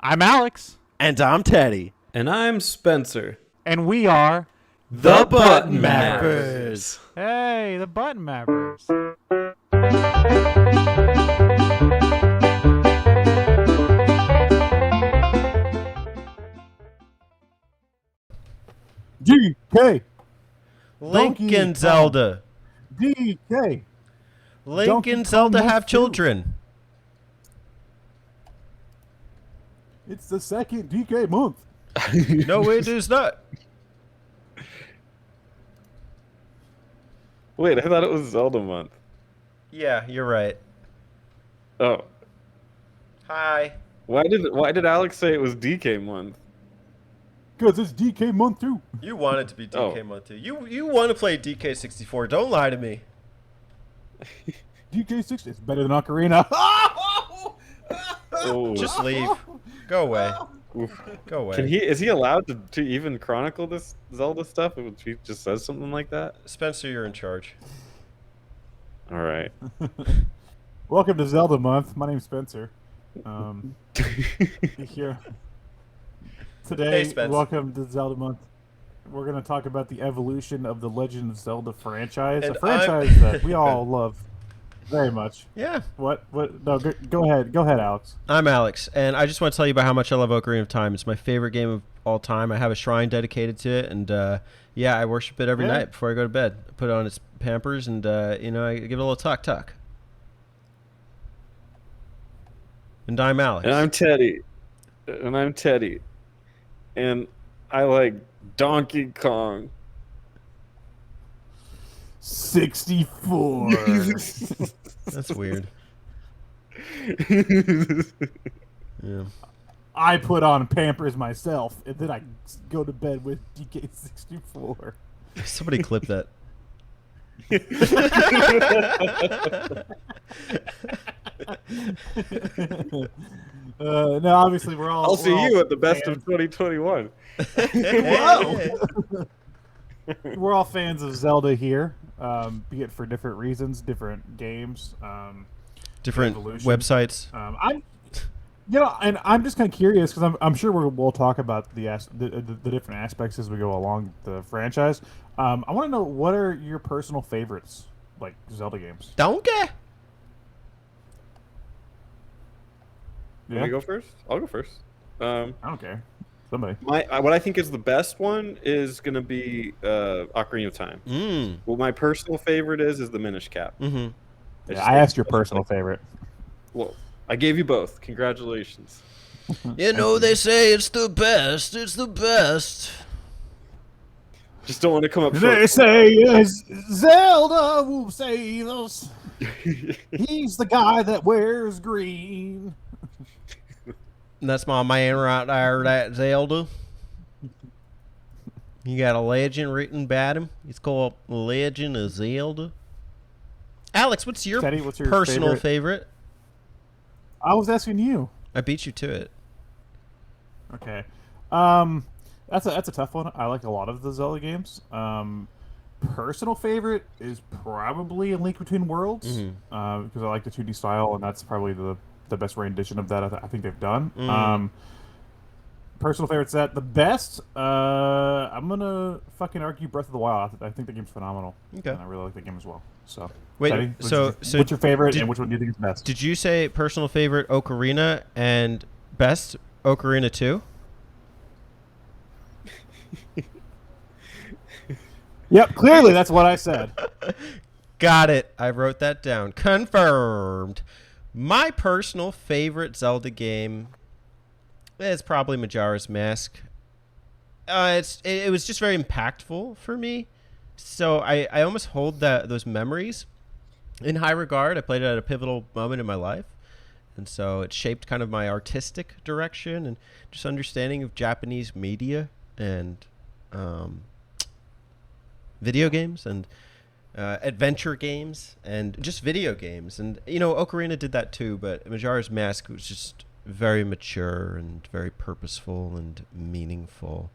I'm Alex. And I'm Teddy. And I'm Spencer. And we are The Buton Mappers. Hey, the Button Mappers. DK. Link Donkey and Kong. Zelda. DK. Link Donkey and Zelda Kong have Month 2. children. It's the second DK month. No, it is not. Wait, I thought it was Zelda month. Yeah, you're right. Oh, Hi. why did Alex say it was DK month? Because it's DK month too. You want it to be DK Oh. month 2. You want to play DK64. Don't lie to me. DK6 is better than Ocarina. Oh, Just leave. Go away. oof. Go away. Is he allowed to even chronicle this Zelda stuff if he just says something like that? Spencer, you're in charge. All right. Welcome to Zelda month. My name's Spencer. Here. Today, Hey, Spence. welcome to Zelda month. We're going to talk about the evolution of the Legend of Zelda franchise. And A franchise that we all love very much. Yeah. What? No, go ahead. Go ahead, Alex. I'm Alex, and I just want to tell you about how much I love Ocarina of Time. It's my favorite game of all time. I have a shrine dedicated to it, and I worship it every night before I go to bed. I put it on its pampers, and I give it a little tuck. And I'm Alex. And I'm Teddy. And I like Donkey Kong. 64. That's weird. Yeah. I put on Pampers myself, and then I go to bed with DK64. Somebody clip that. No, obviously we're all. I'll see we're all you at the best fans. of 2021. We're all fans of Zelda here, be it for different reasons, different games, Different evolution. websites. And I'm just kind of curious because I'm sure we'll talk about the different aspects as we go along the franchise. I want to know, what are your personal favorites, like Zelda games? Donkey. Let me go first? I'll go first. I don't care. Somebody. What I think is the best one is going to be Ocarina of Time. Mm. What my personal favorite is the Minish Cap. Mm-hmm. Yeah, I asked your personal favorite. Well, I gave you both. Congratulations. You know, they say it's the best. It's the best. Just don't want to come up They short. say Zelda will save us. He's the guy that wears green. That's my man right there, that Zelda. You got a legend written about him. It's called Legend of Zelda. Alex, what's your, Teddy, what's your personal favorite? I was asking you. I beat you to it. Okay. That's a tough one. I like a lot of the Zelda games. Personal favorite is probably A Link Between Worlds, because I like the 2D style, and that's probably the best rendition of that I think they've done. Personal favorite's that. The best, I'm gonna fucking argue Breath of the Wild. I think the game's phenomenal. Okay. And I really like the game as well. So Wait, Teddy, so what's your favorite, and which one do you think is best? Did you say personal favorite Ocarina and best Ocarina 2? Yep, clearly that's what I said. Got it. I wrote that down. Confirmed. My personal favorite Zelda game is probably Majora's Mask. It was just very impactful for me. So I almost hold those memories in high regard. I played it at a pivotal moment in my life. And so it shaped kind of my artistic direction and just understanding of Japanese media and video games and adventure games and just video games. And, Ocarina did that too, but Majora's Mask was just very mature and very purposeful and meaningful.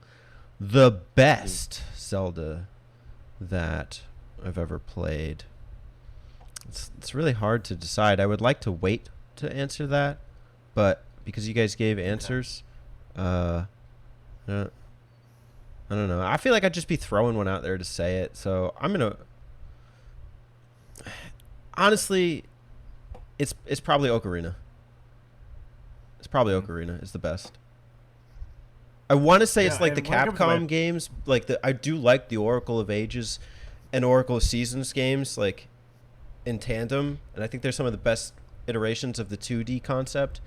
The best Zelda that I've ever played. It's really hard to decide. I would like to wait to answer that, but because you guys gave answers. I don't know. I feel like I'd just be throwing one out there to say it. So I'm gonna. Honestly, it's probably Ocarina. It's probably Ocarina is the best. I want to say it's like the Capcom games. Like I do like the Oracle of Ages and Oracle of Seasons games, like in tandem, and I think they're some of the best iterations of the 2D concept.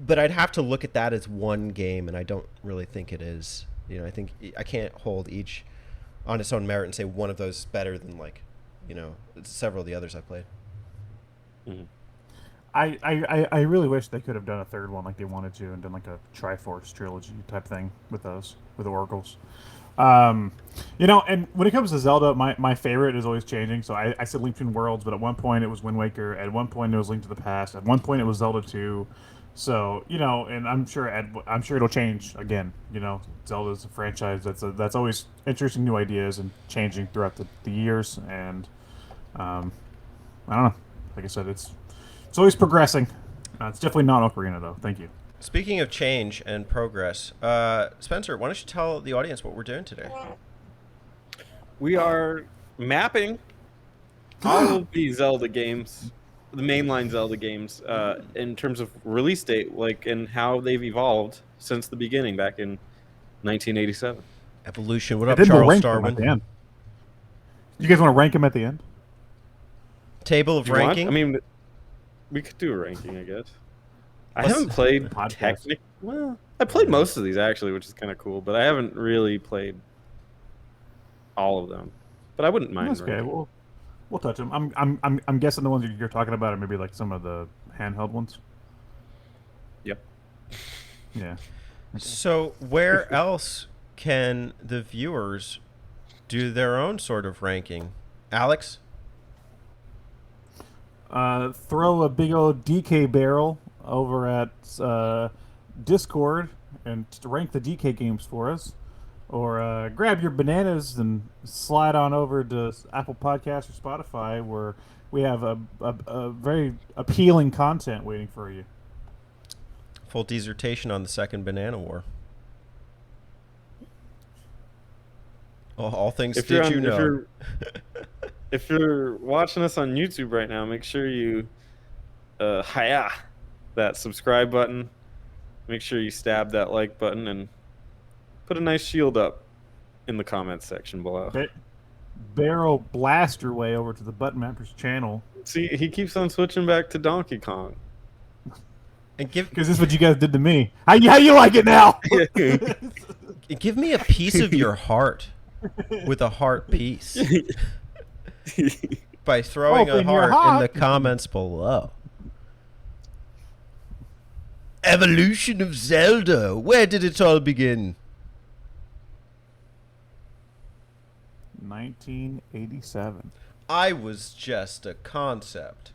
But I'd have to look at that as one game, and I don't really think it is. You know, I think I can't hold each on its own merit and say one of those is better than, like, you know, several of the others I've played. Mm-hmm. I really wish they could have done a third one like they wanted to and done like a Triforce trilogy type thing with those, with Oracles. You know, and when it comes to Zelda, my favorite is always changing. So I said Link Between Worlds, but at one point it was Wind Waker. At one point it was Link to the Past. At one point it was Zelda 2. So, you know, and I'm sure it'll change again. You know, Zelda's a franchise that's always introducing new ideas and changing throughout the years. And I don't know. Like I said, it's always progressing. It's definitely not Ocarina, though. Thank you. Speaking of change and progress, Spencer, why don't you tell the audience what we're doing today? We are mapping all of the Zelda games, the mainline Zelda games, in terms of release date, like, and how they've evolved since the beginning back in 1987. Evolution. What up, Then we'll Charles rank them at the Darwin? end. You guys want to rank them at the end? Table of You want? ranking? I mean, we could do a ranking, I guess. I Let's- haven't played Podcast. technically. Well, I played most of these actually, which is kind of cool, but I haven't really played all of them. But I wouldn't mind. That's okay. ranking. We'll touch them. I'm guessing the ones you're talking about are maybe like some of the handheld ones. Yep. Yeah. So where else can the viewers do their own sort of ranking? Alex? Throw a big old DK barrel over at Discord and rank the DK games for us. Or grab your bananas and slide on over to Apple Podcasts or Spotify, where we have a very appealing content waiting for you. Full dissertation on the second Banana War. All things did you know? If you're watching us on YouTube right now, make sure you hiya that subscribe button. Make sure you stab that like button and put a nice shield up in the comments section below. Barrel blast your way over to the Button Mappers channel. See, he keeps on switching back to Donkey Kong. And give Because this is what you guys did to me. How you like it now? give me a piece of your heart with a heart piece by throwing Open a your heart in heart. the comments below. Evolution of Zelda. Where did it all begin? 1987. I was just a concept.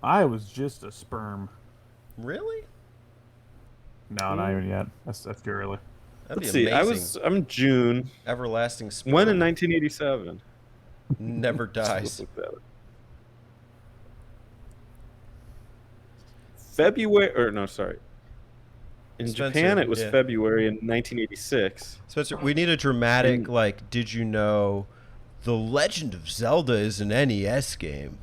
I was just a sperm. Really? No, not even yet. That's too early. That'd Let's be see. amazing. I'm June. Everlasting sperm. When in 1987? Never Let's dies. look that up. February, or no, sorry. In Spencer, Japan, it was yeah. February in 1986. Spencer, we need a dramatic, like, did you know The Legend of Zelda is an NES game?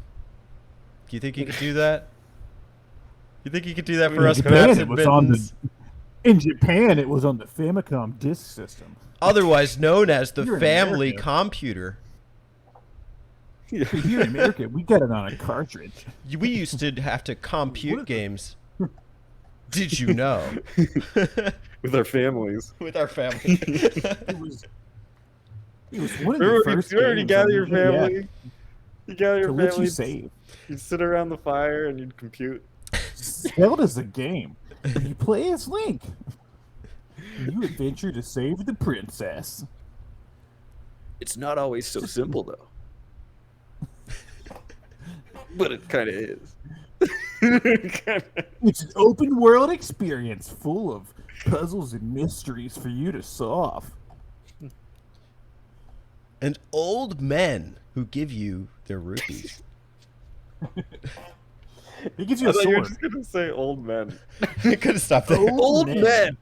Do you think you could do that? You think you could do that for In us, Japan, Maps it and was on Mittens? In Japan, it was on the Famicom disk system. Otherwise known as the You're in family America. computer. Here in America, we got it on a cartridge. We used to have to compute games. Did you know? With our families. With our family. It was one of the Remember, first you already games gather on your the NES family. You gather to your let family. you save. You'd sit around the fire and you'd compute. Zelda's a game. You play as Link. You adventure to save the princess. It's not always so simple, though. But it kind of is. It's an open world experience full of puzzles and mysteries for you to solve. And old men who give you their rupees. He gives you I a thought you were sword. just gonna say old men. I could have stopped there. Old men.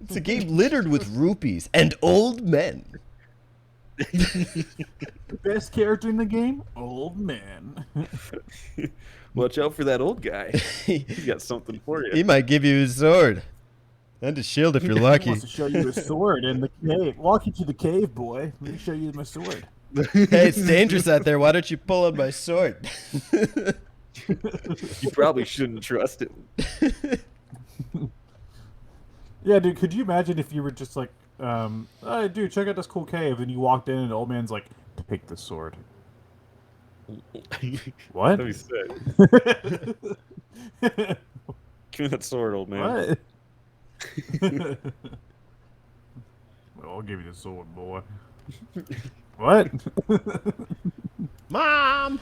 It's a game littered with rupees and old men. The best character in the game, old man. Watch out for that old guy. He's got something for He you. might give you his sword. And a shield if you're He lucky. wants to show you his sword in the cave. Walk you to the cave, boy. Let me show you my sword. Hey, it's dangerous out there. Why don't you pull on my sword? You probably shouldn't trust him. Yeah, dude, could you imagine if you were just like, hey, dude, check out this cool cave, and you walked in and the old man's like, take the sword. What? Let me say. Give me that sword, old man. What? Well, I'll give you the sword, boy. What? Mom!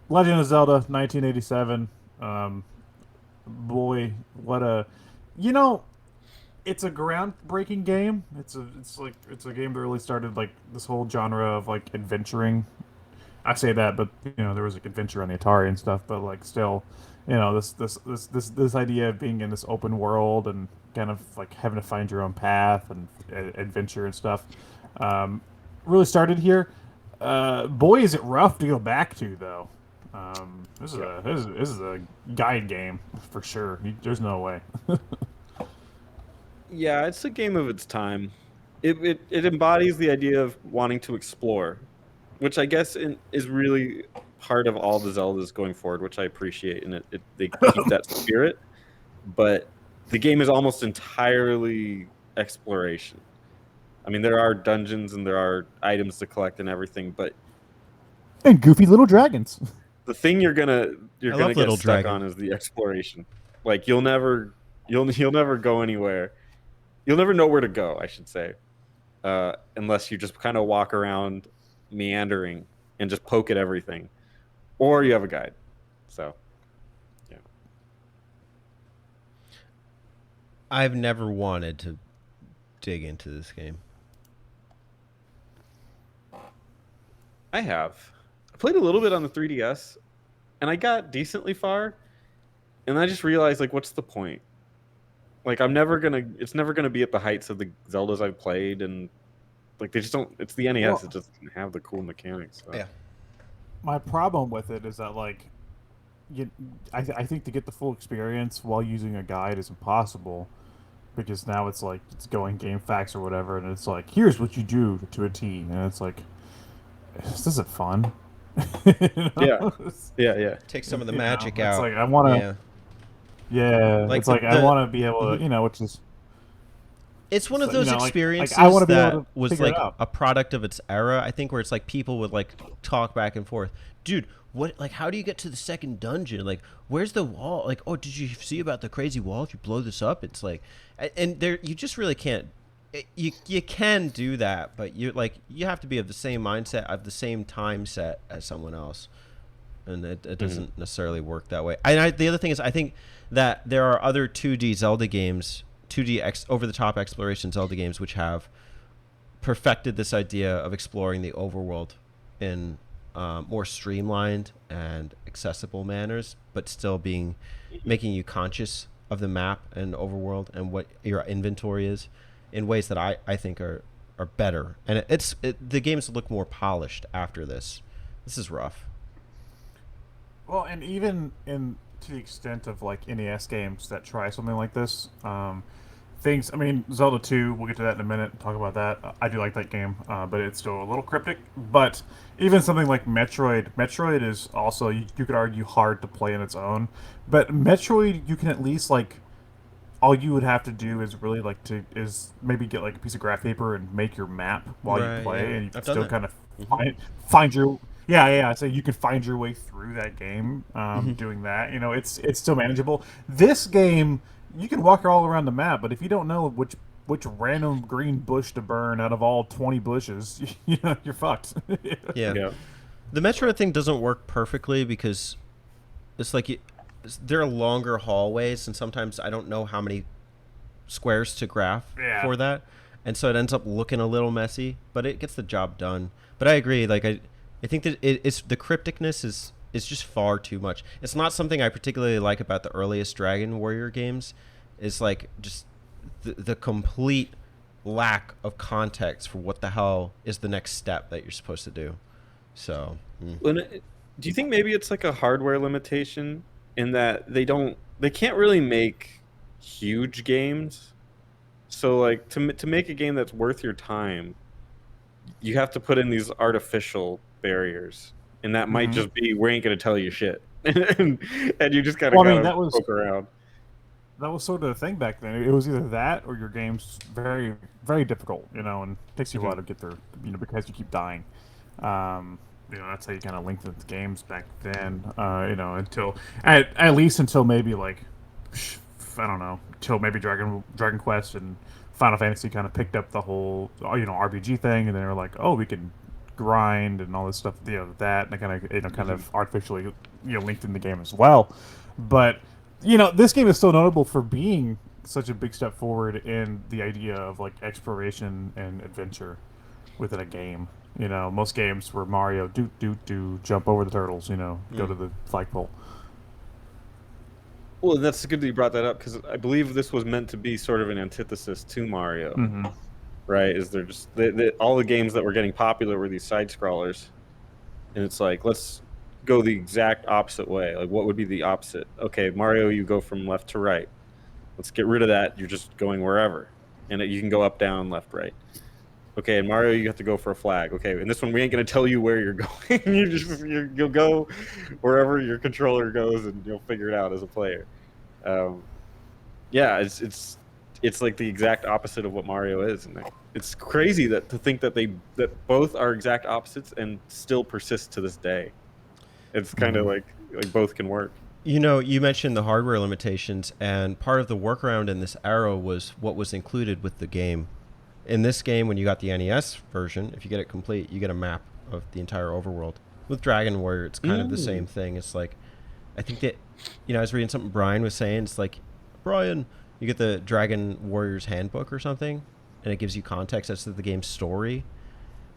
Legend of Zelda, 1987. Boy, what a, it's a groundbreaking game. It's a game that really started like this whole genre of like adventuring. I say that, but there was like adventure on the Atari and stuff, but like still, this idea of being in this open world and kind of like having to find your own path and adventure and stuff, really started here. Boy, is it rough to go back to though. This is a guide game for sure. There's no way. Yeah, it's a game of its time. It embodies the idea of wanting to explore, which I guess is really part of all the Zeldas going forward, which I appreciate, and they keep that spirit. But the game is almost entirely exploration. I mean, there are dungeons and there are items to collect and everything, but And goofy little dragons. the thing you're gonna love get Little stuck Dragon. on is the exploration. Like you'll never go anywhere. You'll never know where to go, I should say, unless you just kind of walk around meandering and just poke at everything, or you have a guide. So, yeah. I've never wanted to dig into this game. I have. I played a little bit on the 3DS, and I got decently far, and I just realized, like, what's the point? Like, it's never gonna be at the heights of the Zeldas I've played, and like they just don't. It's the NES. Well, It just doesn't have the cool mechanics. So. Yeah. My problem with it is that like, I think to get the full experience while using a guide is impossible, because now it's like it's going game facts or whatever, and it's like here's what you do to a T, and it's like this isn't fun. Yeah. Yeah. Take some of the You know, magic it's out. like I want to. Yeah. Yeah, Like it's like I the- want to be able to, which is It's one of So, those like, experiences I wanna be that able to was figure it like out. a product of its era. I think where it's like people would like talk back and forth. Dude, what? Like, how do you get to the second dungeon? Like, where's the wall? Like, oh, did you see about the crazy wall? If you blow this up, it's like, and there you just really can't. You can do that, but you have to be of the same mindset, of the same time set as someone else, and it doesn't necessarily work that way. The other thing is, I think that there are other 2D Zelda games, 2D over-the-top exploration Zelda games, which have perfected this idea of exploring the overworld in more streamlined and accessible manners, but still making you conscious of the map and overworld and what your inventory is in ways that I think are better. And the games look more polished after this. This is rough. well, and even to the extent of like NES games that try something like this, things. I mean, Zelda 2. We'll get to that in a minute. Talk about that. I do like that game, but it's still a little cryptic. But even something like Metroid is also you could argue hard to play on its own. But Metroid, you can at least like. All you would have to do is really is maybe get like a piece of graph paper and make your map while Right, you play, yeah. and you can I've done still that. kind of find your So you can find your way through that game doing that. It's still manageable. This game, you can walk all around the map, but if you don't know which random green bush to burn out of all 20 bushes, you're fucked. Yeah. Yeah. The Metroid thing doesn't work perfectly because it's like there are longer hallways, and sometimes I don't know how many squares to graph for that, and so it ends up looking a little messy, but it gets the job done. But I agree. Like I think that it's the crypticness is just far too much. It's not something I particularly like about the earliest Dragon Warrior games. It's like just the complete lack of context for what the hell is the next step that you're supposed to do. So, Do you think maybe it's like a hardware limitation in that they can't really make huge games? So like to make a game that's worth your time, you have to put in these artificial barriers, and that might just be we ain't gonna tell you shit, and you just gotta poke around. That was sort of the thing back then. It was either that or your game's very, very difficult, and it takes you a while to get there, because you keep dying. That's how you kind of lengthened the games back then, until at least until maybe like I don't know, until maybe Dragon Quest and Final Fantasy kind of picked up the whole RPG thing, and then they were like, oh, we can grind and all this stuff, that, and they kind of artificially lengthened the game as well. But this game is still notable for being such a big step forward in the idea of like exploration and adventure within a game. Most games where Mario do jump over the turtles, go to the flagpole. Well, that's good that you brought that up, because I believe this was meant to be sort of an antithesis to Mario, right? Is they're just all the games that were getting popular were these side scrollers, and it's like, let's go the exact opposite way. Like, what would be the opposite? Okay, Mario, you go from left to right. Let's get rid of that. You're just going wherever, and you can go up, down, left, right. Okay, in Mario, you have to go for a flag. Okay, in this one, we ain't gonna tell you where you're going. You'll go wherever your controller goes, and you'll figure it out as a player. Yeah, it's like the exact opposite of what Mario is, and it's crazy to think that that both are exact opposites and still persist to this day. It's kind of like both can work. You mentioned the hardware limitations, and part of the workaround in this era was what was included with the game. In this game, when you got the NES version, if you get it complete, you get a map of the entire overworld. With Dragon Warrior, it's kind of the same thing. It's like, I think that, I was reading something Brian was saying. It's like, Brian, you get the Dragon Warrior's handbook or something, and it gives you context as to the game's story.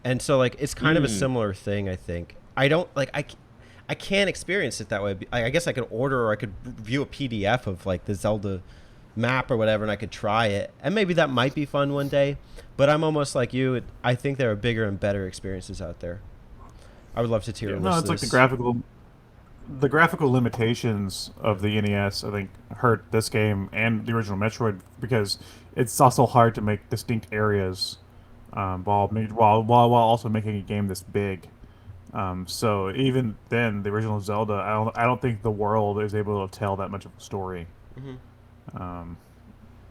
And so, like, it's kind of a similar thing, I think. I don't, like, I can't experience it that way. I guess I could order, or I could view a PDF of, like, the Zelda map or whatever, and I could try it, and maybe that might be fun one day. But I'm almost like you. I think there are bigger and better experiences out there. I would love to tier list No, it's this. like the graphical limitations of the NES, I think, hurt this game and the original Metroid, because it's also hard to make distinct areas while also making a game this big. So even then, the original Zelda, I don't think the world is able to tell that much of a story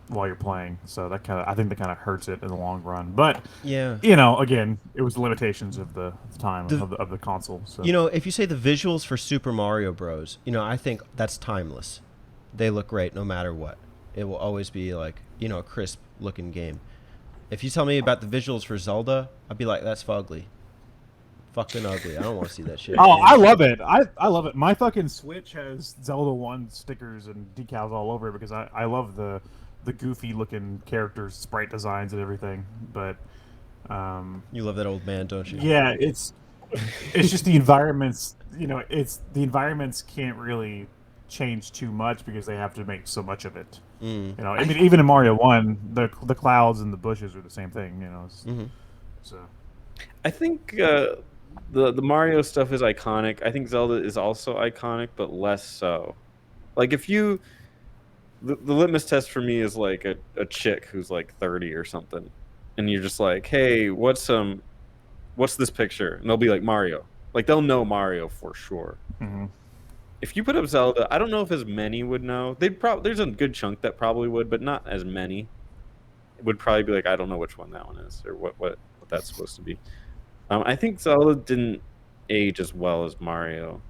while you're playing. So I think that kind of hurts it in the long run. But yeah, again, it was the limitations of the time of the console. So. If you say the visuals for Super Mario Bros, I think that's timeless. They look great no matter what. It will always be like a crisp looking game. If you tell me about the visuals for Zelda, I'd be like, that's fugly. Fucking ugly. I don't want to see that shit. Oh, I love it. I love it. My fucking Switch has Zelda 1 stickers and decals all over it, because I love the goofy looking characters, sprite designs, and everything. But you love that old man, don't you? Yeah, it's just the environments. The environments can't really change too much because they have to make so much of it. I mean, even in Mario 1, the clouds and the bushes are the same thing. So I think the Mario stuff is iconic. I think Zelda is also iconic, but less so. Like, if you the litmus test for me is like a chick who's like 30 or something, and you're just like, hey, what's this picture? And they'll be like, Mario. Like, they'll know Mario for sure. If you put up Zelda, I don't know if as many would know. There's a good chunk that probably would, but not as many. It would probably be like, I don't know which one that one is, or what that's supposed to be. I think Zelda didn't age as well as Mario.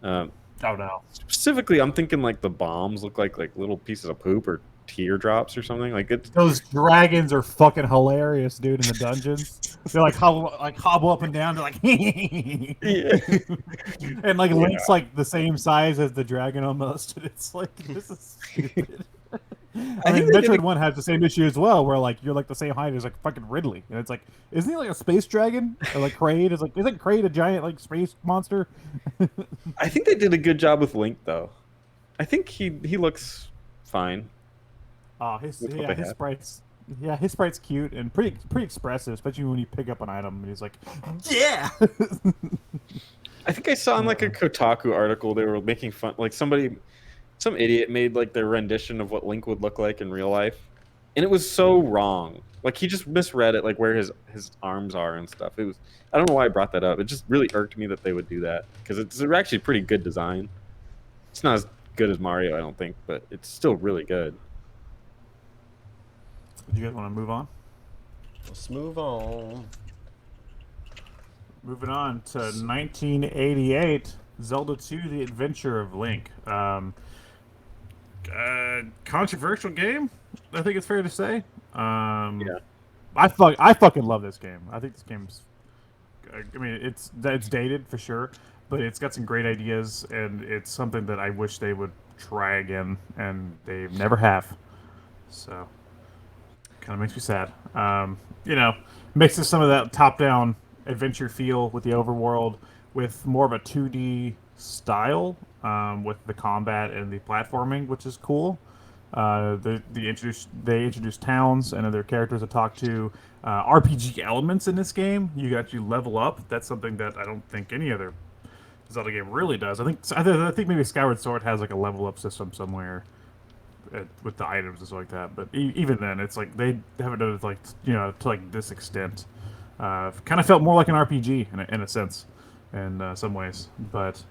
Oh no! Specifically, I'm thinking like the bombs look like little pieces of poop or teardrops or something. Like, those dragons are fucking hilarious, dude. In the dungeons, they're like hobble up and down. They're like, and like Link's like the same size as the dragon almost. And it's like, this is stupid. I I mean, think they did Metroid 1 has the same issue as well, where like you're like the same height as like fucking Ridley, and it's like, isn't he like a space dragon or like Kraid? Is like, isn't Kraid a giant like space monster? I think they did a good job with Link though. I think he looks fine Oh, his with what yeah, they his had. sprites. Yeah, his sprite's cute and pretty expressive, especially when you pick up an item and he's like, "Yeah." I think I saw in like a Kotaku article they were making fun, like some idiot made like their rendition of what Link would look like in real life, and it was so wrong. Like he just misread it, like where his arms are and stuff. It was, I don't know why I brought that up. It just really irked me that they would do that because it's actually pretty good design. It's not as good as Mario, I don't think, but it's still really good. Do you guys want to move on? Let's move on. Moving on to 1988, Zelda 2: The Adventure of Link. Controversial game, I think it's fair to say. Yeah. I fucking love this game. I think this game's. I mean, it's dated for sure, but it's got some great ideas, and it's something that I wish they would try again, and they never have. So, kind of makes me sad. Mixes some of that top-down adventure feel with the overworld, with more of a 2D style, with the combat and the platforming, which is cool. They introduce towns and other characters to talk to. RPG elements in this game. You actually level up. That's something that I don't think any other Zelda game really does. I think maybe Skyward Sword has like a level up system somewhere with the items and stuff like that. But even then, it's like they haven't done it like to like this extent. Kind of felt more like an RPG in a sense, in some ways. But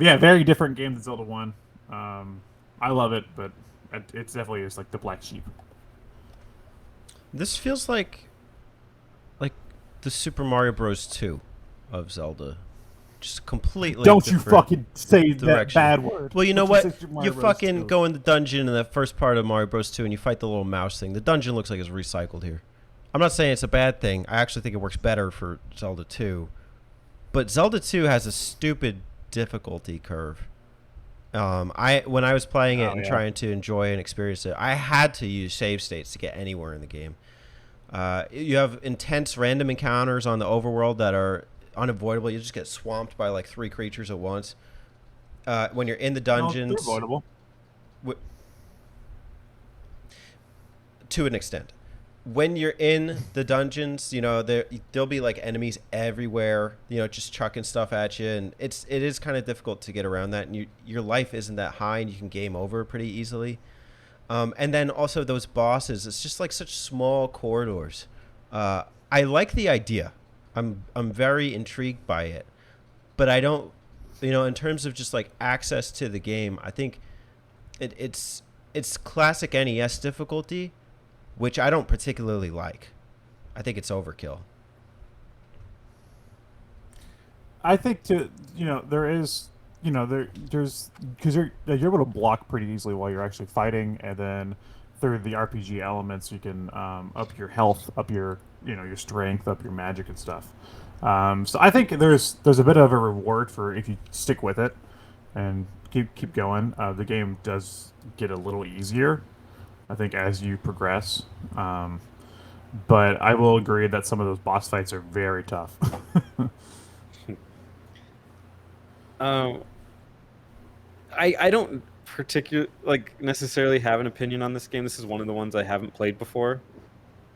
yeah, very different game than Zelda 1. I love it, but it's definitely just like the black sheep. This feels like the Super Mario Bros. 2 of Zelda. Just completely Don't you different fucking say that direction. bad word. Well, you know Don't what? say Super Mario You Bros. fucking 2. go in the dungeon in the first part of Mario Bros. 2 and you fight the little mouse thing. The dungeon looks like it's recycled here. I'm not saying it's a bad thing. I actually think it works better for Zelda 2. But Zelda 2 has a stupid difficulty curve. When I was playing it and trying to enjoy and experience it, I had to use save states to get anywhere in the game. You have intense random encounters on the overworld that are unavoidable. You just get swamped by like 3 creatures at once. When you're in the dungeons, No, they're avoidable. To an extent. When you're in the dungeons, there'll be like enemies everywhere, just chucking stuff at you, and it is kind of difficult to get around that, and your life isn't that high, and you can game over pretty easily. And then also those bosses, it's just like such small corridors. I like the idea. I'm very intrigued by it, but I don't, in terms of just like access to the game, I think it's classic NES difficulty, which I don't particularly like. I think it's overkill. I think there is there's because you're able to block pretty easily while you're actually fighting, and then through the RPG elements you can up your health, up your your strength, up your magic and stuff. So I think there's a bit of a reward for if you stick with it and keep going. The game does get a little easier, I think, as you progress. But I will agree that some of those boss fights are very tough. I don't necessarily have an opinion on this game. This is one of the ones I haven't played before.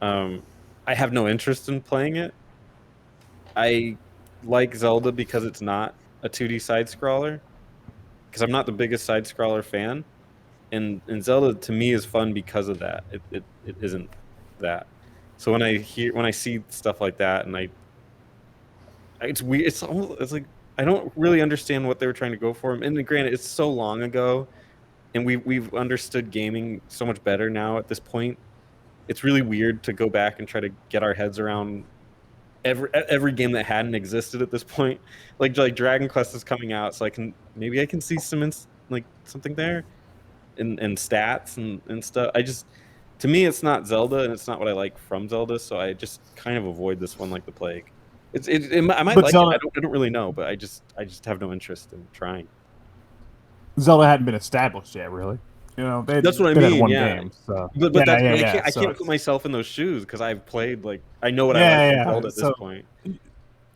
I have no interest in playing it. I like Zelda because it's not a 2D side scroller. Because I'm not the biggest side scroller fan, and Zelda to me is fun because of that. It isn't that. So when I see stuff like that, and it's weird. It's like I don't really understand what they were trying to go for. And granted, it's so long ago, and we've understood gaming so much better now at this point. It's really weird to go back and try to get our heads around every game that hadn't existed at this point. Like Dragon Quest is coming out, so I can see something there, and stats and stuff. To me, it's not Zelda, and it's not what I like from Zelda. So I just kind of avoid this one like the plague. I might But like Zelda, it. I don't really know, but I just have no interest in trying. Zelda hadn't been established yet, really. You know, they That's what I did it in mean. one Yeah. game. So But that's but I So can't put myself in those shoes because I've played like I know what I like yeah, from yeah. Zelda at this So point.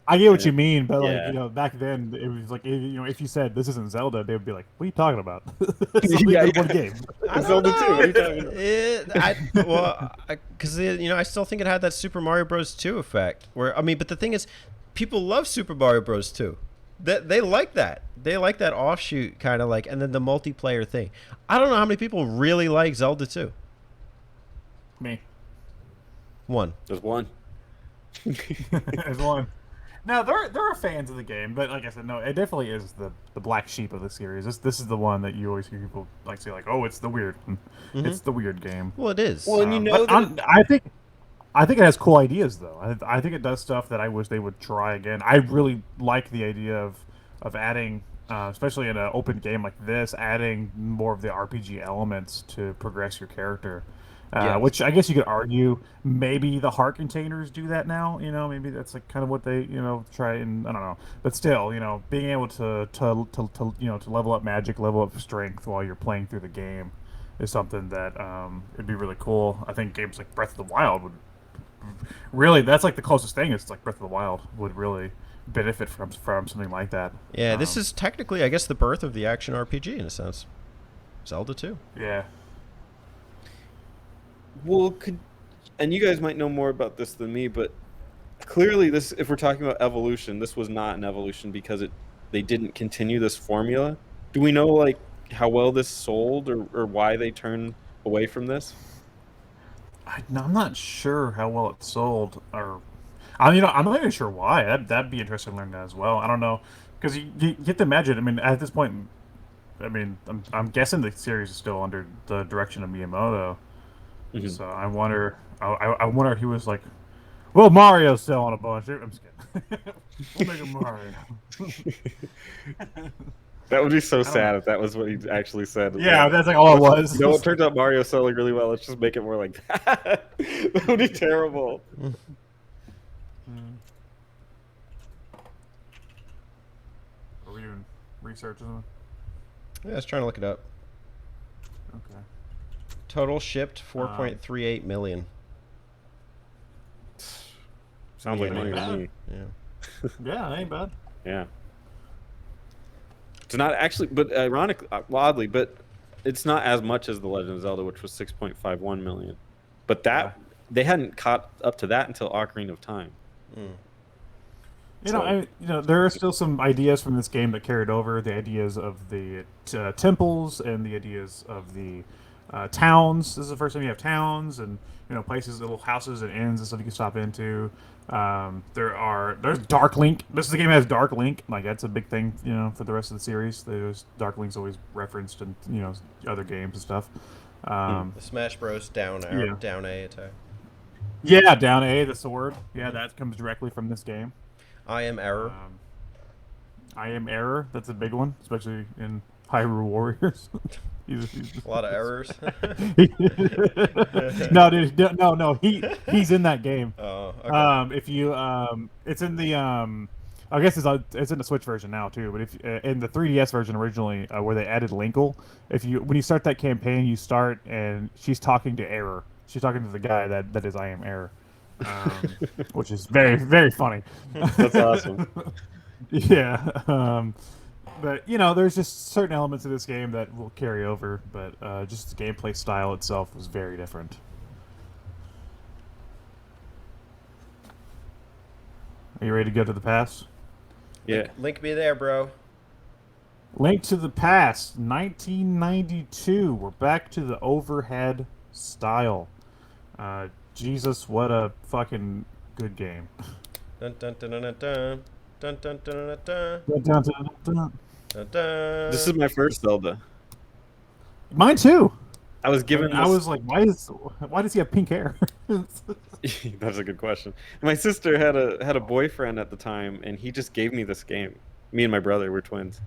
I get what And you mean, but like, yeah, back then it was like, if you said this isn't Zelda, they would be like, "What are you talking about? It's only yeah, been one yeah. game." I don't Zelda 2. What are know. you talking about? Because I still think it had that Super Mario Bros. 2 effect. Where I mean, but the thing is, people love Super Mario Bros. 2. They like that. They like that offshoot kind of like, and then the multiplayer thing. I don't know how many people really like Zelda 2. Me, One. There's one. as one. No, there are fans of the game, but like I said, no, it definitely is the black sheep of the series. This is the one that you always hear people like say like, "Oh, it's the weird, Mm-hmm. it's the weird game." Well, it is. Well, and you know But that I think it has cool ideas though. I think it does stuff that I wish they would try again. I really like the idea of adding, especially in an open game like this, adding more of the RPG elements to progress your character. Yes. Which I guess you could argue maybe the heart containers do that now. You know, maybe that's like kind of what they try, and I don't know. But still, being able to level up magic, level up strength while you're playing through the game is something that it'd be really cool. I think games like Breath of the Wild would really, that's like the closest thing. It's like Breath of the Wild would really benefit from something like that. Yeah, this is technically, I guess, the birth of the action RPG in a sense. Zelda 2. Yeah. well and you guys might know more about this than me, but clearly this, if we're talking about evolution, this was not an evolution because they didn't continue this formula. Do we know like how well this sold or why they turned away from this? I'm not sure how well it sold, or I'm not even sure why. That'd be interesting to learn that as well. I don't know, because you have to imagine. I mean, at this point, I mean, I'm guessing the series is still under the direction of Miyamoto. Mhm. So I wonder. I wonder if he was like, "Well, Mario's selling a bunch." I'm just kidding. We'll make a Mario. That would be so don't sad know. if that was what he actually said. Yeah, that's like all it was. No, it turns out Mario's selling really well. Let's just make it more like that. That would be terrible. Are we doing research or something? Yeah, I was trying to look it up. Okay. Total shipped 4.38 million. Sounds like money to bad. me. Yeah. Yeah, that ain't bad. Yeah. It's not actually, but ironic, oddly, but it's not as much as the Legend of Zelda, which was 6.51 million. But that they hadn't caught up to that until Ocarina of Time. There are still some ideas from this game that carried over. The ideas of the temples and the ideas of the towns. This is the first time you have towns and places, little houses and inns and stuff you can stop into. There's Dark Link. This is the game that has Dark Link. Like that's a big thing, for the rest of the series. There's Dark Link's always referenced in other games and stuff. The Smash Bros. Down arrow, Yeah. down A attack. Yeah, down A, the sword. Yeah, that comes directly from this game. I am error. I am error. That's a big one, especially in Hyrule Warriors. A lot of errors. No, dude, no. He's in that game. Oh, okay. If you it's in the I guess it's in the Switch version now too. But if in the 3DS version originally, where they added Linkle, when you start that campaign, you start and she's talking to Error. She's talking to the guy that is I am Error, which is very very funny. That's awesome. Yeah. But there's just certain elements of this game that will carry over, but just the gameplay style itself was very different. Are you ready to go to the past? Yeah. Link me there, bro. Link to the Past, 1992. We're back to the overhead style. Jesus, what a fucking good game. Dun dun dun dun dun dun dun dun dun dun Dun, dun, dun, dun. dun dun. This is my first Zelda. Mine too. I was given. I was like, why does he have pink hair? That's a good question. My sister had a boyfriend at the time, and he just gave me this game. Me and my brother were twins,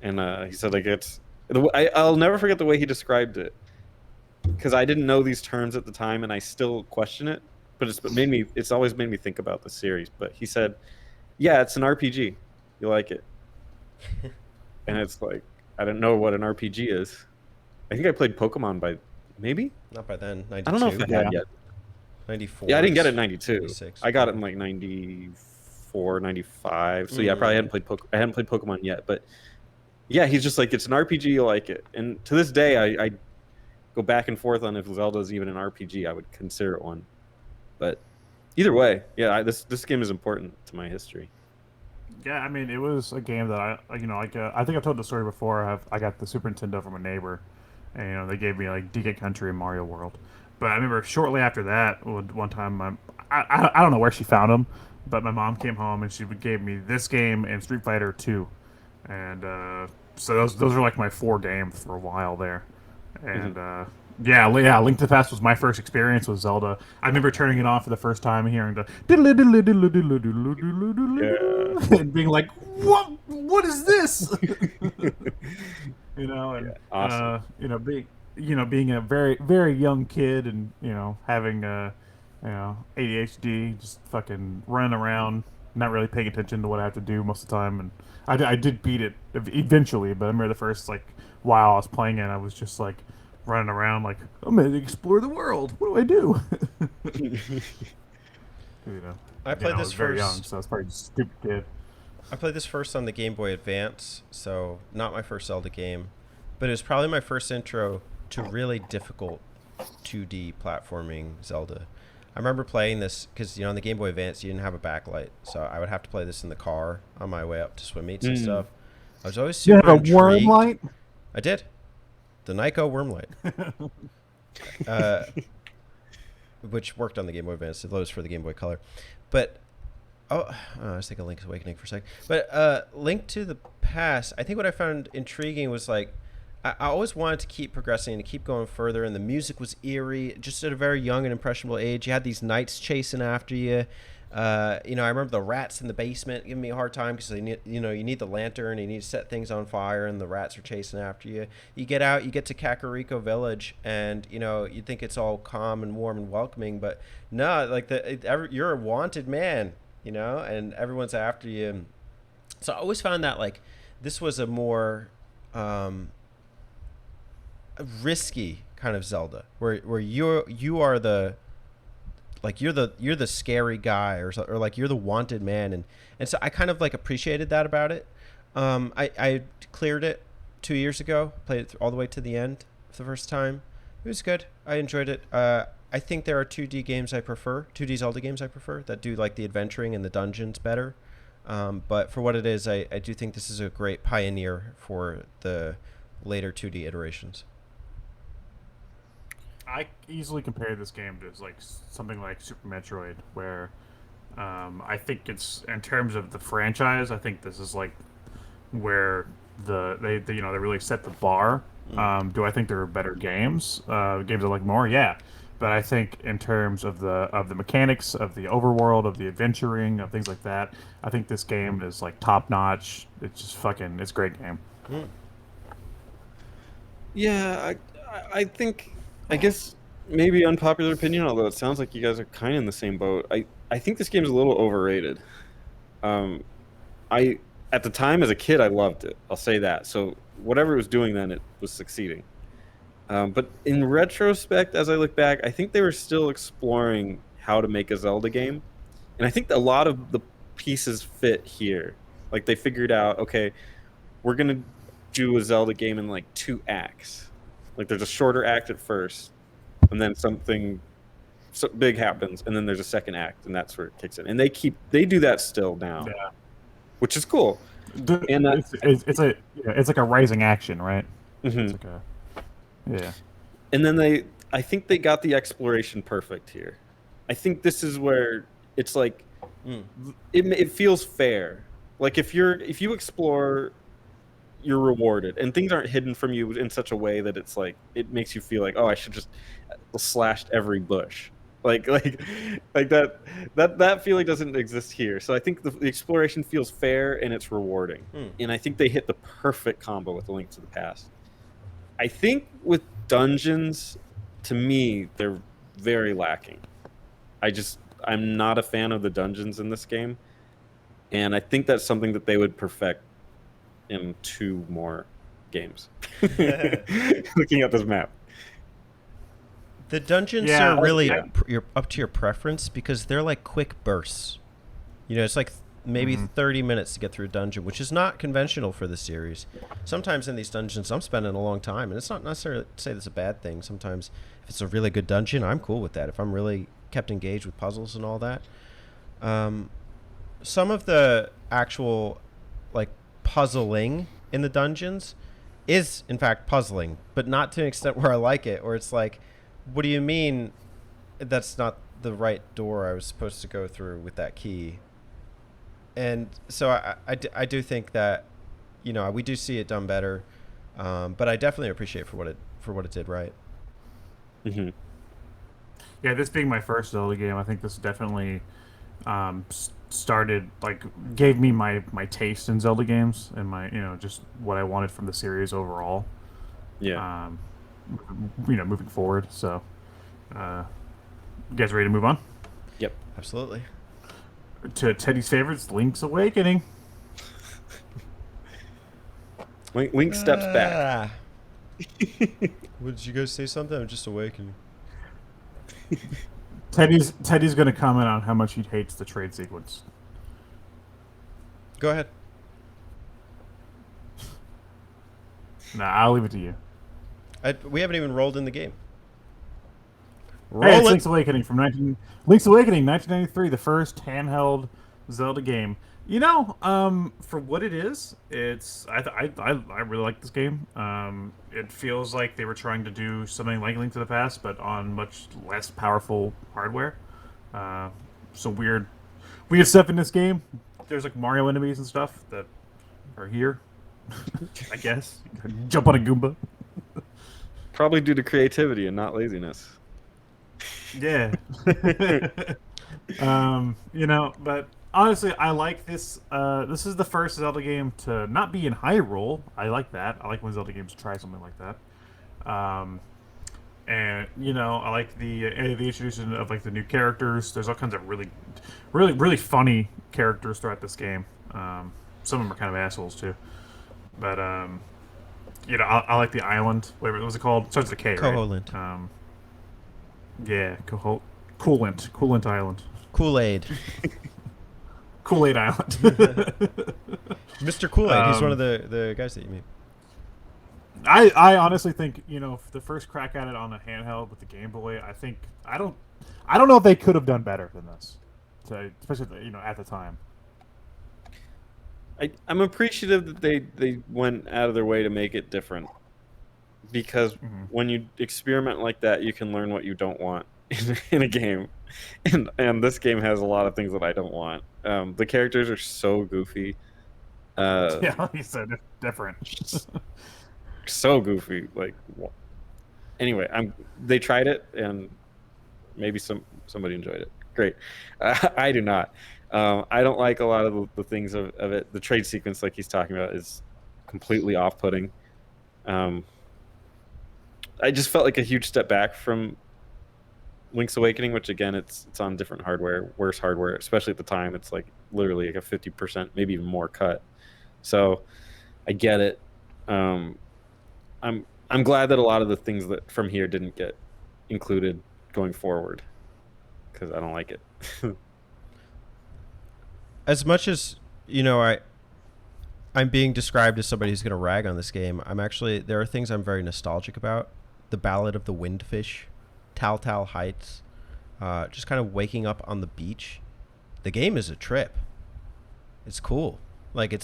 and he said like I'll never forget the way he described it, because I didn't know these terms at the time, and I still question it. But it's always made me think about the series. But he said, "Yeah, it's an RPG. You like it?" And it's like I don't know what an RPG is. I think I played Pokemon by maybe. Not by then. 92. I don't know if I Yeah. had yet. 94. Yeah, I didn't get it in 92. 96. I got it in like 94, 95. So yeah, I probably hadn't played I hadn't played Pokemon yet, but yeah, he's just like, it's an RPG, you like it. And to this day, I go back and forth on if Zelda's even an RPG. I would consider it one. But either way, yeah, this game is important to my history. Yeah, I mean, it was a game that I I think I've told the story before. I got the Super Nintendo from a neighbor, and they gave me like DK Country and Mario World. But I remember shortly after that, one time, I don't know where she found them, but my mom came home and she gave me this game and Street Fighter 2, and so those are like my 4 games for a while there, and yeah, Link to the Past was my first experience with Zelda. I remember turning it on for the first time and hearing the diddle diddle diddle diddle diddle diddle diddle and being like, what is this? And Awesome. being a very very young kid and having ADHD, just fucking running around, not really paying attention to what I have to do most of the time. And I did beat it eventually, but I remember the first while I was playing it, I was just like running around like, I'm gonna explore the world. What do I do? I played I this was very young, first. so I was probably just a stupid kid. I played this first on the Game Boy Advance, so not my first Zelda game, but it was probably my first intro to really difficult 2D platforming Zelda. I remember playing this because on the Game Boy Advance you didn't have a backlight, so I would have to play this in the car on my way up to swim meets and stuff. I was always You super have a worm intrigued. light? I did. The Nyko Wormlight. Which worked on the Game Boy Advance. It was for the Game Boy Color. But, I was thinking Link's Awakening for a second. But Link to the Past, I think what I found intriguing was I always wanted to keep progressing and to keep going further, and the music was eerie, just at a very young and impressionable age. You had these knights chasing after you. I remember the rats in the basement giving me a hard time because you need the lantern, you need to set things on fire, and the rats are chasing after you. You get out, you get to Kakariko Village, and you think it's all calm and warm and welcoming, but no, you're a wanted man, and everyone's after you. So I always found that this was a more risky kind of Zelda, where you are the you're the scary guy or you're the wanted man, and so I kind of appreciated that about it. I cleared it 2 years ago, played it all the way to the end for the first time. It was good. I enjoyed it. I think there are 2D Zelda games I prefer that do the adventuring and the dungeons better. But for what it is, I do think this is a great pioneer for the later 2D iterations. I easily compare this game to something like Super Metroid, where I think it's, in terms of the franchise, I think this is where they really set the bar. Do I think there are better games? Games I like more, yeah. But I think in terms of the mechanics, of the overworld, of the adventuring, of things like that, I think this game is top notch. It's just it's a great game. Yeah, I think, I guess maybe unpopular opinion, although it sounds like you guys are kind of in the same boat. I think this game's a little overrated. At the time as a kid, I loved it. I'll say that. So whatever it was doing then, it was succeeding. But in retrospect, as I look back, I think they were still exploring how to make a Zelda game. And I think a lot of the pieces fit here. They figured out, okay, we're going to do a Zelda game in 2 acts. There's a shorter act at first, and then something big happens, and then there's a second act, and that's where it kicks in. And they do that still now, which is cool. And it's like a rising action, right? Mm-hmm. Yeah. And then I think they got the exploration perfect here. I think this is where it's it feels fair. If you explore, you're rewarded, and things aren't hidden from you in such a way that it's it makes you feel oh, I should just slashed every bush. That feeling doesn't exist here. So I think the exploration feels fair and it's rewarding. And I think they hit the perfect combo with the Link to the Past. I think with dungeons, to me, they're very lacking. I'm not a fan of the dungeons in this game, and I think that's something that they would perfect in 2 more. games. Looking at this map. The dungeons Yeah, are really yeah. you're up to your preference because they're like quick bursts. You know, it's like maybe 30 minutes to get through a dungeon, which is not conventional for the series. Sometimes in these dungeons, I'm spending a long time, and it's not necessarily to say that's a bad thing. Sometimes if it's a really good dungeon, I'm cool with that. If I'm really kept engaged with puzzles and all that. Some of the actual like puzzling in the dungeons is in fact puzzling, but not to an extent where I like it, or it's like, what do you mean that's not the right door I was supposed to go through with that key? And so I do think that, you know, we do see it done better, but I definitely appreciate for what it did right. Mm-hmm. Yeah, this being my first Zelda game, I think this definitely started, like, gave me my taste in Zelda games and my, you know, just what I wanted from the series overall. Yeah. You know, moving forward. So, you guys ready to move on Yep. Absolutely. to Teddy's favorites, Link's Awakening? Link steps back. What, did you guys say something? I'm just awakening. Teddy's going to comment on how much he hates the trade sequence. Go ahead. Nah, I'll leave it to you. We haven't even rolled in the game. Hey, it's Roll Link's Awakening Link's Awakening, 1993, the first handheld Zelda game. You know, for what it is, I really like this game. It feels like they were trying to do something like Link to the Past, but on much less powerful hardware. Some weird stuff in this game. There's like Mario enemies and stuff that are here. I guess jump on a Goomba. Probably due to creativity and not laziness. Yeah. You know, but honestly, I like this. This is the first Zelda game to not be in Hyrule. I like that. I like when Zelda games try something like that. And you know, I like the introduction of like the new characters. There's all kinds of really funny characters throughout this game. Some of them are kind of assholes too. But you know, I like the island. Whatever was it called? It starts with a K, right? Koholint. Yeah, Coolant Island. Kool-Aid. Kool-Aid Island. Mr. Kool-Aid. He's one of the guys that you meet. I honestly think, you know, the first crack at it on a handheld with the Game Boy, I don't know if they could have done better than this, especially, you know, at the time. I'm appreciative that they went out of their way to make it different, because when you experiment like that, you can learn what you don't want in a game, and this game has a lot of things that I don't want. The characters are so goofy. Yeah, like you said, it's different. So goofy. Like, anyway, they tried it, and maybe somebody enjoyed it. Great. I do not. I don't like a lot of the things of it. The trade sequence, like he's talking about, is completely off-putting. I just felt like a huge step back from Link's Awakening, which again, it's on different hardware, worse hardware, especially at the time. It's like literally like a 50%, maybe even more cut. So I get it. I'm glad that a lot of the things that from here didn't get included going forward, because I don't like it. As much as, you know, I'm being described as somebody who's going to rag on this game, there are things I'm very nostalgic about. The Ballad of the Windfish, Tal Tal Heights, just kind of waking up on the beach. The game is a trip. It's cool. Like,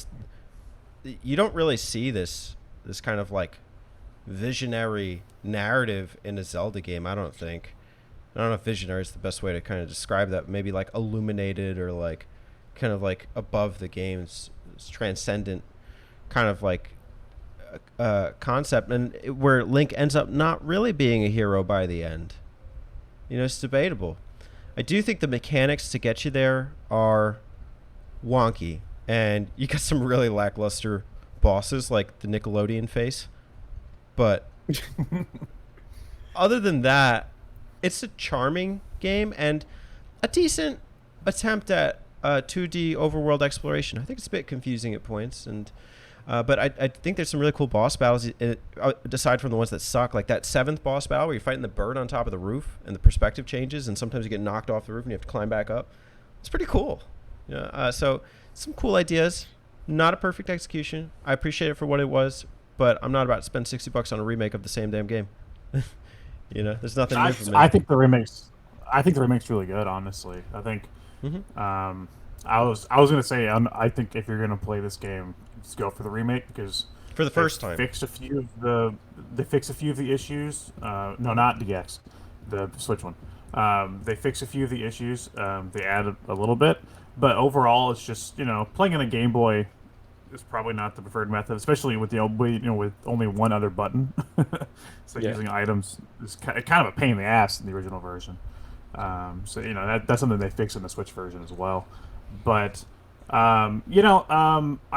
you don't really see this kind of like visionary narrative in a Zelda game, I don't think. I don't know if visionary is the best way to kind of describe that. Maybe like illuminated, or like kind of like above the game's transcendent kind of like concept, and where Link ends up not really being a hero by the end. You know, it's debatable. I do think the mechanics to get you there are wonky, and you got some really lackluster bosses like the Nickelodeon face. But other than that, it's a charming game and a decent attempt at 2D overworld exploration. I think it's a bit confusing at points, and But I think there's some really cool boss battles, aside from the ones that suck. Like that 7th boss battle where you're fighting the bird on top of the roof and the perspective changes, and sometimes you get knocked off the roof and you have to climb back up. It's pretty cool. Yeah. So some cool ideas. Not a perfect execution. I appreciate it for what it was, but I'm not about to spend $60 on a remake of the same damn game. There's nothing new for me. I think the remake's really good. Honestly, I think. I was gonna say I think if you're gonna play this game, just go for the remake because for the first time they fixed a few of the issues. No, not DX, the Switch one. They fixed a few of the issues. They added a little bit, but overall, it's just playing on a Game Boy is probably not the preferred method, especially with with only one other button. So using items is kind of a pain in the ass in the original version. So that's something they fixed in the Switch version as well. But I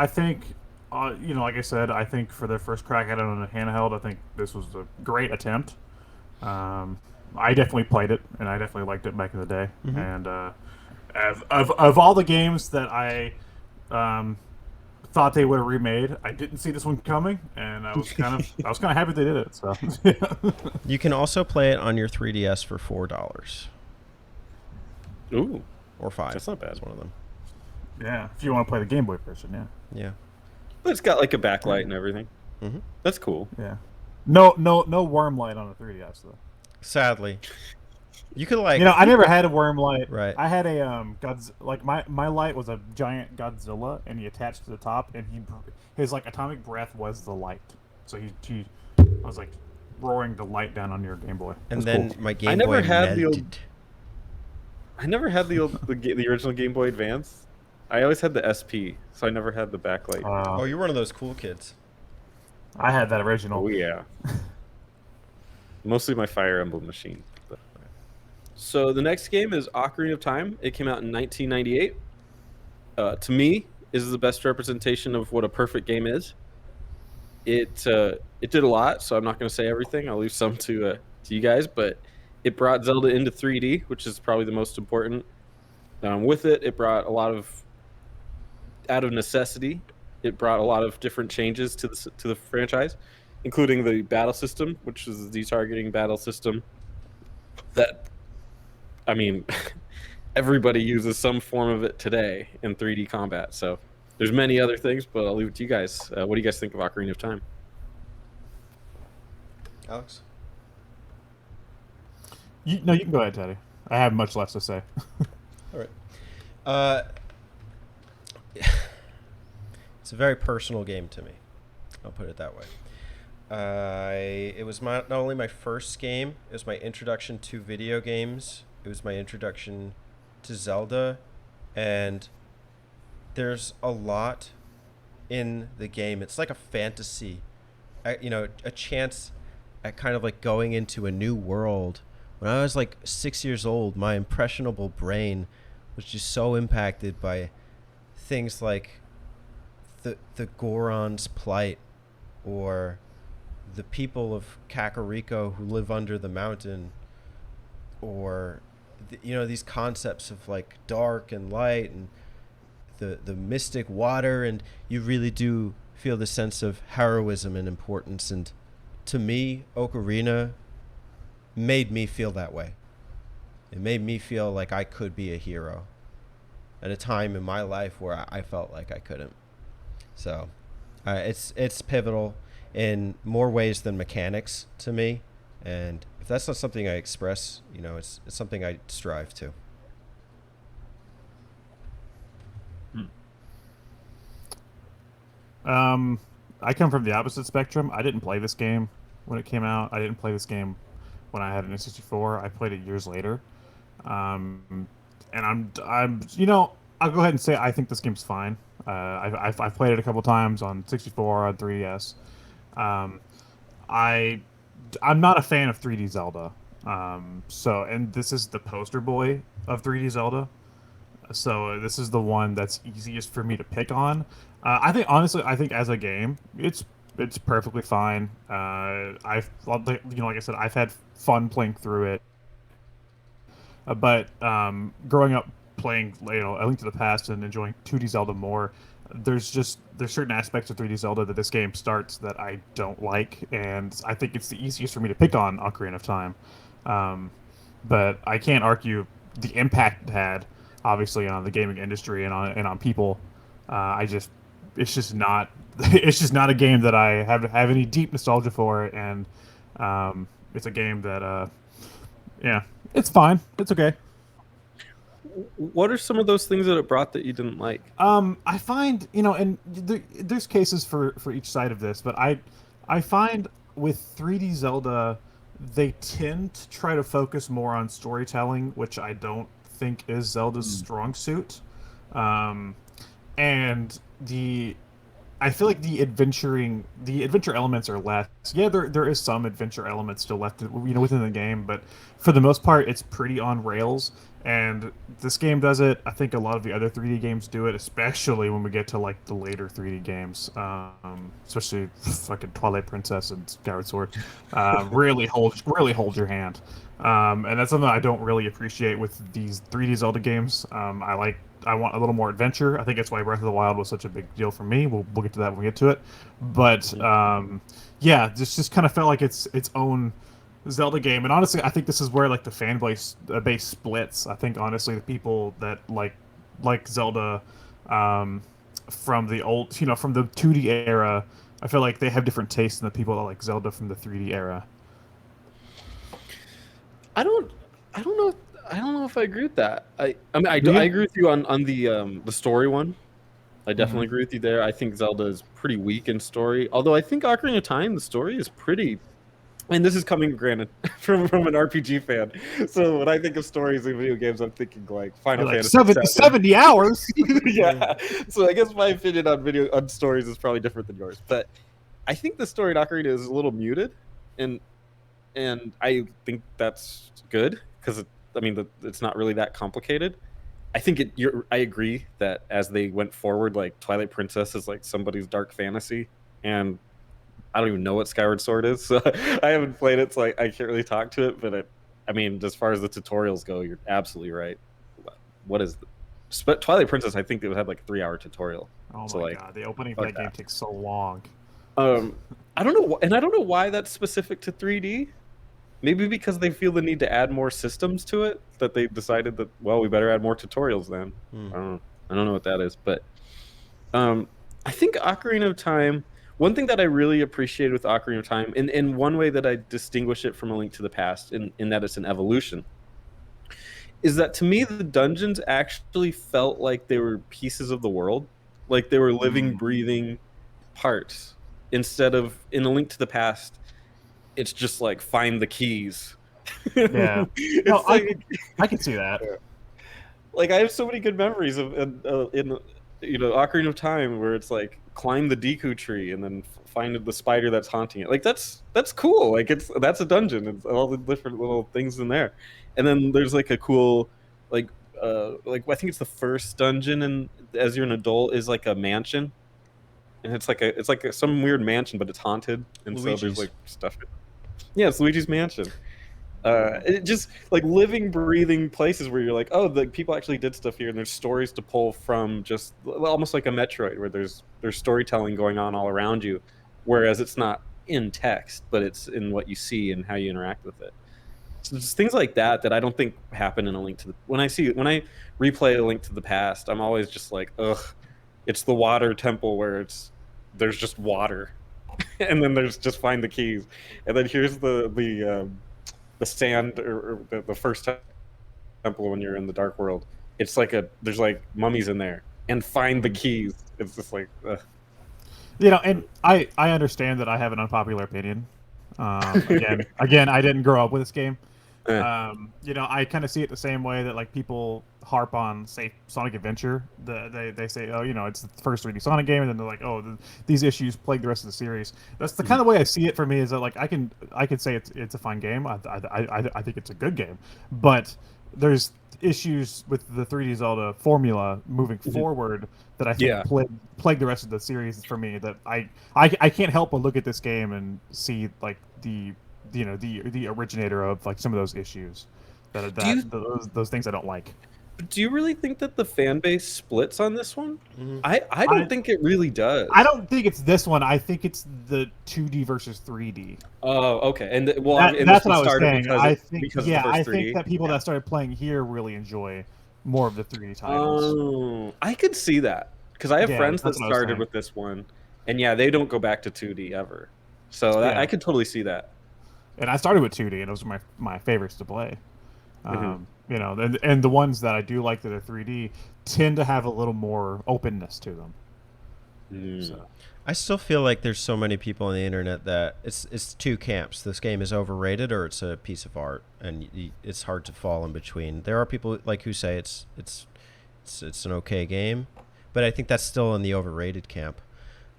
think like I said, I think for their first crack at it on a handheld, I think this was a great attempt. I definitely played it, and I definitely liked it back in the day. And of all the games that I thought they would have remade, I didn't see this one coming, and I was kind of happy they did it. So you can also play it on your 3DS for $4. Ooh, or $5. that's not bad. That's one of them. Yeah, if you want to play the Game Boy version, yeah. Yeah. But it's got like a backlight and everything. That's cool. Yeah. No worm light on a 3DS though. Sadly, you could like. I never had a worm light. Right. I had a my light was a giant Godzilla, and he attached to the top, and his like atomic breath was the light. So I was like roaring the light down on your Game Boy. And then cool. my Game Boy melted. I never had the original Game Boy Advance. I always had the SP, so I never had the backlight. Oh, you're one of those cool kids. I had that original. Oh yeah. Mostly my Fire Emblem machine. So the next game is Ocarina of Time. It came out in 1998. To me, is the best representation of what a perfect game is. It did a lot, so I'm not going to say everything. I'll leave some to you guys, but it brought Zelda into 3D, which is probably the most important. With it, it brought a lot of, out of necessity, it brought a lot of different changes to the franchise, including the battle system, which is the targeting battle system. That, I mean, everybody uses some form of it today in 3D combat. So there's many other things, but I'll leave it to you guys. What do you guys think of Ocarina of Time? Alex? You can go ahead, Teddy. I have much less to say. All right. It's a very personal game to me. I'll put it that way. It was not only my first game, it was my introduction to video games. It was my introduction to Zelda. And there's a lot in the game. It's like a fantasy, a chance at kind of like going into a new world. When I was like 6 years old, my impressionable brain was just so impacted by things like the Goron's plight, or the people of Kakariko who live under the mountain, or these concepts of like dark and light and the mystic water, and you really do feel the sense of heroism and importance. And to me, Ocarina made me feel that way. It made me feel like I could be a hero at a time in my life where I felt like I couldn't. So it's pivotal in more ways than mechanics to me. And if that's not something I express, it's something I strive to. I come from the opposite spectrum. I didn't play this game when it came out. I didn't play this game when I had an N64. I played it years later. And I'm I'll go ahead and say I think this game's fine. I've played it a couple times on 64, on 3DS. I'm not a fan of 3D Zelda. And this is the poster boy of 3D Zelda. So this is the one that's easiest for me to pick on. I think as a game, it's perfectly fine. Like I said, I've had fun playing through it. But growing up playing, A Link to the Past and enjoying 2D Zelda more, there's certain aspects of 3D Zelda that this game starts that I don't like, and I think it's the easiest for me to pick on Ocarina of Time. Um, but I can't argue the impact it had, obviously, on the gaming industry and on people. I just it's just not it's just not a game that I have any deep nostalgia for, and it's a game that yeah, it's fine, it's okay. What are some of those things that it brought that you didn't like? I find, and there's cases for each side of this, but I find with 3D Zelda, they tend to try to focus more on storytelling, which I don't think is Zelda's strong suit. Um, and I feel like the adventure elements are less. Yeah, there is some adventure elements still left, within the game, but for the most part, it's pretty on rails. And this game does it. I think a lot of the other 3D games do it, especially when we get to like the later 3D games, especially fucking Twilight Princess and Skyward Sword. Really hold your hand. And that's something I don't really appreciate with these 3D Zelda games. I want a little more adventure. I think that's why Breath of the Wild was such a big deal for me. We'll get to that when we get to it. But yeah, this just kind of felt like its own Zelda game. And honestly, I think this is where like the base splits. I think honestly, the people that like Zelda from the old, from the 2D era, I feel like they have different tastes than the people that like Zelda from the 3D era. I don't know. I don't know if I agree with that. I mean, I Do you? agree with you on the story one. I definitely agree with you there. I think Zelda is pretty weak in story. Although I think Ocarina of Time, the story is pretty. And this is coming, granted, from an RPG fan. So when I think of stories in video games, I'm thinking like Final You're like Fantasy 70 hours. Yeah. So I guess my opinion on stories is probably different than yours. But I think the story in Ocarina is a little muted, and I think that's good because it's not really that complicated. I think I agree that as they went forward, like Twilight Princess is like somebody's dark fantasy, and I don't even know what Skyward Sword is, so I haven't played it, so I can't really talk to it. But as far as the tutorials go, you're absolutely right. What is Twilight Princess? I think it had like a 3-hour tutorial. Oh so, my god, the opening of that game takes so long. I don't know, and I don't know why that's specific to 3D. Maybe because they feel the need to add more systems to it, that they decided that, well, we better add more tutorials then. I don't know what that is, but I think Ocarina of Time. One thing that I really appreciated with Ocarina of Time, in one way that I distinguish it from A Link to the Past, in that it's an evolution, is that to me the dungeons actually felt like they were pieces of the world, like they were living, breathing parts, instead of in A Link to the Past, it's just like find the keys. Yeah, no, I can see that. Like I have so many good memories of in Ocarina of Time where it's like climb the Deku tree and then find the spider that's haunting it. Like that's cool. Like that's a dungeon. It's all the different little things in there, and then there's like a cool like I think it's the first dungeon, and as you're an adult is like a mansion, and it's like some weird mansion, but it's haunted, and Luigi's. so there's like stuff. Yeah, it's Luigi's Mansion. It just like living, breathing places where you're like, oh, the people actually did stuff here, and there's stories to pull from, just almost like a Metroid, where there's storytelling going on all around you, whereas it's not in text, but it's in what you see and how you interact with it. So just things like that I don't think happen in A Link to the. When I replay A Link to the Past, I'm always just like, ugh, it's the water temple where there's just water, and then there's just find the keys, and then here's the sand or the first temple when you're in the dark world. It's like there's like mummies in there, and find the keys. It's just like, ugh. And I understand that I have an unpopular opinion. Again, I didn't grow up with this game. I kind of see it the same way that like people harp on, say, Sonic Adventure. They say, oh, it's the first 3D Sonic game, and then they're like, oh, these issues plague the rest of the series. That's the kind of way I see it for me. Is that like I can say it's a fun game. I think it's a good game, but there's issues with the 3D Zelda formula moving forward that I think plague the rest of the series for me. That I can't help but look at this game and see like the originator of like some of those issues those things I don't like. Do you really think that the fan base splits on this one? Mhm. I don't think it really does. I don't think it's this one. I think it's the 2D versus 3D. Oh, okay. And well, That, and this that's what one I was started saying. because I it, think, because of the yeah, first I 3D. think that people Yeah. that started playing here really enjoy more of the 3D titles. Oh, I could see that because I have Yeah, friends that that's what I was started saying. with this one, and yeah, they don't go back to 2D ever. So that, Yeah. I could totally see that. And I started with 2D, and those were my favorites to play. Mhm. You know, and the ones that I do like that are 3D tend to have a little more openness to them. Mm. So I still feel like there's so many people on the internet that it's two camps. This game is overrated or it's a piece of art, and it's hard to fall in between. There are people like who say it's an okay game, but I think that's still in the overrated camp.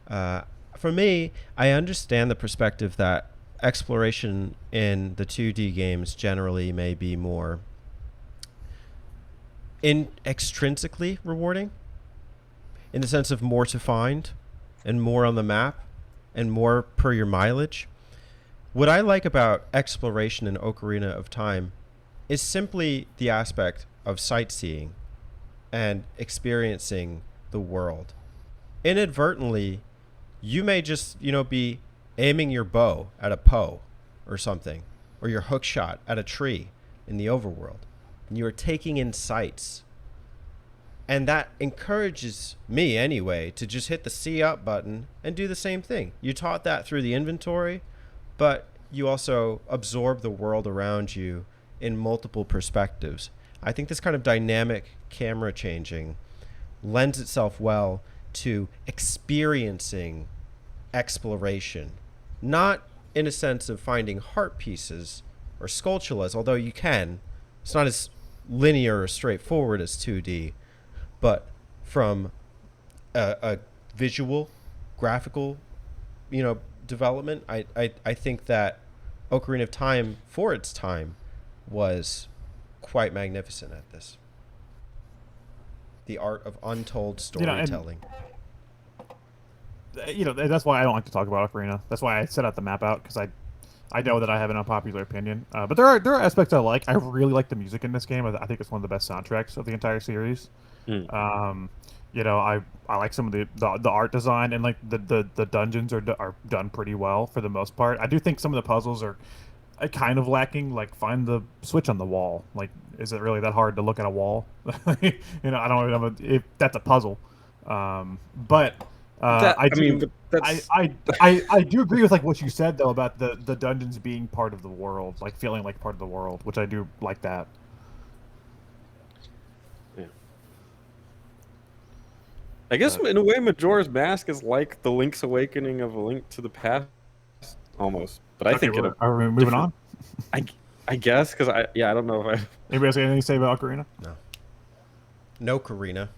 For me, I understand the perspective that exploration in the 2D games generally may be more extrinsically rewarding, in the sense of more to find and more on the map and more per your mileage. What I like about exploration in Ocarina of Time is simply the aspect of sightseeing and experiencing the world. Inadvertently, you may just, be aiming your bow at a Poe or something, or your hook shot at a tree in the overworld, and you are taking in sights. And that encourages me anyway to just hit the C up button and do the same thing. You taught that through the inventory, but you also absorb the world around you in multiple perspectives. I think this kind of dynamic camera changing lends itself well to experiencing exploration, not in a sense of finding heart pieces or sculptulas, although you can. It's not as linear or straightforward as 2D, but from a visual, graphical, development, I think that Ocarina of Time, for its time, was quite magnificent at this. The art of untold and storytelling. that's why I don't like to talk about Ocarina. That's why I set out the map out, because I know that I have an unpopular opinion. But there are aspects I like. I really like the music in this game. I think it's one of the best soundtracks of the entire series. Mm. I like some of the art design, and like the dungeons are done pretty well for the most part. I do think some of the puzzles are kind of lacking. Like, find the switch on the wall. Like, is it really that hard to look at a wall? I don't even know if that's a puzzle. But I do. but that's I do agree with like what you said though about the dungeons being part of the world, like feeling like part of the world, which I do like that. yeah. I guess in a way, Majora's Mask is like the Link's Awakening of A Link to the Past, almost. But I think are we moving on? I guess because I don't know if I. Anybody else got anything to say about Ocarina? No, Karina.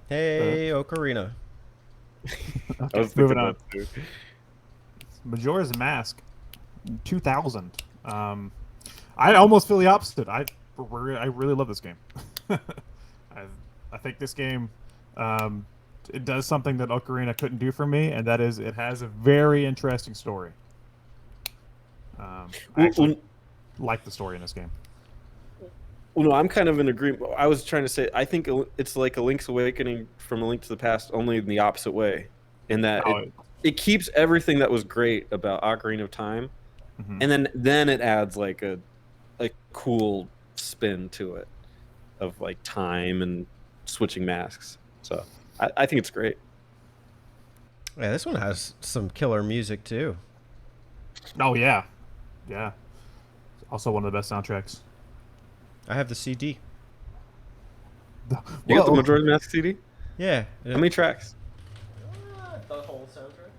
Hey, Ocarina. I was moving thinking on. that too. Majora's Mask, 2000. I almost feel the opposite. I really love this game. I think this game, it does something that Ocarina couldn't do for me, and that is it has a very interesting story. I actually like the story in this game. Well, no, I'm kind of in agreement. I was trying to say I think it's like a Link's Awakening from A Link to the Past, only in the opposite way, in that it keeps everything that was great about Ocarina of Time, and then it adds like a cool spin to it of like time and switching masks. So I think it's great. Yeah, this one has some killer music too. Oh yeah. Also one of the best soundtracks. I have the CD. You got the Majora's Mask CD? Yeah. How many tracks? The whole soundtrack.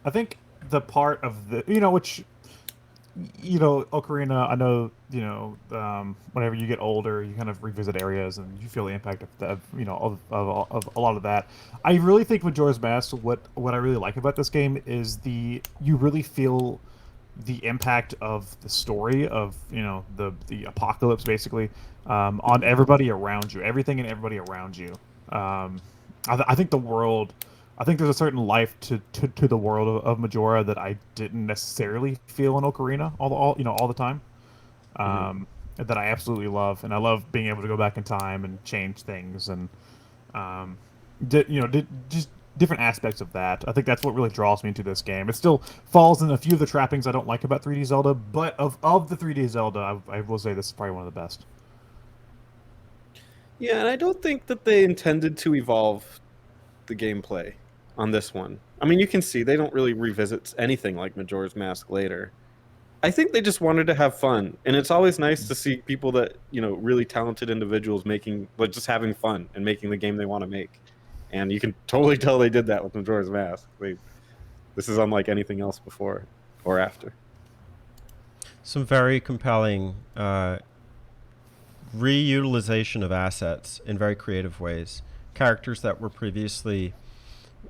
I think the part of the which Ocarina, I know, whenever you get older, you kind of revisit areas and you feel the impact of of a lot of that. I really think Majora's Mask, what I really like about this game is you really feel the impact of the story of the apocalypse basically on everybody around you, everything and everybody around you. I think the world I think there's a certain life to the world of Majora that I didn't necessarily feel in Ocarina all the time. That I absolutely love, and I love being able to go back in time and change things, and um, just different aspects of that. I think that's what really draws me into this game. It still falls in a few of the trappings I don't like about 3D Zelda, but of the 3D Zelda, I will say this is probably one of the best. Yeah, and I don't think that they intended to evolve the gameplay on this one. I mean, you can see they don't really revisit anything like Majora's Mask later. I think they just wanted to have fun, and it's always nice to see people that, really talented individuals making, like, just having fun and making the game they want to make. And you can totally tell they did that with Majora's Mask. This is unlike anything else before or after. Some very compelling reutilization of assets in very creative ways. Characters that were previously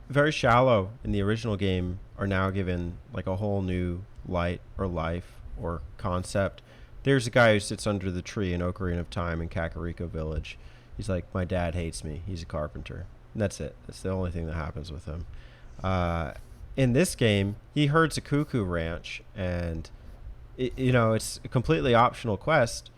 very shallow in the original game are now given like a whole new light or life or concept. There's a guy who sits under the tree in Ocarina of Time in Kakariko Village. He's like, my dad hates me. He's a carpenter. And that's it. That's the only thing that happens with him. In this game, he herds a cuckoo ranch, and it's a completely optional quest.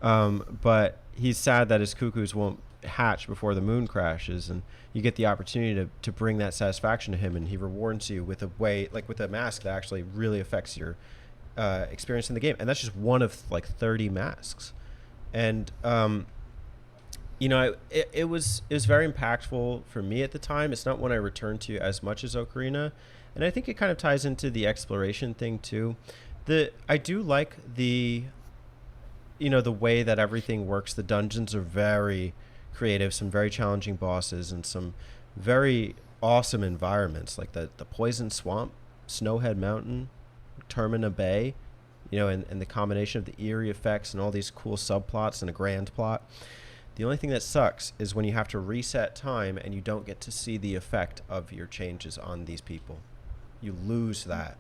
But he's sad that his cuckoos won't hatch before the moon crashes, and you get the opportunity to bring that satisfaction to him, and he rewards you with a mask that actually really affects your experience in the game. And that's just one of like 30 masks. And it was very impactful for me at the time. It's not one I returned to as much as Ocarina, and I think it kind of ties into the exploration thing too. I do like the way that everything works. The dungeons are very creative, some very challenging bosses, and some very awesome environments, like the Poison Swamp, Snowhead Mountain, Termina Bay, and the combination of the eerie effects and all these cool subplots and a grand plot. The only thing that sucks is when you have to reset time and you don't get to see the effect of your changes on these people. You lose that.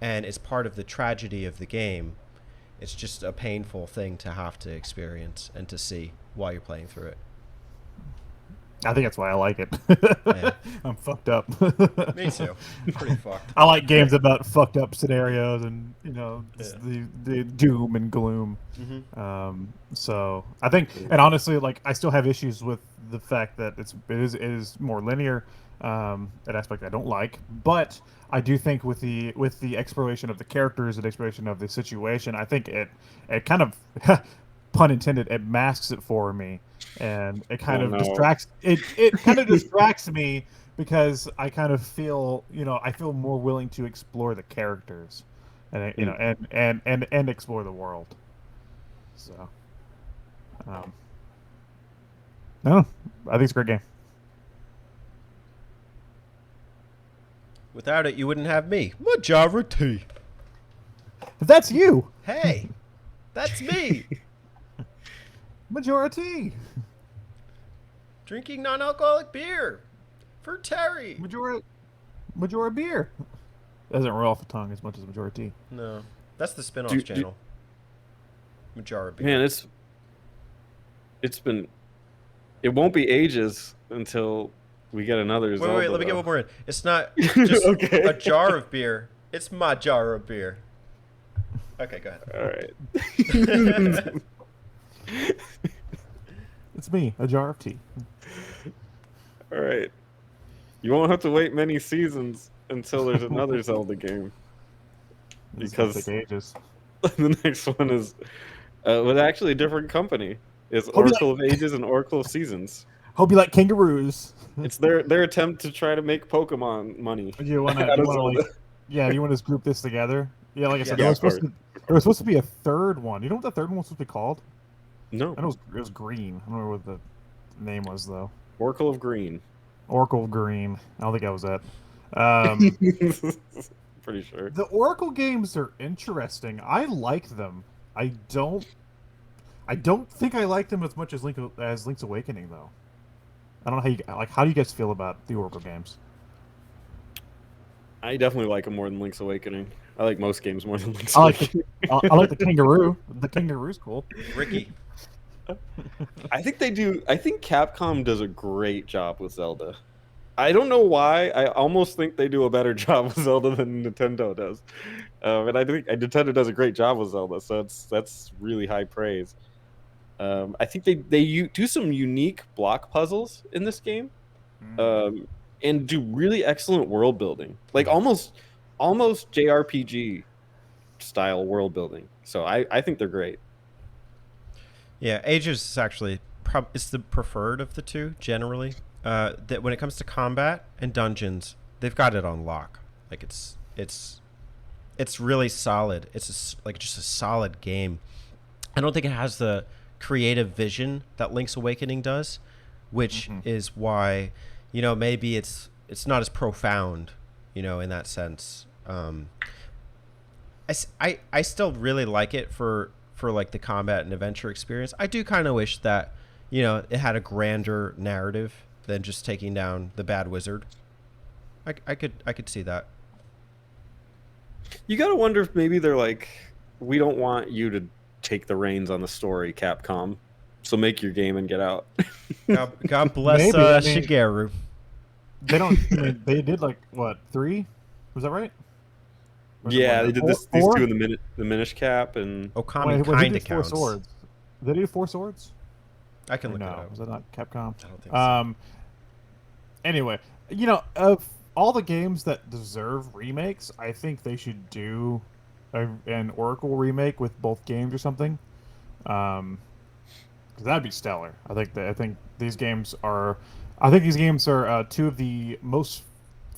And it's part of the tragedy of the game. It's just a painful thing to have to experience and to see while you're playing through it. I think that's why I like it. Yeah. I'm fucked up. Me too. Pretty fucked. I like games about fucked up scenarios and the doom and gloom. Mm-hmm. So I think, and honestly, like I still have issues with the fact that it is more linear. An aspect I don't like, but I do think with the exploration of the characters and exploration of the situation, I think it kind of pun intended, it masks it for me, and it kind of distracts it kind of distracts me, because I kind of feel I feel more willing to explore the characters and and explore the world. So no, I think it's a great game. Without it, you wouldn't have me. Majority. But that's you. Hey, that's me. Majority. Drinking non-alcoholic beer for Terry. Majora beer. Doesn't roll off the tongue as much as Majority. No, that's the spin-off channel. Majora beer. Man, it won't be ages until we get another Zelda. Wait, let me get one more in. It's not just Okay. a jar of beer. It's my jar of beer. Okay, go ahead. All right. It's me, a jar of tea. All right. You won't have to wait many seasons until there's another Zelda game. Because take ages. the next one is with actually a different company. It's Oracle of Ages and Oracle of Seasons. Hope you like kangaroos. It's their attempt to try to make Pokemon money. You want to just group this together? Yeah, like I said, Yeah, there was supposed to be a third one. You know what the third one was supposed to be called? No. I know it was Green. I don't remember what the name was though. Oracle of Green. Oracle of Green. I don't think that was it. Pretty sure. The Oracle games are interesting. I like them. I don't think I like them as much as Link's Awakening though. I don't know how do you guys feel about the Oracle games? I definitely like them more than Link's Awakening. I like most games more than Link's Awakening. I like the kangaroo. The kangaroo's cool. Ricky. I think Capcom does a great job with Zelda. I don't know why. I almost think they do a better job with Zelda than Nintendo does, and I think Nintendo does a great job with Zelda. So that's really high praise. I think they do some unique block puzzles in this game, um, and do really excellent world building, like almost JRPG style world building. So I think they're great. Yeah, Ages is actually it's the preferred of the two generally. That when it comes to combat and dungeons, they've got it on lock. Like it's really solid. It's like just a solid game. I don't think it has the creative vision that Link's Awakening does, which is why, maybe it's not as profound, in that sense. I still really like it for like the combat and adventure experience. I do kind of wish that, it had a grander narrative than just taking down the bad wizard. I could see that. You gotta wonder if maybe they're like, we don't want you to take the reins on the story, Capcom. So make your game and get out. God bless Maybe, I mean- Shigeru. They don't. I mean, they did like what 3? Was that right? Or is it Yeah, one? they did these 4? two in the Minish Cap, and Okami Wait, who kind did of 4 counts. swords? Did they do 4 swords? I can Or look no, it up. was that not Capcom? I don't think so. Anyway, of all the games that deserve remakes, I think they should do an Oracle remake with both games or something. 'Cause that'd be stellar. I think these games are two of the most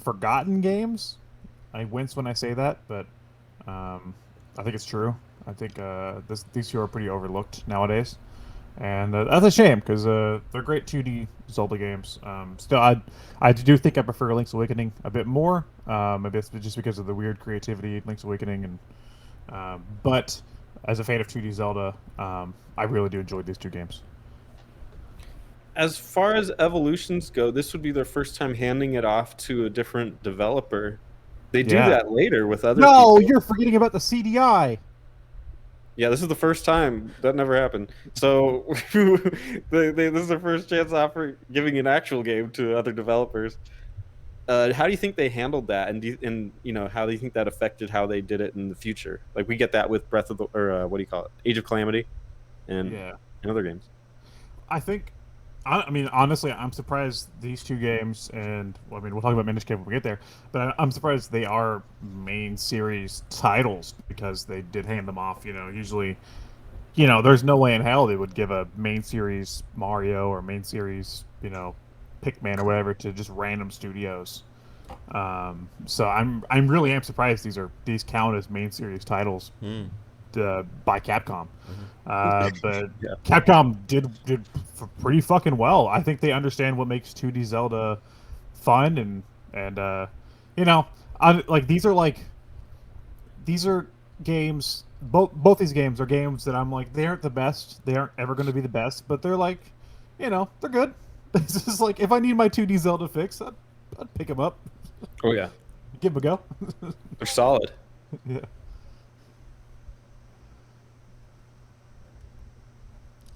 forgotten games. I wince when I say that, but I think it's true. I think these two are pretty overlooked nowadays, and that's a shame because they're great 2D Zelda games. Still, I do think I prefer Link's Awakening a bit more. Maybe it's just because of the weird creativity in Link's Awakening, and but as a fan of 2D Zelda, I really do enjoy these two games. as far as evolutions go, this would be their first time handing it off to a different developer. They do Yeah. that later with other No, people. you're forgetting about the CDI. Yeah, this is the first time that never happened. So this is their first chance giving an actual game to other developers. How do you think they handled that, and how do you think that affected how they did it in the future? Like we get that with Breath of the what do you call it, Age of Calamity, and other games. I think, I mean, honestly, I'm surprised these two games, and well, I mean, we'll talk about Minish Cap when we get there, but I'm surprised they are main series titles because they did hand them off. Usually, there's no way in hell they would give a main series Mario or main series, Pikmin or whatever to just random studios. So I'm really surprised these count as main series titles. By Capcom, but Yeah. Capcom did pretty fucking well. I think they understand what makes 2D Zelda fun, and these are games. Both these games are games that I'm like, they aren't the best. They aren't ever going to be the best, but they're like, they're good. It's just like, if I need my 2D Zelda fix, I'd pick them up, Oh yeah, give them a go. they're solid. Yeah.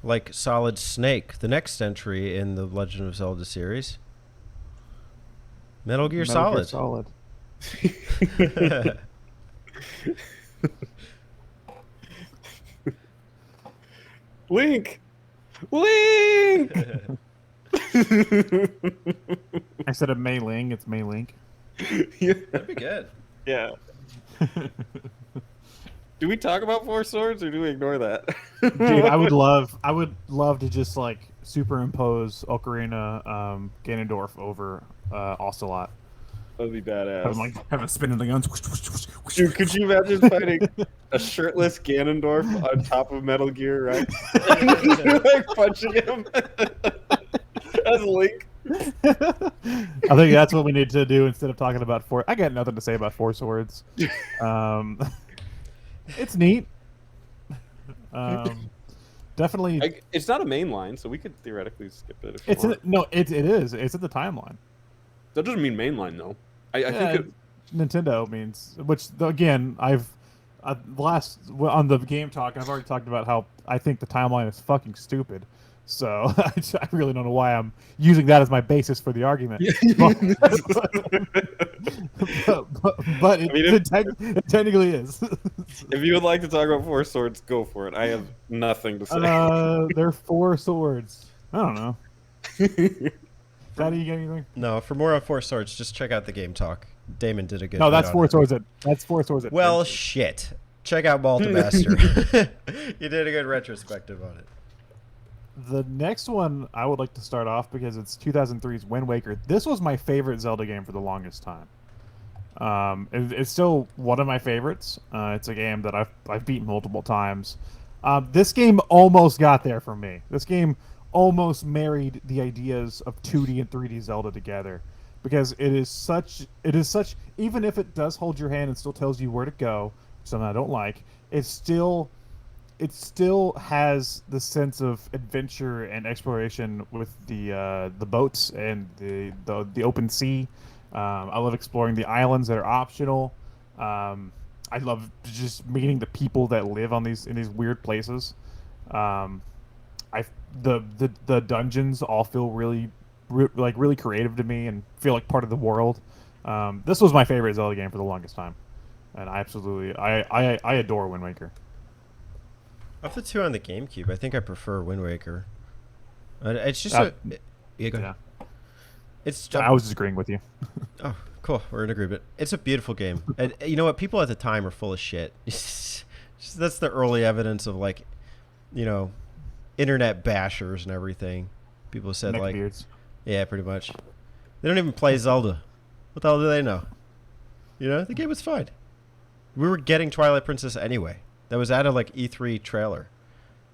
Like Solid Snake, the next entry in the Legend of Zelda series. Metal Gear Solid. Solid. Link. Instead of Mei Ling, it's Mei Link. That'd be good. Yeah. Do we talk about Four Swords or do we ignore that? Dude, I would love to just like superimpose Ocarina Ganondorf over Ocelot. That'd be badass. I'm like having spinning the guns. Dude, could you imagine fighting a shirtless Ganondorf on top of Metal Gear, right? Like punching him as Link. I think that's what we need to do instead of talking about four. I got nothing to say about Four Swords. It's neat. Definitely. It's not a main line, so we could theoretically skip it. If It's you want. no. It is. It's in the timeline. That doesn't mean main line though. I Yeah, think Nintendo means, which again, on the game talk, I've already talked about how I think the timeline is fucking stupid. So I really don't know why I'm using that as my basis for the argument. But I mean, it technically is. if you would like to talk about Four Swords, go for it. I have nothing to say. They're four swords. I don't know. Daddy, you got anything? No, for more on Four Swords, just check out the Game Talk. Damon did a good. No, bit that's on four it. swords. That's four swords. Well, Adventure. shit. Check out Master. You did a good retrospective on it. The next one I would like to start off because it's 2003's Wind Waker. This was my favorite Zelda game for the longest time. It's still one of my favorites. It's a game that I've beaten multiple times. This game almost got there for me. This game almost married the ideas of 2D and 3D Zelda together because it is such even if it does hold your hand and still tells you where to go, something I don't like, it still has the sense of adventure and exploration with the boats and the open sea. I love exploring the islands that are optional. I love just meeting the people that live on in these weird places. The dungeons all feel really creative to me and feel like part of the world. This was my favorite Zelda game for the longest time, and I adore Wind Waker. Of the two on the GameCube, I think I prefer Wind Waker. It's just yeah, go ahead. It's I was just agreeing with you. Oh, cool. We're in agreement. It's a beautiful game. And you know what? People at the time are full of shit. That's the early evidence of, like, you know, internet bashers and everything. People said, like, Neckbeards. yeah, pretty much. They don't even play Zelda. What the hell do they know? You know, the game was fine. We were getting Twilight Princess anyway. That was at a, like, E3 trailer.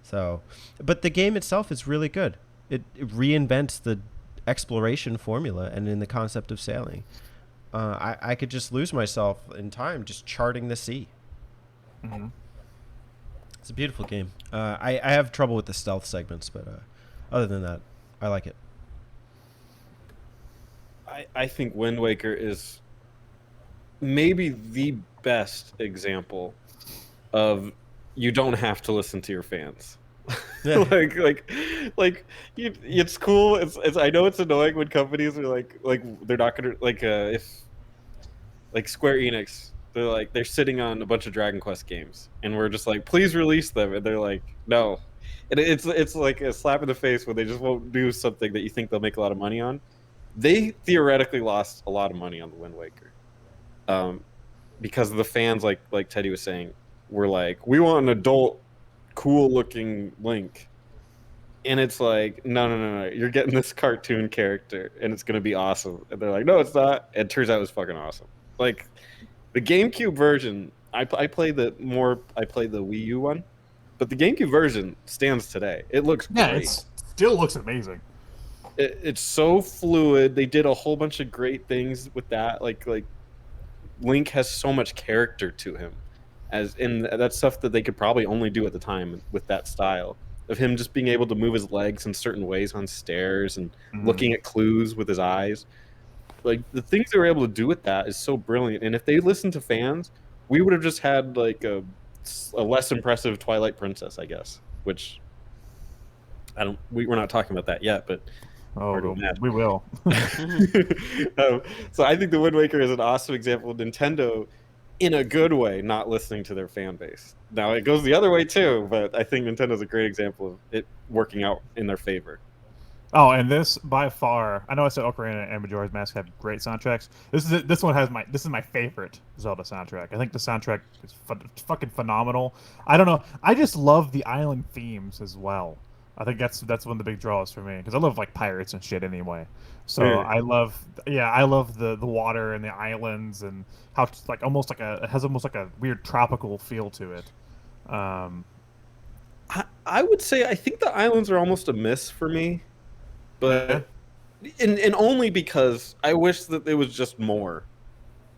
So, but the game itself is really good. It reinvents the exploration formula and in the concept of sailing. I could just lose myself in time just charting the sea. Mm-hmm. It's a beautiful game. I have trouble with the stealth segments, but other than that, I like it. I think Wind Waker is maybe the best example of you don't have to listen to your fans. Yeah. It's cool. It's I know it's annoying when companies are like they're not gonna if like Square Enix, they're sitting on a bunch of Dragon Quest games and we're just like, please release them, and they're like, no. And it's like a slap in the face when they just won't do something that you think they'll make a lot of money on. They theoretically lost a lot of money on the Wind Waker, because the fans, like Teddy was saying, were like, we want an adult, cool-looking Link, and it's like, no, you're getting this cartoon character, and it's gonna be awesome. And they're like, no, it's not. And it turns out it was fucking awesome. Like the GameCube version, I played the Wii U one, but the GameCube version stands today. It looks Yeah, great. it still looks amazing. It's so fluid. They did a whole bunch of great things with that. Like Link has so much character to him, and that's stuff that they could probably only do at the time with that style of him just being able to move his legs in certain ways on stairs and looking at clues with his eyes. Like the things they were able to do with that is so brilliant. And if they listened to fans, we would have just had like a less impressive Twilight Princess, I guess. Which we're not talking about that yet, but. Oh, we will. So I think the Wind Waker is an awesome example of Nintendo, in a good way, not listening to their fan base. Now it goes the other way too, but I think Nintendo's a great example of it working out in their favor. Oh, and this by far, I know I said Ocarina and Majora's Mask have great soundtracks. This is my favorite Zelda soundtrack. I think the soundtrack is fucking phenomenal. I don't know, I just love the island themes as well. I think that's one of the big draws for me because I love like pirates and shit anyway. So Yeah. I love the water and the islands and how it's like it has almost like a weird tropical feel to it. I would say I think the islands are almost a miss for me, but and only because I wish that it was just more.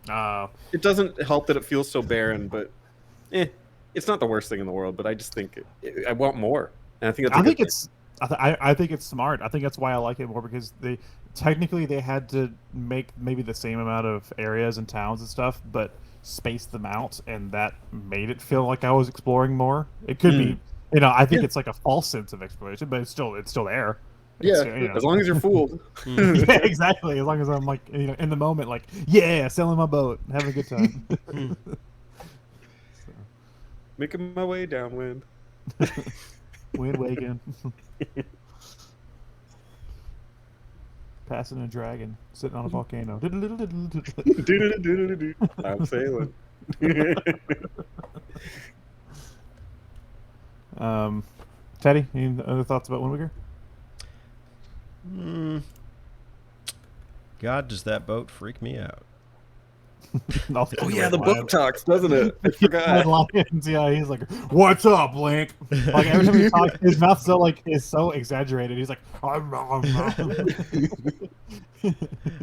It doesn't help that it feels so barren, but it's not the worst thing in the world. But I just think I want more. And I think I think it's smart. I think that's why I like it more because they had to make maybe the same amount of areas and towns and stuff, but space them out, and that made it feel like I was exploring more. It could be I think Yeah. it's like a false sense of exploration, but it's still there. Yeah, It's, as long as you're fooled. yeah, exactly. As long as I'm like in the moment, like yeah, sailing my boat, having a good time. So, Making my way downwind. wind wagon, passing a dragon, sitting on a volcano. I'm sailing. Teddy, any other thoughts about Wind Waker? God, does that boat freak me out? Oh yeah, the book talks, doesn't it? I Red forgot. Lions, yeah, he's like, "What's up, Link?" Like every time he talks, his mouth is so exaggerated. He's like,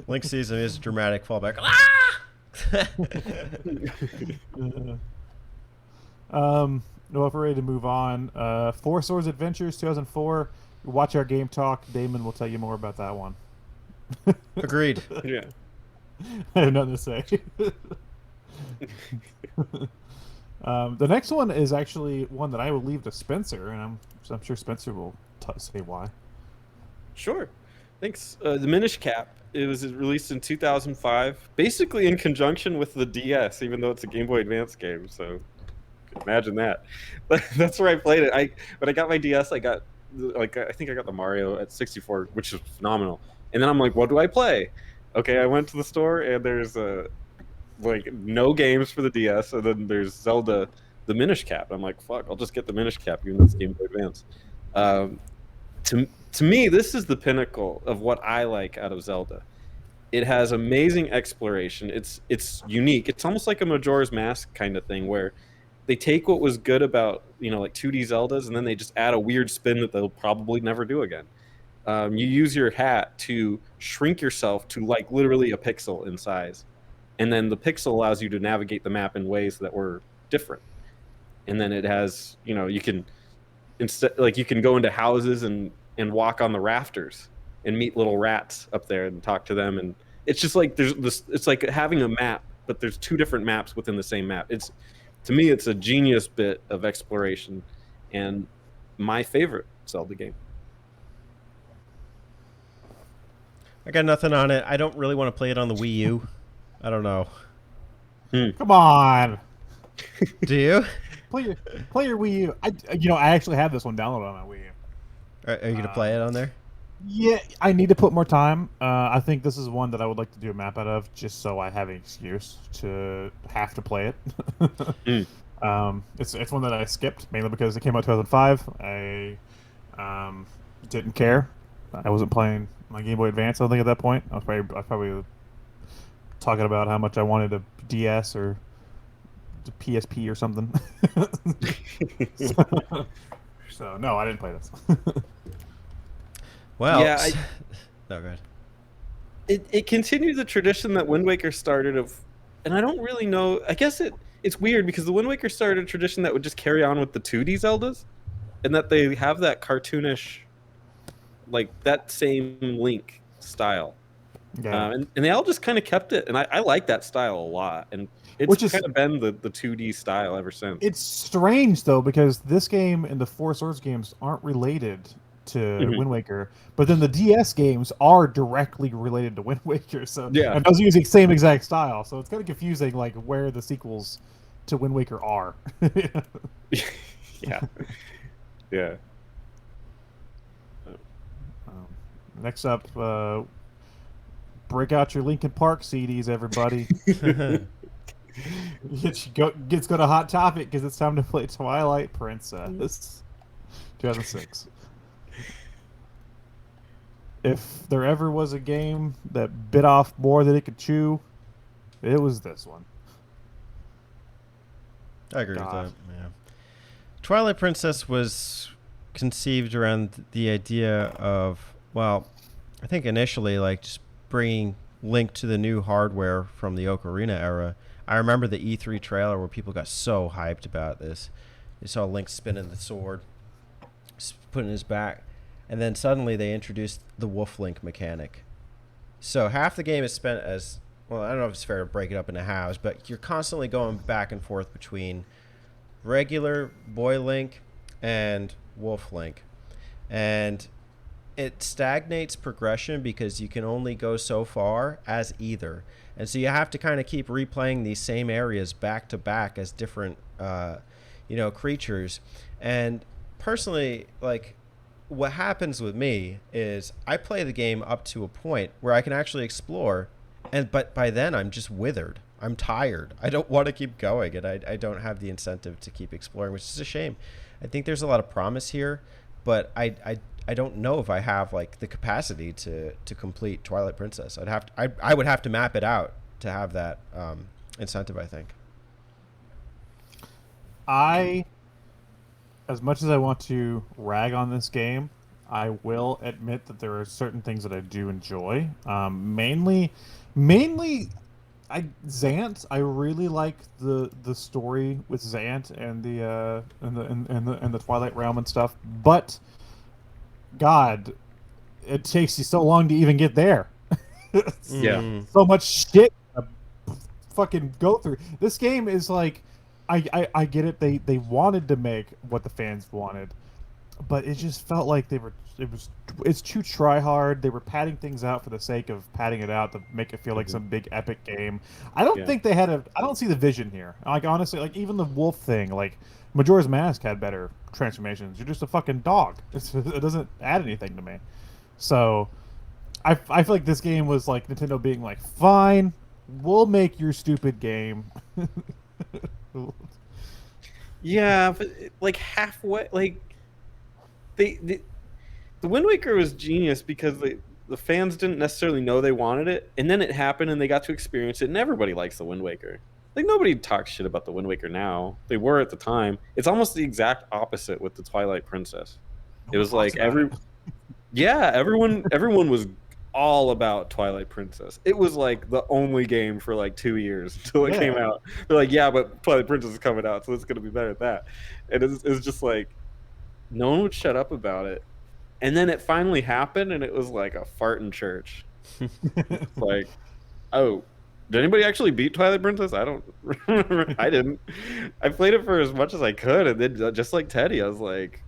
Link sees him, his dramatic fallback. No, if we're ready to move on, Four Swords Adventures 2004. Watch our game talk. Damon will tell you more about that one. Agreed. Yeah. I have nothing to say. The next one is actually one that I will leave to Spencer, and I'm sure Spencer will say why. Sure. Thanks. The Minish Cap. It was released in 2005, basically in conjunction with the DS, even though it's a Game Boy Advance game. So imagine that. That's where I played it. When I got my DS, I got I think I got the Mario at 64, which is phenomenal. And then I'm like, what do I play? Okay, I went to the store and there's no games for the DS, and then there's Zelda, the Minish Cap. I'm like, fuck, I'll just get the Minish Cap, even though it's Game Boy Advance. To me, this is the pinnacle of what I like out of Zelda. It has amazing exploration. It's unique. It's almost like a Majora's Mask kind of thing, where they take what was good about like 2D Zeldas, and then they just add a weird spin that they'll probably never do again. You use your hat to shrink yourself to like literally a pixel in size, and then the pixel allows you to navigate the map in ways that were different. And then it has you can you can go into houses and walk on the rafters and meet little rats up there and talk to them, and it's just like there's this. It's like having a map, but there's two different maps within the same map. To me, it's a genius bit of exploration, and my favorite Zelda game. I got nothing on it. I don't really want to play it on the Wii U. I don't know. Come on, Do you? play your Wii U. I actually have this one downloaded on my Wii U. Are you gonna play it on there? Yeah, I need to put more time. I think this is one that I would like to do a map out of, just so I have an excuse to have to play it. It's one that I skipped mainly because it came out 2005. I didn't care. I wasn't playing my Game Boy Advance. I don't think at that point. I was probably talking about how much I wanted a DS or a PSP or something. So no, I didn't play this. Well, Yeah, no, go ahead. it continued the tradition that Wind Waker started and I don't really know. I guess it's weird because the Wind Waker started a tradition that would just carry on with the 2D Zeldas, and that they have that cartoonish, like that same Link style. Yeah. And they all just kind of kept it, and I like that style a lot, and it's Which is- kind of been the 2D style ever since. It's strange though because this game and the Four Swords games aren't related to Wind Waker, but then the DS games are directly related to Wind Waker. So Yeah. and those use the same exact style. So it's kind of confusing, like where the sequels to Wind Waker are. Yeah. Yeah. Next up, break out your Linkin Park CDs, everybody. Let's go to Hot Topic because it's time to play Twilight Princess, 2006. If there ever was a game that bit off more than it could chew, it was this one. I agree God. with that. Yeah. Twilight Princess was conceived around the idea of, well, I think initially like just bringing Link to the new hardware from the Ocarina era. I remember the E3 trailer where people got so hyped about this. They saw Link spinning the sword, putting his back, and then suddenly they introduced the Wolf Link mechanic. So half the game is spent as, well, I don't know if it's fair to break it up into halves, but you're constantly going back and forth between regular boy Link and Wolf Link. And it stagnates progression because you can only go so far as either. And so you have to kind of keep replaying these same areas back to back as different, creatures. And personally, like, what happens with me is I play the game up to a point where I can actually explore, but by then I'm just withered. I'm tired. I don't want to keep going, and I don't have the incentive to keep exploring, which is a shame. I think there's a lot of promise here, but I don't know if I have like the capacity to complete Twilight Princess. I would have to map it out to have that incentive, I think. As much as I want to rag on this game, I will admit that there are certain things that I do enjoy. Mainly, Zant. I really like the story with Zant and the Twilight Realm and stuff. But God, it takes you so long to even get there. Yeah. So much shit to fucking go through. This game is like, I get it. They wanted to make what the fans wanted, but it just felt like it's too try hard. They were padding things out for the sake of padding it out to make it feel like some big epic game. I don't think they had I don't see the vision here. Like, honestly, like even the wolf thing, like Majora's Mask had better transformations. You're just a fucking dog. It doesn't add anything to me. So I feel like this game was like Nintendo being like, fine, we'll make your stupid game. Yeah, but like halfway, like the Wind Waker was genius because the fans didn't necessarily know they wanted it, and then it happened and they got to experience it, and everybody likes the Wind Waker. Like, nobody talks shit about the Wind Waker now. They were at the time. It's almost the exact opposite with the Twilight Princess. It was like everyone was all about Twilight Princess. It was like the only game for like 2 years until it came out. They're like, yeah, but Twilight Princess is coming out, so it's gonna be better at that. And it's just like no one would shut up about it. And then it finally happened, and it was like a fart in church. It's like, oh, did anybody actually beat Twilight Princess? I don't remember. I didn't. I played it for as much as I could, and then just like Teddy, I was like,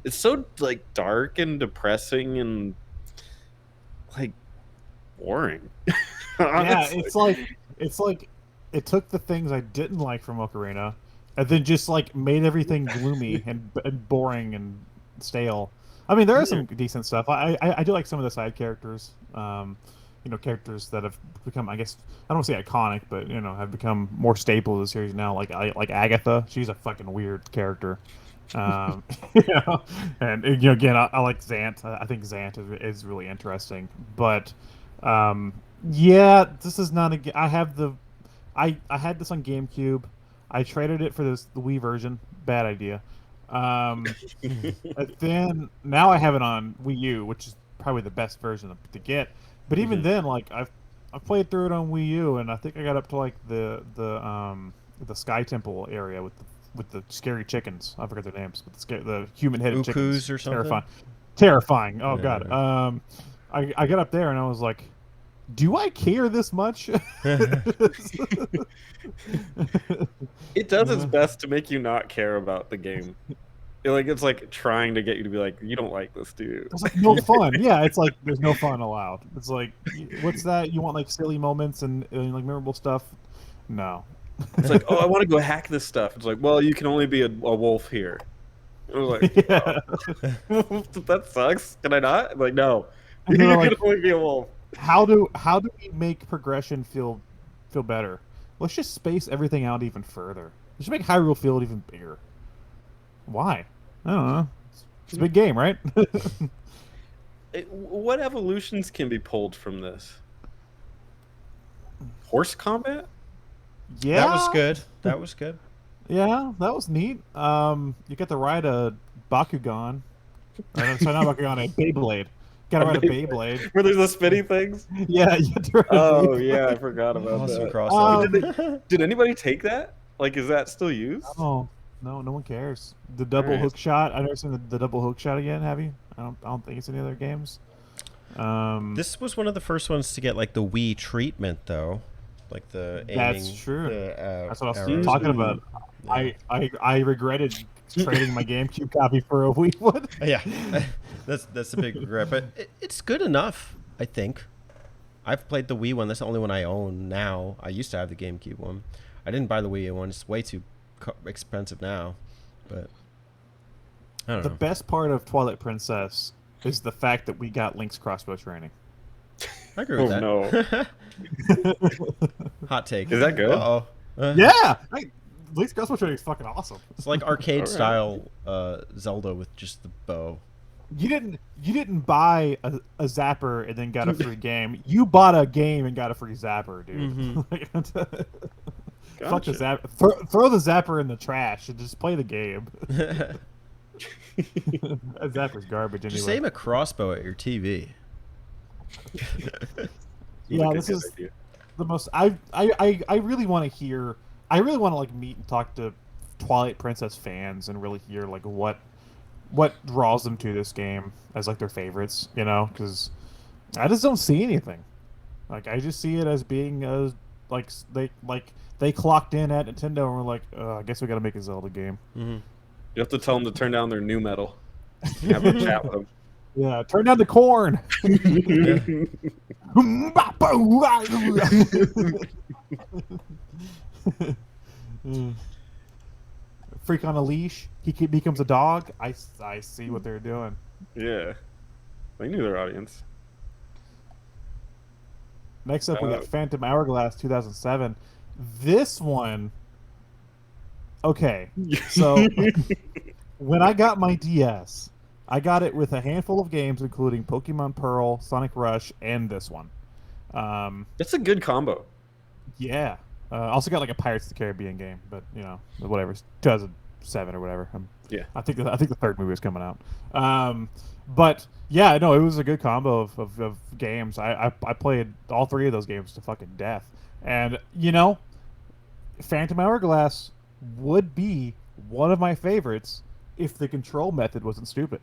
it's so like dark and depressing and like boring. Yeah, it's like it took the things I didn't like from Ocarina, and then just like made everything gloomy and boring and stale. I mean, there is some decent stuff. I do like some of the side characters. Characters that have become, I guess, I don't want to say iconic, but have become more staple of the series now. Like Agatha, she's a fucking weird character. And again, I like Zant. I think Zant is really interesting. But this is not a. I had this on GameCube. I traded it for the Wii version. Bad idea. But then now I have it on Wii U, which is probably the best version to get. But even then, like I've played through it on Wii U, and I think I got up to like the Sky Temple area with the scary chickens. I forget their names, but the human-headed chickens. Or something. Terrifying. Oh god. I got up there and I was like, do I care this much? It does its best to make you not care about the game. It's like trying to get you to be like, you don't like this, do you? It's like no fun. Yeah, it's like there's no fun allowed. It's like, what's that? You want like silly moments and like memorable stuff? No. It's like, oh, I want to go hack this stuff. It's like, well, you can only be a wolf here. I was like, that sucks. Can I not? I'm like, no, you can only be a wolf. How do we make progression feel better? Let's just space everything out even further. Let's make Hyrule feel even bigger. Why? I don't know. It's a big game, right? What evolutions can be pulled from this? Horse combat? Yeah, That was good. Yeah, that was neat. You get to ride a Bakugan. Sorry, not Bakugan, a Beyblade. Got to ride a Beyblade. Where there's the spinny things? Yeah, you have to ride yeah, I forgot about Awesome that. crossover. Did anybody take that? Like, is that still used? Oh, no one cares. The double hook shot. I've never seen the double hook shot again. Have you? I don't think it's in any other games. This was one of the first ones to get like the Wii treatment, though. Like the aiming. That's true. That's what I was talking about. I regretted trading my GameCube copy for a Wii one. Yeah, that's a big regret, but it's good enough, I think. I've played the Wii one. That's the only one I own now. I used to have the GameCube one. I didn't buy the Wii one. It's way too expensive now. But I don't The know. best part of Twilight Princess is the fact that we got Link's crossbow training. I agree with Oh, that. no. Hot take. Is that good? Uh-oh. Yeah, Link's crossbow training is fucking awesome. It's like arcade All right. style Zelda with just the bow. You didn't buy a zapper and then got a free game. You bought a game and got a free zapper, dude. Fuck the Gotcha. zapper. Throw the zapper in the trash and just play the game. That zapper's garbage anyway. Just aim a crossbow at your TV. Yeah, Like a this good is idea. the most. I really want to hear. I really want to like meet and talk to Twilight Princess fans and really hear like what draws them to this game as like their favorites. You know, because I just don't see anything. Like I just see it as being they clocked in at Nintendo and were like, I guess we got to make a Zelda game. Mm-hmm. You have to tell them to turn down their new metal. Have a chat with them. Yeah, turn down the corn. Freak on a leash. He becomes a dog. I see what they're doing. Yeah. They knew their audience. Next up, we got Phantom Hourglass 2007. This one. Okay, so when I got my DS, I got it with a handful of games, including Pokemon Pearl, Sonic Rush, and this one. That's a good combo. Yeah. Also got like a Pirates of the Caribbean game, but you know, whatever. It's 2007 or whatever. Yeah. I think the third movie is coming out. But yeah, no, it was a good combo of games. I played all three of those games to fucking death, and you know, Phantom Hourglass would be one of my favorites if the control method wasn't stupid.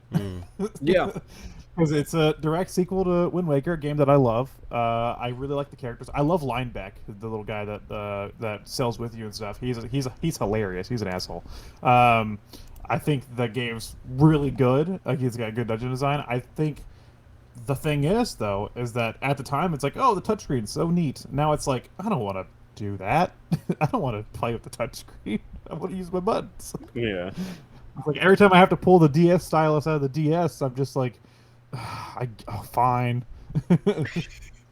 Yeah. Because it's a direct sequel to Wind Waker, a game that I love. I really like the characters. I love Linebeck, the little guy that sells with you and stuff. He's hilarious. He's an asshole. I think the game's really good. Like he's got good dungeon design. I think the thing is though is that at the time it's like, oh, the touchscreen's so neat. Now it's like, I don't want to do that. I don't want to play with the touchscreen. I want to use my buttons. Yeah. Like every time I have to pull the DS stylus out of the DS, I'm just like, fine.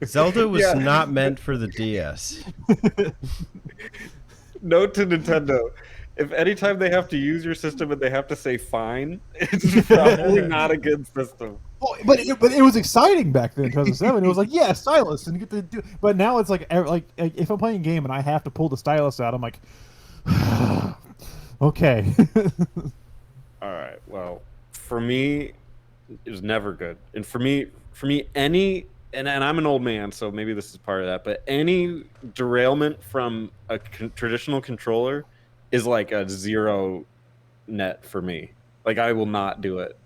Zelda was Yeah. not meant for the DS. Note to Nintendo. If anytime they have to use your system and they have to say fine, it's probably not a good system. Well, but it was exciting back then in 2007. It was like, yeah, stylus, and you get to do. But now it's like if I'm playing a game and I have to pull the stylus out, I'm like, okay. All right. Well, for me, it was never good. And for me, any and I'm an old man, so maybe this is part of that. But any derailment from a traditional controller is like a zero net for me. Like I will not do it.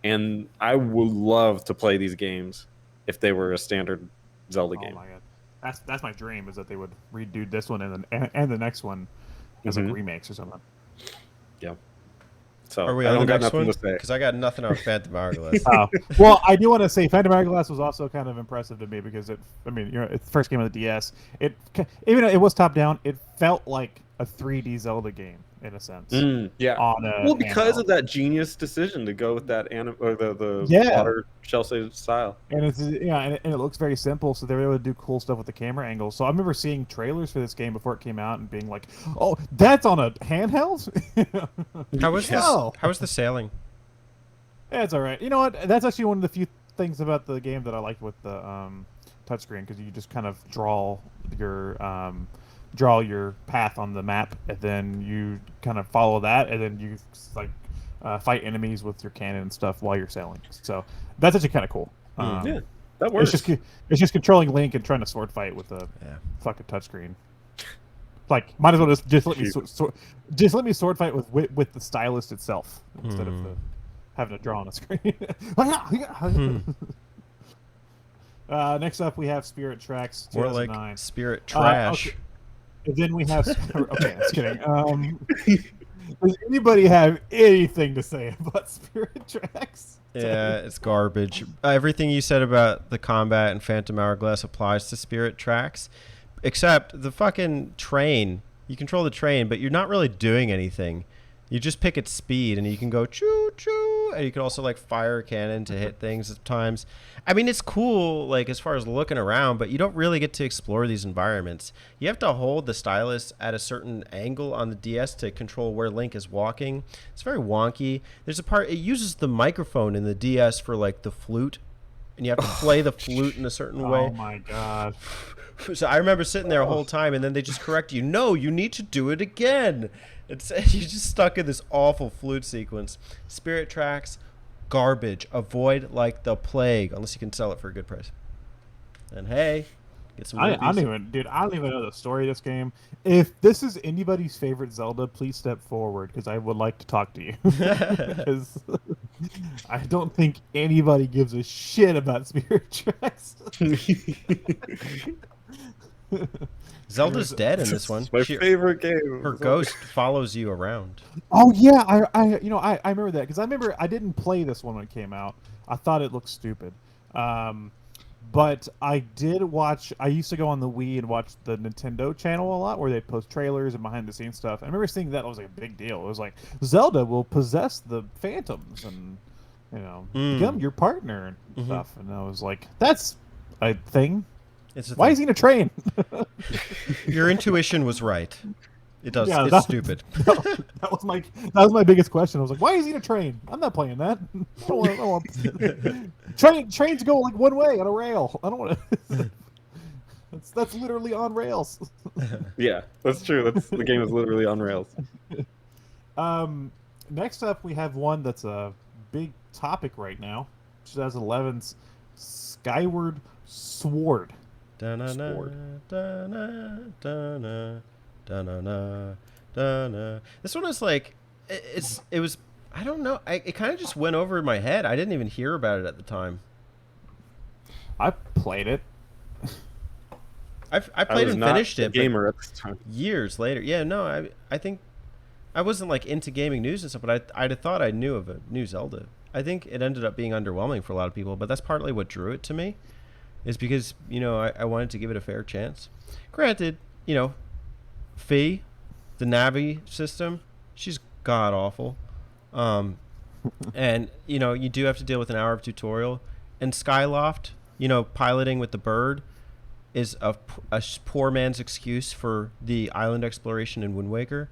And I would love to play these games if they were a standard Zelda game. Oh my god, that's my dream is that they would redo this one and the next one as like remakes or something. Yeah. So Are we I on don't the got next nothing one? to say. Because I got nothing on Phantom Hourglass. Well, I do want to say Phantom Hourglass was also kind of impressive to me because it's the first game of the DS. Even though it was top down, it felt like a 3D Zelda game in a sense. Yeah. On a Well, because handheld. of that genius decision to go with that the Yeah. water shell shaded style. And and it looks very simple, so they were able to do cool stuff with the camera angles. So I remember seeing trailers for this game before it came out and being like, "Oh, that's on a handheld." How was this? Oh. How was the sailing? Yeah, it's all right. You know what? That's actually one of the few things about the game that I liked with the touchscreen because you just kind of draw your path on the map, and then you kind of follow that, and then you like fight enemies with your cannon and stuff while you're sailing. So that's actually kind of cool. Yeah, that works. It's just controlling Link and trying to sword fight with a fucking touchscreen. Like, might as well just let me just let me sword fight with the stylus itself instead of having to draw on a screen. Next up, we have Spirit Tracks 2009. More like Spirit Trash. Okay. And then we have okay, just kidding. Does anybody have anything to say about Spirit Tracks? Yeah, it's garbage. Everything you said about the combat and Phantom Hourglass applies to Spirit Tracks, except the fucking train. You control the train, but you're not really doing anything. You just pick its speed, and you can go choo choo, and you can also like fire a cannon to hit things at times. I mean, it's cool, like as far as looking around, but you don't really get to explore these environments. You have to hold the stylus at a certain angle on the DS to control where Link is walking. It's very wonky. There's a part it uses the microphone in the DS for like the flute, and you have to play the flute in a certain way. Oh my god. So I remember sitting there a whole time, and then they just correct you. No, you need to do it again. It's you're just stuck in this awful flute sequence. Spirit Tracks, garbage. Avoid like the plague, unless you can sell it for a good price. And hey, get some. I don't even know the story of this game. If this is anybody's favorite Zelda, please step forward because I would like to talk to you. Because I don't think anybody gives a shit about Spirit Tracks. Zelda's dead in this one. It's my favorite game. Her ghost follows you around. Oh yeah, I remember that because I didn't play this one when it came out. I thought it looked stupid. But I did watch. I used to go on the Wii and watch the Nintendo channel a lot, where they post trailers and behind the scenes stuff. I remember seeing that. It was like a big deal. It was like Zelda will possess the phantoms and become your partner and stuff. And I was like, that's a thing. Why is he in a train? Your intuition was right. It does. Yeah, it's stupid. That was my biggest question. I was like, why is he in a train? I'm not playing that. I don't want trains go like one way on a rail. I don't want to. That's literally on rails. Yeah, that's true. The game is literally on rails. Next up, we have one that's a big topic right now. 2011's Skyward Sword. Da-na-na, da-na, da-na, da-na-na, da-na. This one was like, it was, I don't know, it kind of just went over my head. I didn't even hear about it at the time. I played it. I played and finished it. Gamer at this time. Years later. Yeah, no, I think I wasn't like into gaming news and stuff, but I'd have thought I knew of a new Zelda. I think it ended up being underwhelming for a lot of people, but that's partly what drew it to me. Is because, I wanted to give it a fair chance. Granted, Fee, the Navi system, she's god-awful. And, you do have to deal with an hour of tutorial. And Skyloft, piloting with the bird is a poor man's excuse for the island exploration in Wind Waker.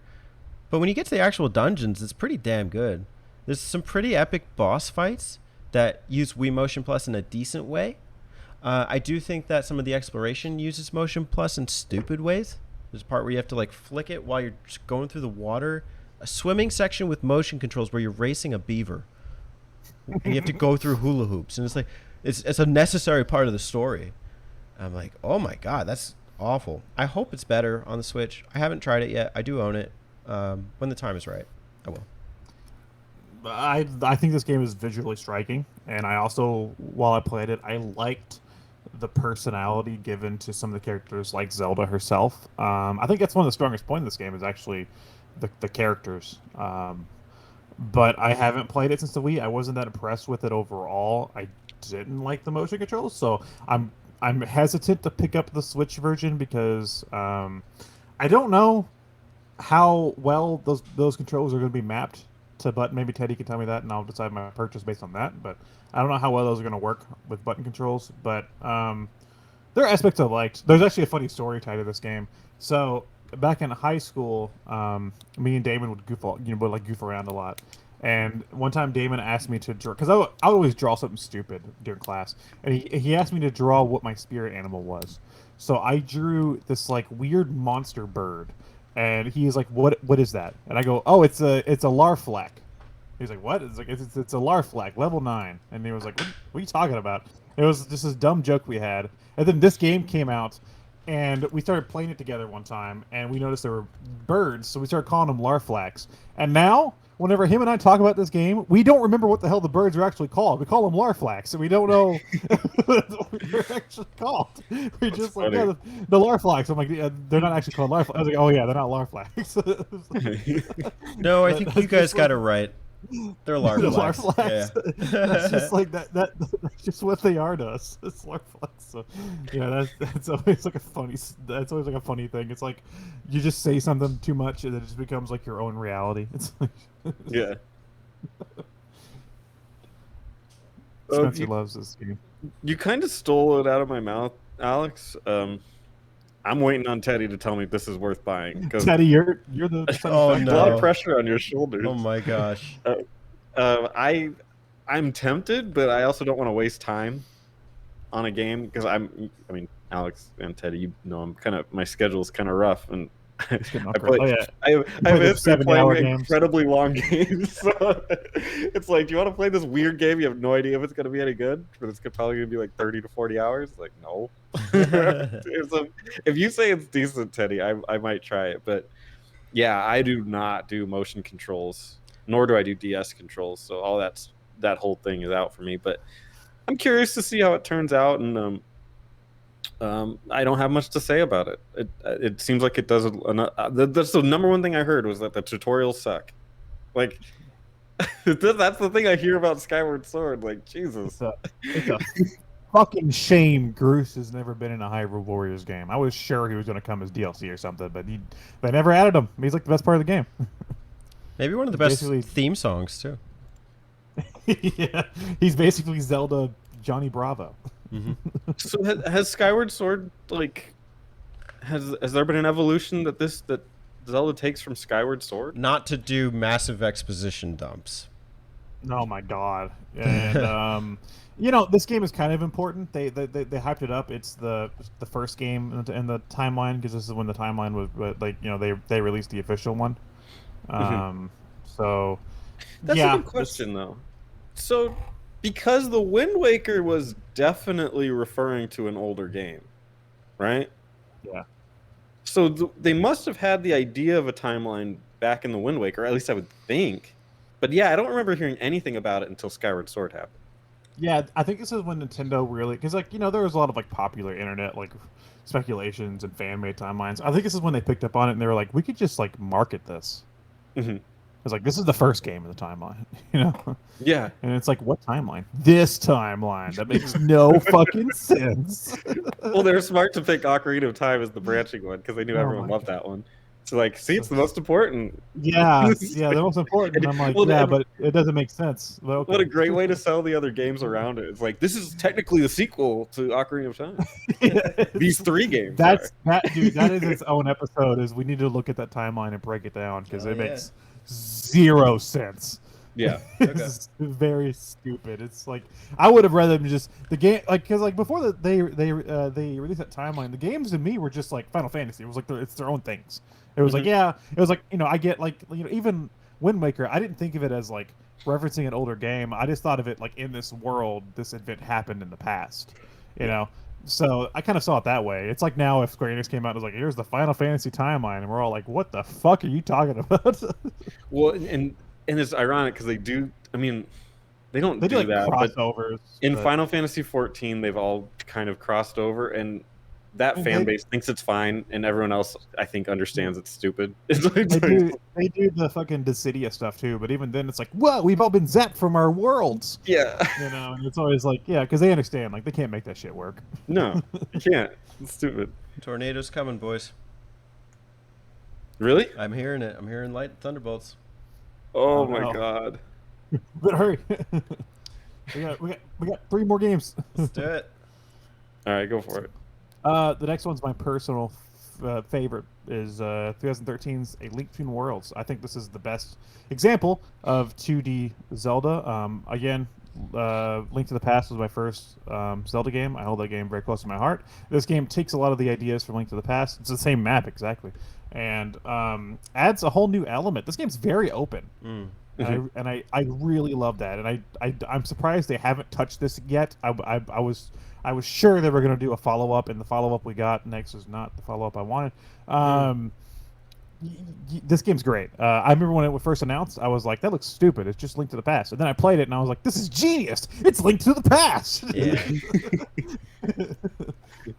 But when you get to the actual dungeons, it's pretty damn good. There's some pretty epic boss fights that use Wii Motion Plus in a decent way. I do think that some of the exploration uses Motion Plus in stupid ways. There's a part where you have to like flick it while you're just going through the water. A swimming section with motion controls where you're racing a beaver. And you have to go through hula hoops. And it's like, it's a necessary part of the story. I'm like, oh my God, that's awful. I hope it's better on the Switch. I haven't tried it yet. I do own it. When the time is right, I will. I think this game is visually striking. And I also, while I played it, I liked the personality given to some of the characters, like Zelda herself. I think that's one of the strongest points in this game is actually the characters. But I haven't played it since the Wii. I wasn't that impressed with it overall. I didn't like the motion controls, so I'm hesitant to pick up the Switch version because I don't know how well those controls are going to be mapped to button. Maybe Teddy can tell me that, and I'll decide my purchase based on that. But I don't know how well those are going to work with button controls. But there are aspects I liked. There's actually a funny story tied to this game. So back in high school, me and Damon would goof around a lot. And one time Damon asked me to draw, because I would always draw something stupid during class, and he asked me to draw what my spirit animal was. So I drew this like weird monster bird, and he's like, "What is that?" And I go, "Oh, it's a Larfleck." He's like, "What?" It's like it's a Larfleck, level 9. And he was like, what are you talking about? It was just this dumb joke we had. And then this game came out, and we started playing it together one time, and we noticed there were birds, so we started calling them Larflacks. And now whenever him and I talk about this game, we don't remember what the hell the birds are actually called. We call them larflax, and we don't know what they're actually called. We're just like, yeah, the larflax. I'm like, yeah, they're not actually called larflax. I was like, oh yeah, they're not larflax. No, I think you guys got it right. They're larflax. Larflax. Yeah. That's just like that. That's just what they are to us. It's larflax. So, yeah, that's always like a funny. That's always like a funny thing. It's like you just say something too much, and it just becomes like your own reality. It's like Yeah. Spencer loves this game. You kind of stole it out of my mouth, Alex. I'm waiting on Teddy to tell me this is worth buying. Teddy, you're the Oh, a no. lot of pressure on your shoulders. Oh my gosh. I'm tempted, but I also don't want to waste time on a game because I mean, Alex and Teddy, you know, my schedule is kind of rough, and I have a history of playing incredibly long games. So it's like, do you want to play this weird game? You have no idea if it's going to be any good, but it's probably going to be like 30 to 40 hours. Like, no. If you say it's decent, Teddy, I might try it. But yeah, I do not do motion controls, nor do I do DS controls. So all that whole thing is out for me. But I'm curious to see how it turns out, and I don't have much to say about it. It seems like it does. That's the number one thing I heard was that the tutorials suck. Like, that's the thing I hear about Skyward Sword. Like, Jesus. It's a fucking shame Groose has never been in a Hyrule Warriors game. I was sure he was going to come as DLC or something, but they never added him. He's like the best part of the game. Maybe one of the best theme songs, too. Yeah, he's basically Zelda Johnny Bravo. Mm-hmm. So has Skyward Sword, like, has there been an evolution that Zelda takes from Skyward Sword? Not to do massive exposition dumps. Oh my god! And you know, this game is kind of important. They hyped it up. It's the first game in the timeline, because this is when the timeline was, like, you know, they released the official one. So that's a good question though. So, because the Wind Waker was definitely referring to an older game, right? Yeah. So they must have had the idea of a timeline back in the Wind Waker, at least I would think. But yeah, I don't remember hearing anything about it until Skyward Sword happened. Yeah, I think this is when Nintendo really, because, like, you know, there was a lot of like popular internet like speculations and fan made timelines. I think this is when they picked up on it and they were like, we could just like market this. Mm-hmm. It's like, this is the first game in the timeline, you know? Yeah. And it's like, what timeline? This timeline. That makes no fucking sense. Well, they were smart to pick Ocarina of Time as the branching one because they knew everyone loved that one. So, like, see, it's the most important. Yeah, the most important. And I'm like, well, yeah, but it doesn't make sense. But okay. What a great way to sell the other games around it. It's like, this is technically the sequel to Ocarina of Time. These three games. That is its own episode. Is we need to look at that timeline and break it down, because it makes zero sense. Yeah, it's very stupid. It's like, I would have rather them just the game, like, because like before they released that timeline, the games to me were just like Final Fantasy. It was like it's their own things. It was like, yeah, it was like, you know, I get like, you know, even Wind Waker, I didn't think of it as like referencing an older game. I just thought of it like, in this world, this event happened in the past, you know. So I kind of saw it that way. It's like now if Square Enix came out and was like, here's the Final Fantasy timeline, and we're all like, what the fuck are you talking about? Well, and it's ironic because they do. I mean, they do like that. Crossovers. In Final Fantasy 14, they've all kind of crossed over, and that fan base thinks it's fine, and everyone else, I think, understands it's stupid. They do the fucking Dissidia stuff too, but even then, it's like, whoa, we've all been zapped from our worlds. Yeah, you know, and it's always like, yeah, because they understand, like, they can't make that shit work. No, you can't. It's stupid. Tornado's coming, boys. Really? I'm hearing it. I'm hearing light thunderbolts. Oh my god! But hurry, we got 3 more games. Let's do it. All right, go for it. The next one's my personal favorite, is 2013's A Link Between Worlds. I think this is the best example of 2D Zelda. Again, Link to the Past was my first Zelda game. I hold that game very close to my heart. This game takes a lot of the ideas from Link to the Past. It's the same map exactly, and adds a whole new element. This game's very open. And I really love that, and I'm surprised they haven't touched this yet. I was sure they were going to do a follow-up, and the follow-up we got next is not the follow-up I wanted. this game's great. I remember when it was first announced, I was like, "That looks stupid. It's just Link to the Past." And then I played it, and I was like, "This is genius! It's Link to the Past." Yeah.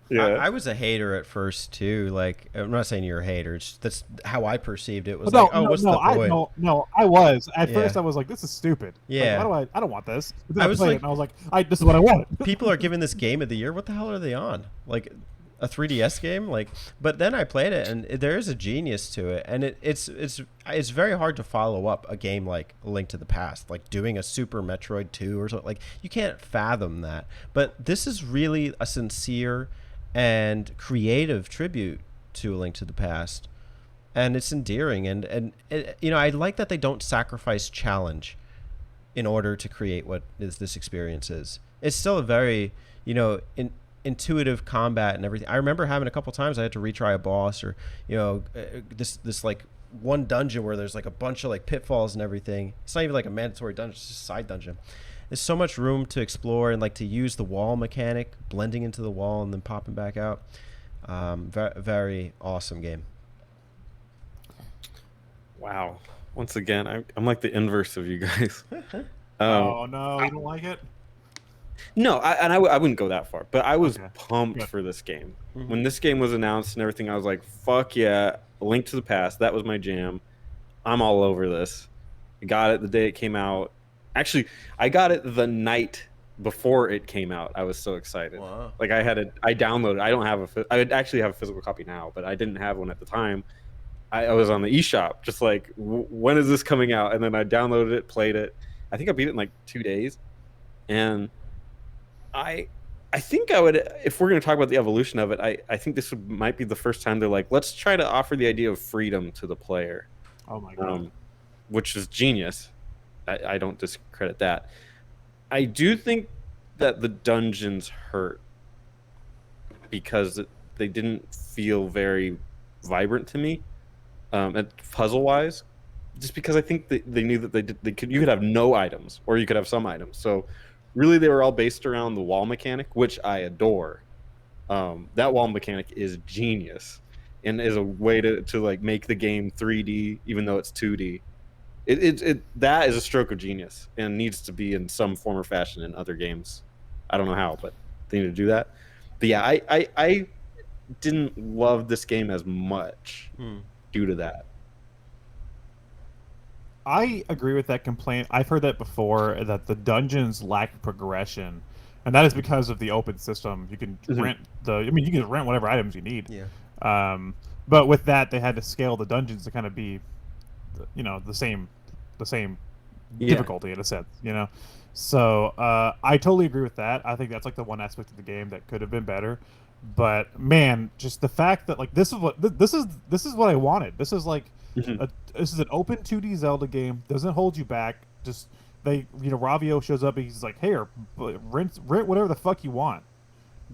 Yeah. I was a hater at first too. Like, I'm not saying you're a hater. That's how I perceived it. Was No, like, oh, no, what's no, the point? no, I was. At Yeah. first, I was like, "This is stupid. Yeah. Like, I don't want this." But then I I was played like- it, and I was like, "This is what I wanted." People are giving this game of the year. What the hell are they on? Like, a 3DS game? Like, but then I played it, and there is a genius to it, and it's very hard to follow up a game like A Link to the Past, like doing a Super Metroid 2 or something. Like, you can't fathom that. But this is really a sincere and creative tribute to A Link to the Past, and it's endearing, and it, I like that they don't sacrifice challenge in order to create what this experience is. It's still a very intuitive combat and everything. I remember having a couple times I had to retry a boss, or this like one dungeon where there's like a bunch of like pitfalls and everything. It's not even like a mandatory dungeon, it's just a side dungeon. There's so much room to explore and like to use the wall mechanic, blending into the wall and then popping back out. Very, very awesome game. Wow. Once again, I'm like the inverse of you guys. Oh no, you don't like it? No, I wouldn't go that far, but I was Okay. pumped Good. for this game. Mhm. When this game was announced and everything, I was like, fuck yeah, A Link to the Past, that was my jam. I'm all over this. I got it the day it came out. Actually, I got it the night before it came out. I was so excited. Wow. Like I downloaded. I don't have I would actually have a physical copy now, but I didn't have one at the time. I was on the eShop, just like, when is this coming out? And then I downloaded it, played it. I think I beat it in like 2 days, and I think I would, if we're going to talk about the evolution of it, I think this might be the first time they're like, let's try to offer the idea of freedom to the player, Oh my god. which is genius. I don't discredit that. I do think that the dungeons hurt because they didn't feel very vibrant to me, puzzle wise. Just because I think they knew that you could have no items or you could have some items. So really, they were all based around the wall mechanic, which I adore. That wall mechanic is genius, and is a way to like make the game 3D even though it's 2D. That is a stroke of genius and needs to be in some form or fashion in other games. I don't know how, but they need to do that. But yeah, I didn't love this game as much due to that. I agree with that complaint. I've heard that before, that the dungeons lack progression, and that is because of the open system. You can rent you can rent whatever items you need. Yeah. But with that, they had to scale the dungeons to kind of be, the same Yeah. difficulty in a sense. So I totally agree with that. I think that's like the one aspect of the game that could have been better. But man, just the fact that like this is what I wanted. This is like this is an open 2D Zelda game. Doesn't hold you back. Just Ravio shows up and he's like, "Hey, rent whatever the fuck you want.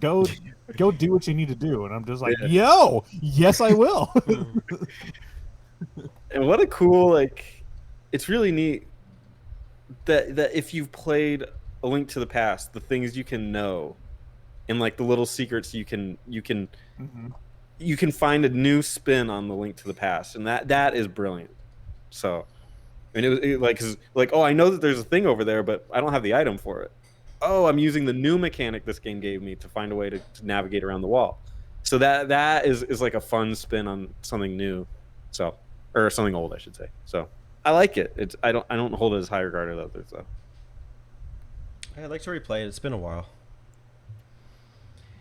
Go do what you need to do." And I'm just like, "Yo, yes I will." And what a cool, like, it's really neat that if you've played A Link to the Past, the things you can know and like the little secrets you can find a new spin on the Link to the Past, and that is brilliant. So, I mean, it was like, oh, I know that there's a thing over there, but I don't have the item for it. Oh, I'm using the new mechanic this game gave me to find a way to navigate around the wall. So that is like a fun spin on something new, or something old, I should say. So I like it. I don't hold it as high regard as others though. I'd like to replay it. It's been a while.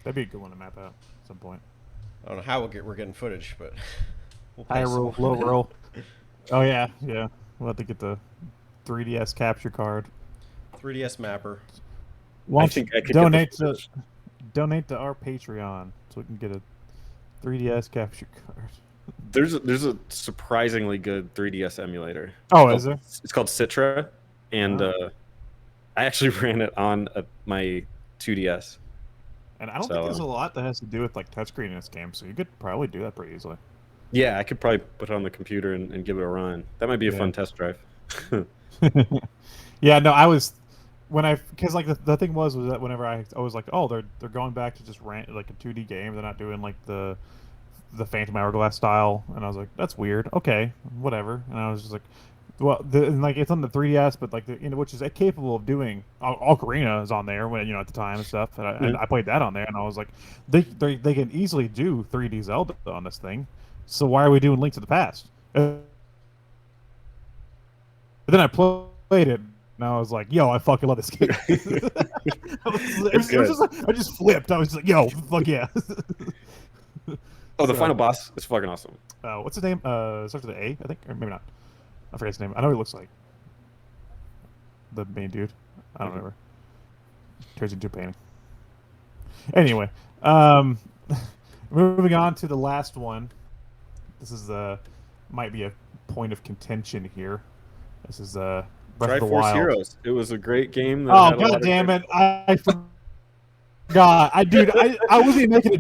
That'd be a good one to map out at some point. I don't know how we're getting footage, but we'll play High some roll, more. low roll. Oh yeah. We'll have to get the 3DS capture card. 3DS mapper. Why I don't think you I could get the donate to our Patreon so we can get a 3DS capture card. There's a surprisingly good 3DS emulator. Oh, is there? It's called Citra, and Oh. I actually ran it on my 2DS. And I don't think there's a lot that has to do with like touchscreen in this game, so you could probably do that pretty easily. Yeah, I could probably put it on the computer and give it a run. That might be a fun test drive. Yeah, no, I was because like the thing was that whenever I was like, oh, they're going back to just like a 2D game. They're not doing like the the Phantom Hourglass style, and I was like, that's weird. Okay, whatever. And I was just like, well, and like it's on the 3DS, but like which is capable of doing. Ocarina is on there when at the time and stuff, and I played that on there, and I was like, they can easily do 3D Zelda on this thing, so why are we doing Link to the Past? But then I played it, and I was like, yo, I fucking love this game. It was just like, I just flipped. I was just like, yo, fuck yeah. Oh, the final boss is fucking awesome. What's his name? It starts with an A, I think, or maybe not. I forget his name. I know what he looks like. The main dude. I don't remember. Turns into a painting. Anyway, moving on to the last one. This is might be a point of contention here. This is Breath of the Wild. Heroes. It was a great game. That Oh god damn it! I forgot. I wasn't even making a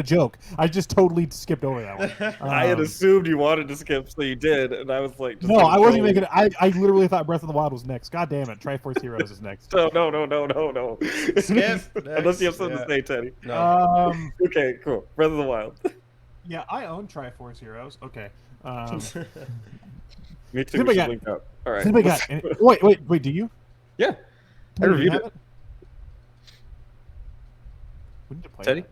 joke. I just totally skipped over that one. I had assumed you wanted to skip, so you did, and I was like, no, I wasn't making it. I literally thought Breath of the Wild was next. God damn it! Triforce Heroes is next. No. Skip. Unless you have something to say, Teddy. No. Okay, cool. Breath of the Wild. Yeah, I own Triforce Heroes. Okay. Me too. We should link up. All right. Wait. Do you? Yeah. I reviewed it. We need to play Teddy? that.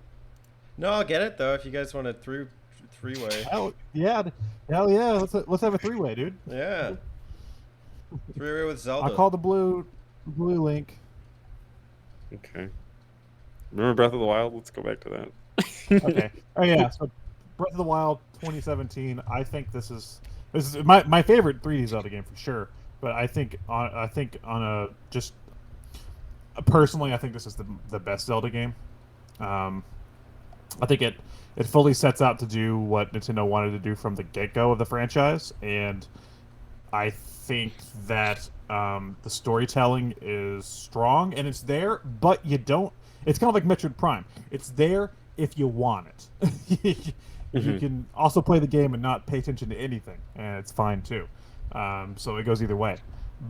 No, I'll get it though. If you guys want a three-way. Hell yeah! Let's have a 3-way, dude. Yeah. 3-way with Zelda. I'll call the blue Link. Okay. Remember Breath of the Wild? Let's go back to that. Okay. Oh yeah. So Breath of the Wild 2017. I think this is my favorite 3D Zelda game for sure. But I think on a just personally, I think this is the best Zelda game. I think it fully sets out to do what Nintendo wanted to do from the get-go of the franchise, and I think that the storytelling is strong and it's there, but you don't. It's kind of like Metroid Prime. It's there if you want it. You can also play the game and not pay attention to anything, and it's fine too. So it goes either way.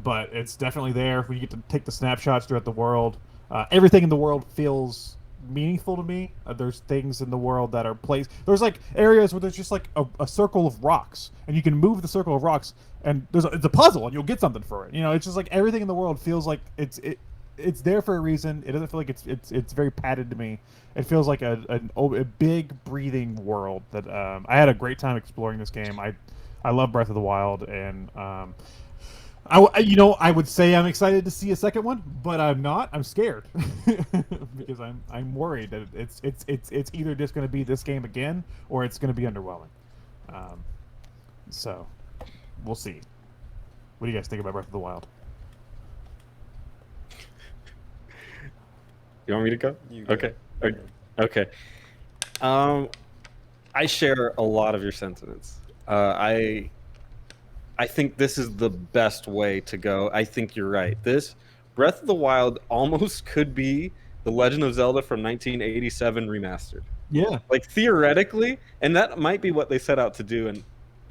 But it's definitely there. We get to take the snapshots throughout the world. Everything in the world feels meaningful to me. There's things in the world that are placed. There's like areas where there's just like a circle of rocks, and you can move the circle of rocks, and it's a puzzle, and you'll get something for it. It's just like everything in the world feels like it's there for a reason. It doesn't feel like it's very padded to me. It feels like a big breathing world that I had a great time exploring this game. I love Breath of the Wild, and I would say I'm excited to see a second one, but I'm not. I'm scared because I'm worried that it's either just going to be this game again or it's going to be underwhelming. So we'll see. What do you guys think about Breath of the Wild? You want me to go? You go. Okay. I share a lot of your sentiments. I think this is the best way to go. I think you're right. This Breath of the Wild almost could be the Legend of Zelda from 1987 remastered. Yeah. Like theoretically, and that might be what they set out to do and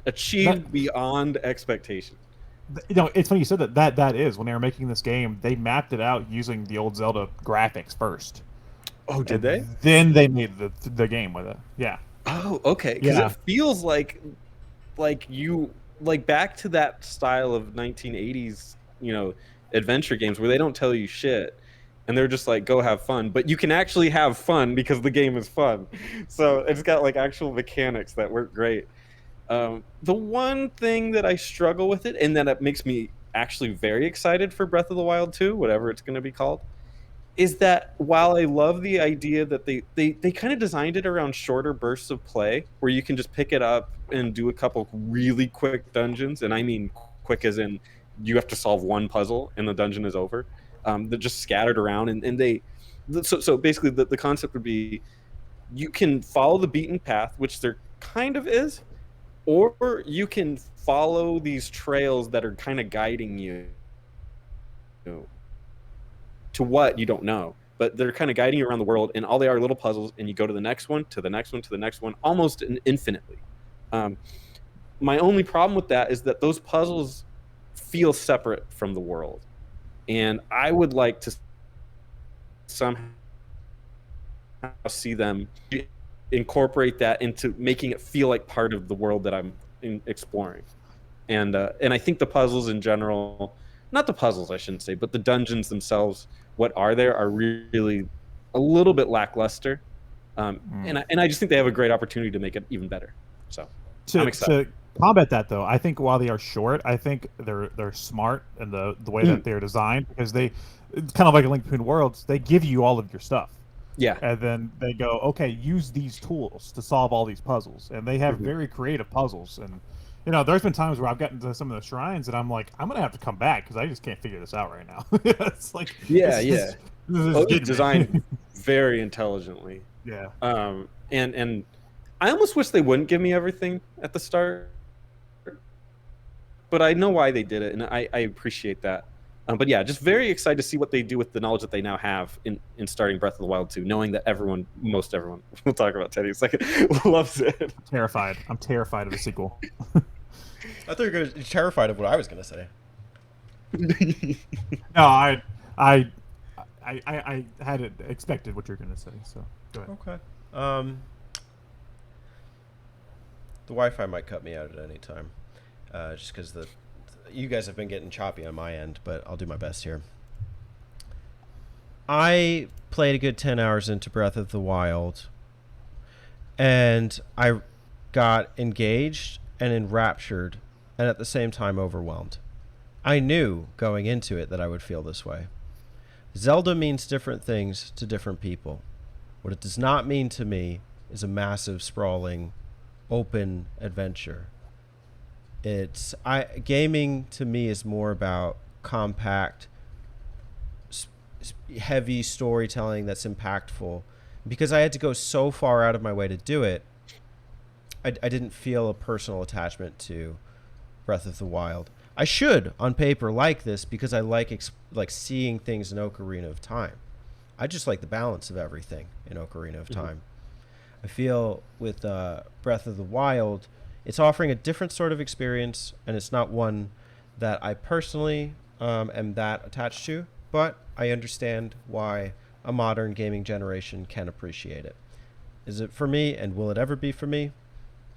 achieve beyond expectation. It's funny you said that is when they were making this game, they mapped it out using the old Zelda graphics first. Oh, did they? Then they made the game with it. Yeah. Oh, okay. Because it feels like you back to that style of 1980s, adventure games where they don't tell you shit and they're just like, go have fun, but you can actually have fun because the game is fun. So it's got like actual mechanics that work great. The one thing that I struggle with it, and that it makes me actually very excited for Breath of the Wild 2, whatever it's going to be called, is that while I love the idea that they kind of designed it around shorter bursts of play where you can just pick it up and do a couple really quick dungeons, and I mean quick as in you have to solve one puzzle and the dungeon is over. They're just scattered around, so basically the concept would be you can follow the beaten path, which there kind of is, or you can follow these trails that are kind of guiding you to what you don't know, but they're kind of guiding you around the world, and all they are little puzzles, and you go to the next one, to the next one, to the next one, almost infinitely. My only problem with that is that those puzzles feel separate from the world, and I would like to somehow see them incorporate that into making it feel like part of the world that I'm exploring. And I think the puzzles in general, not the puzzles I shouldn't say, but the dungeons themselves, what are there, are really a little bit lackluster. And I just think they have a great opportunity to make it even better. So I'm excited. To combat that, though, I think while they are short, I think they're smart in the way that they're designed, because it's kind of like a Link Between Worlds. They give you all of your stuff. Yeah. And then they go, okay, use these tools to solve all these puzzles. And they have very creative puzzles. And, there's been times where I've gotten to some of the shrines and I'm like, I'm going to have to come back because I just can't figure this out right now. It's like, this is designed very intelligently. Yeah. And I almost wish they wouldn't give me everything at the start. But I know why they did it, and I appreciate that. But yeah, just very excited to see what they do with the knowledge that they now have in starting Breath of the Wild 2, knowing that most everyone, we'll talk about Teddy in a second, loves it. I'm terrified of the sequel. I thought you were terrified of what I was going to say. No, I had expected what you're going to say, so go ahead. Okay. The Wi-Fi might cut me out at any time, just because you guys have been getting choppy on my end, but I'll do my best here. I played a good 10 hours into Breath of the Wild, and I got engaged and enraptured, and at the same time overwhelmed. I knew going into it that I would feel this way. Zelda means different things to different people. What it does not mean to me is a massive, sprawling, open adventure. Gaming to me is more about compact, heavy storytelling that's impactful. Because I had to go so far out of my way to do it, I didn't feel a personal attachment to Breath of the Wild. I should, on paper, like this because I like seeing things in Ocarina of Time. I just like the balance of everything in Ocarina of Time. I feel with Breath of the Wild, it's offering a different sort of experience, and it's not one that I personally am that attached to, but I understand why a modern gaming generation can appreciate it. Is it for me, and will it ever be for me?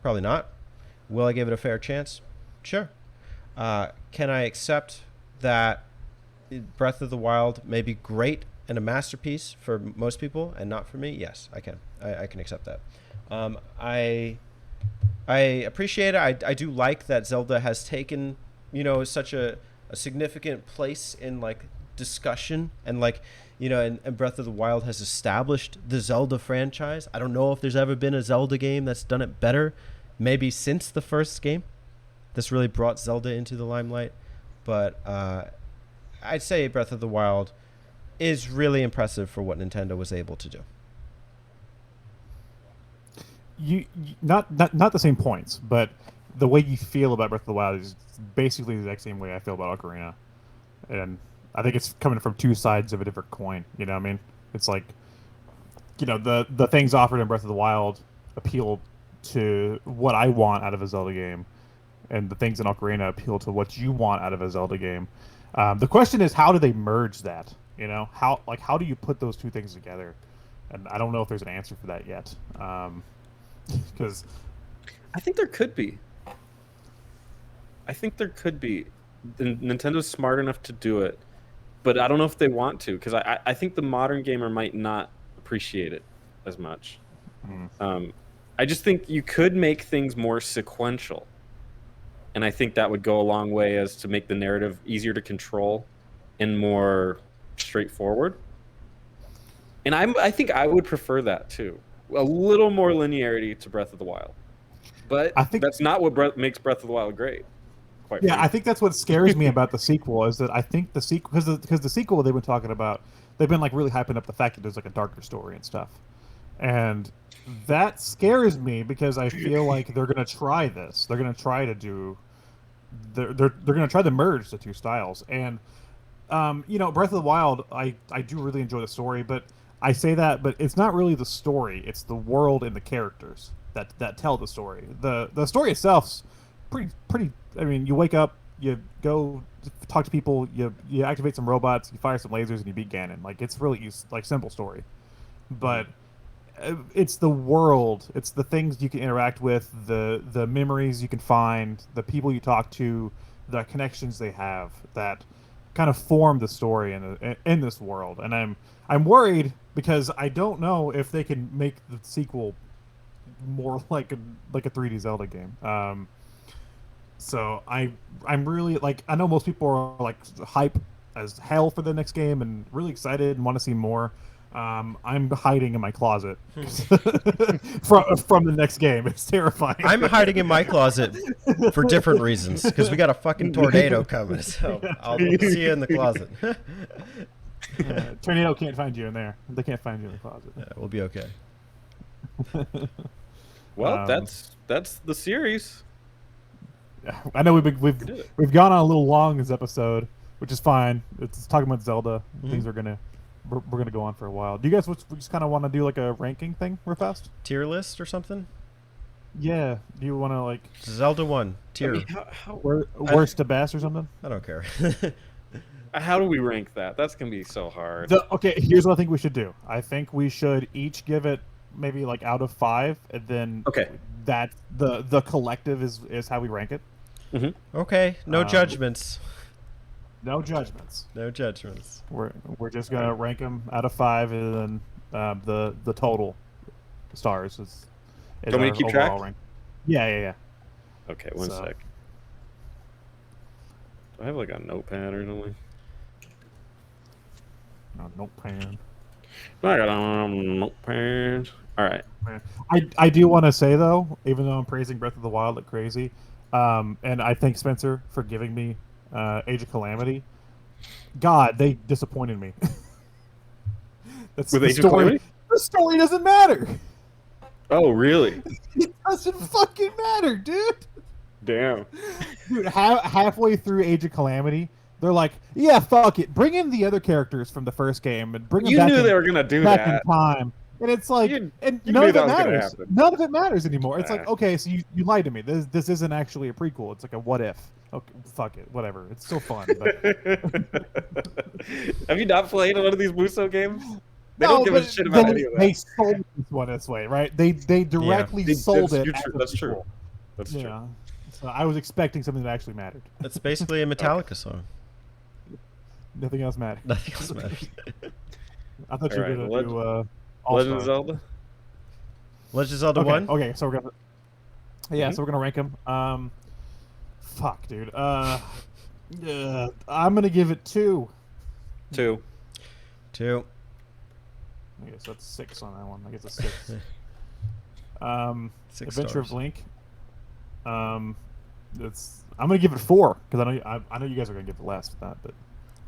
Probably not. Will I give it a fair chance? Sure. Can I accept that Breath of the Wild may be great and a masterpiece for most people and not for me? Yes, I can. I can accept that. I appreciate it. I do like that Zelda has taken, such a significant place in discussion and and Breath of the Wild has established the Zelda franchise. I don't know if there's ever been a Zelda game that's done it better, maybe since the first game. This really brought Zelda into the limelight, but I'd say Breath of the Wild is really impressive for what Nintendo was able to do. You not the same points, but the way you feel about Breath of the Wild is basically the exact same way I feel about Ocarina, and I think it's coming from two sides of a different coin. You know what I mean? It's like, the things offered in Breath of the Wild appeal to what I want out of a Zelda game, and the things in Ocarina appeal to what you want out of a Zelda game. The question is, how do they merge that? How do you put those two things together? And I don't know if there's an answer for that yet. Because I think there could be. Nintendo's smart enough to do it, but I don't know if they want to, because I think the modern gamer might not appreciate it as much. I just think you could make things more sequential, and I think that would go a long way as to make the narrative easier to control and more straightforward. And I think I would prefer that too. A little more linearity to Breath of the Wild. But I think that's not what makes Breath of the Wild great. Yeah, I think that's what scares me about the sequel, is that I think the sequel, because the sequel they've been talking about, they've been really hyping up the fact that there's a darker story and stuff. And that scares me because I feel like they're going to try this. They're going to try to do they're going to try to merge the two styles. And Breath of the Wild, I do really enjoy the story, but I say that, but it's not really the story. It's the world and the characters that tell the story. The story itself's pretty. I mean, you wake up, you go talk to people, you activate some robots, you fire some lasers, and you beat Ganon. It's really simple story. But it's the world. It's the things you can interact with, the memories you can find, the people you talk to, the connections they have that kind of form the story in this world. And I'm worried because I don't know if they can make the sequel more like a 3D Zelda game. So I'm really like, I know most people are like hype as hell for the next game and really excited and want to see more. I'm hiding in my closet from the next game. It's terrifying. I'm hiding in my closet for different reasons because we got a fucking tornado coming. So I'll see you in the closet. Tornado can't find you in there. They can't find you in the closet. Yeah, we'll be okay. Well, that's the series. I know we've gone on a little long this episode, which is fine. It's talking about Zelda. Things are we're gonna go on for a while. Do you guys just kind of want to do like a ranking thing real fast? Tier list or something? Yeah. Do you want to like Zelda 1 tier. I mean, how worst to best or something? I don't care. how do we rank that? That's gonna be so hard. Okay, here's what I think we should do. I think we should each give it maybe like out of 5, and then that the collective is how we rank it. Okay, no judgments. No judgments. No judgments. We're just gonna rank them out of 5, and then the total stars is Do you want me to keep track? rank. Yeah. Okay, one sec. Do I have like a notepad or something? No, notepad. I got a notepad. All right. I do want to say though, even though I'm praising Breath of the Wild like crazy, and I thank Spencer for giving me Age of Calamity. God, they disappointed me. That's With the Age of story. Calamity? The story doesn't matter. Oh, really? It doesn't fucking matter, dude. Damn. Dude, halfway through Age of Calamity, they're like, "Yeah, fuck it, bring in the other characters from the first game and bring them You back knew they were gonna do back that. in time." And it's like, You and knew none of that it was gonna matters. happen. None of it matters anymore. It's like, Nah. okay, so you lied to me. This isn't actually a prequel. It's like a what if. Okay, fuck it, whatever. It's still fun. But Have you not played one of these Muso games? They don't give a shit about any of that. They sold this one this way, right? They directly sold it. as a That's true. prequel. That's true. Yeah. So I was expecting something that actually mattered. That's basically a Metallica song. Nothing else mattered. Nothing else matters. I thought you were Alright, gonna do Legend of All-Star. Zelda? Legend of Zelda Okay, 1? okay, so we're gonna so we're gonna rank them. Fuck, dude. I'm gonna give it 2. 2. 2. I guess that's 6 on that one. I guess it's 6. 6 Adventure stars. of Link. I'm gonna give it 4 because I know you guys are gonna give it less with that, but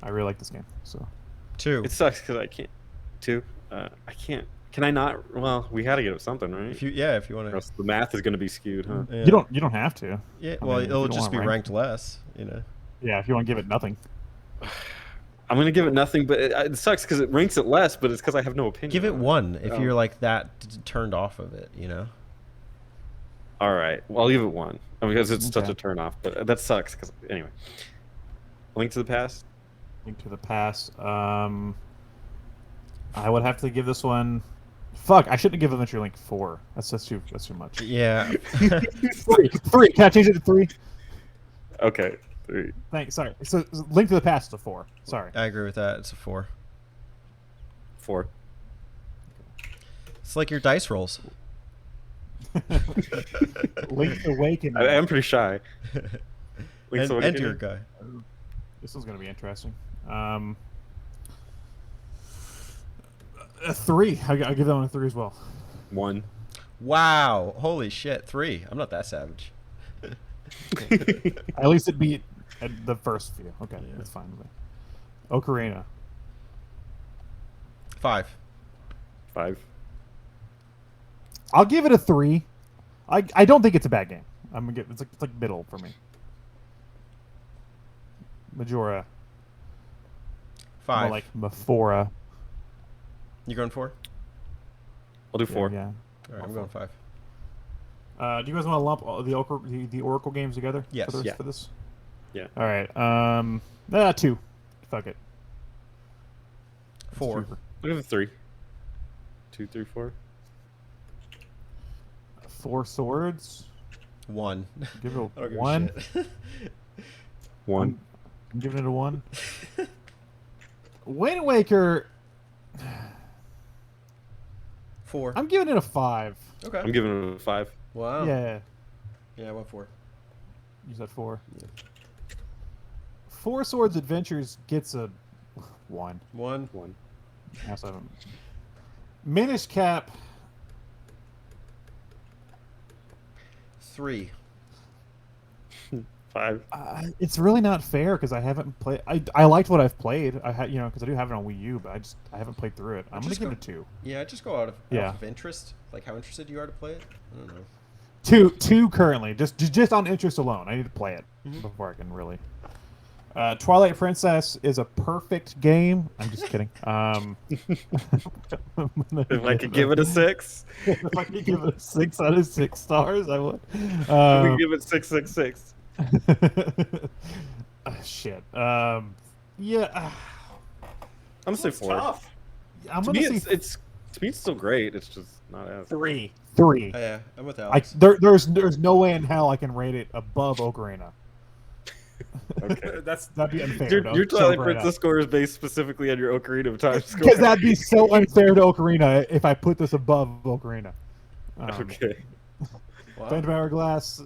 I really like this game. So 2. It sucks because I can't. 2. I can't. Can I not? Well, we had to give it something, right? If you want Or to. else the math is going to be skewed, huh? Yeah. you don't have to. Yeah, I well, mean, if it'll you don't just be wanna ranked less, you know. Yeah, if you want to give it nothing. I'm going to give it nothing, but it sucks because it ranks it less, but it's because I have no opinion. Give it on 1 if Oh. you're like that turned off of it, you know. All right. Well, I'll give it 1 because it's such Okay. a turn off, but that sucks. Because anyway, Link to the Past. Link to the Past. I would have to give this one. Fuck, I shouldn't give Adventure Link 4. That's too much. Yeah. 3. Can I change it to 3? Okay. 3. Thanks. Sorry. So Link to the Past is a 4. Sorry. I agree with that. It's a 4. 4. It's like your dice rolls. Link's Awakening. I am pretty shy. Link's And Awakening. your guy. This is going to be interesting. A 3. I'll give that one a 3 as well. 1. Wow. Holy shit. 3. I'm not that savage. At least it beat the first few. Okay, Yeah. that's fine with me. Ocarina. 5. 5. I'll give it a 3. I don't think it's a bad game. I'm gonna give it's like middle for me. Majora. 5. More like Mafora. You going 4? I'll do 4. Yeah. All right, I'm going 5. Do you guys want to lump all the Oracle games together? Yes. For Yeah. this? Yeah. All right. 2. Fuck it. 4. It's 2 I'll give it 3. 2, 3, 4. Four Swords. 1. Give it a I don't give a 1. shit. One. I'm giving it a 1. Wind Waker. 4. I'm giving it a 5. Okay. I'm giving it a 5. Wow. Yeah. Yeah, I went 4. You said 4. Yeah. Four Swords Adventures gets a 1. 1. 1. Also haven't. Minish Cap. 3. 5. It's really not fair because I haven't played. I liked what I've played. I had because I do have it on Wii U, but I haven't played through it. I'm gonna just give go- it a 2. Yeah, just go out Yeah. of interest. Like how interested you are to play it. I don't know. 2 currently, just on interest alone. I need to play it before I can really. Twilight Princess is a perfect game. I'm just kidding. If I could give it a 6, if I could give it a 6 out of 6 stars, I would. we could give it 666. Shit. Yeah. I'm gonna say 4. I'm To gonna me, say it's to me, it's still great. It's just not as. 3. Oh, yeah, I'm with Alex. There's no way in hell I can rate it above Ocarina. Okay. That'd be unfair. Your Twilight Princess score is based specifically on your Ocarina of Time score. Because that'd be so unfair to Ocarina if I put this above Ocarina. Okay. Wow. Phantom Hourglass,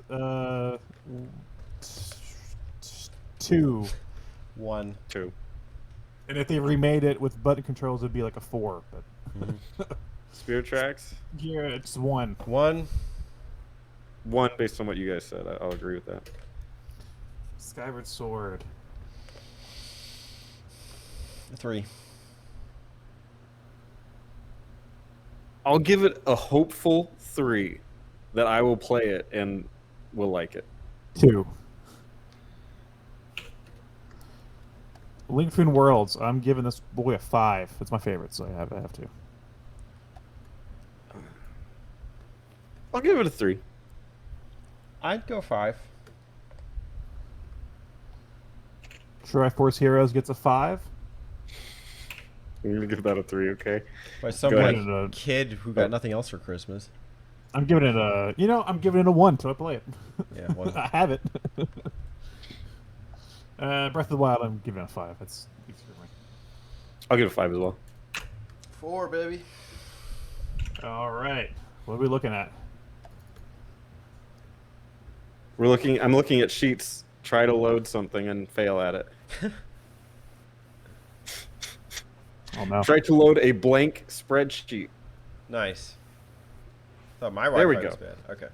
2. 1. 2. And if they remade it with button controls, it'd be like a 4. But Spirit Tracks. yeah, it's 1. 1. 1 based on what you guys said. I'll agree with that. Skyward Sword. 3. I'll give it a hopeful 3 that I will play it and will like it. 2. Link Between Worlds. I'm giving this boy a 5. It's my favorite, so I have to. I'll give it a 3. I'd go 5. Triforce Heroes gets a 5. I'm gonna give that a 3. Okay. By some Go like ahead. kid who got nothing else for Christmas. I'm giving it a. I'm giving it a 1 till I play it. Yeah, 1. I have it. Breath of the Wild. I'm giving it a 5. That's easy for me. I'll give it a 5 as well. 4, baby. All right. What are we looking at? I'm looking at sheets. Try to load something and fail at it. Oh no. Try to load a blank spreadsheet. Nice. Thought my There we Wi-Fi was go. bad. Okay.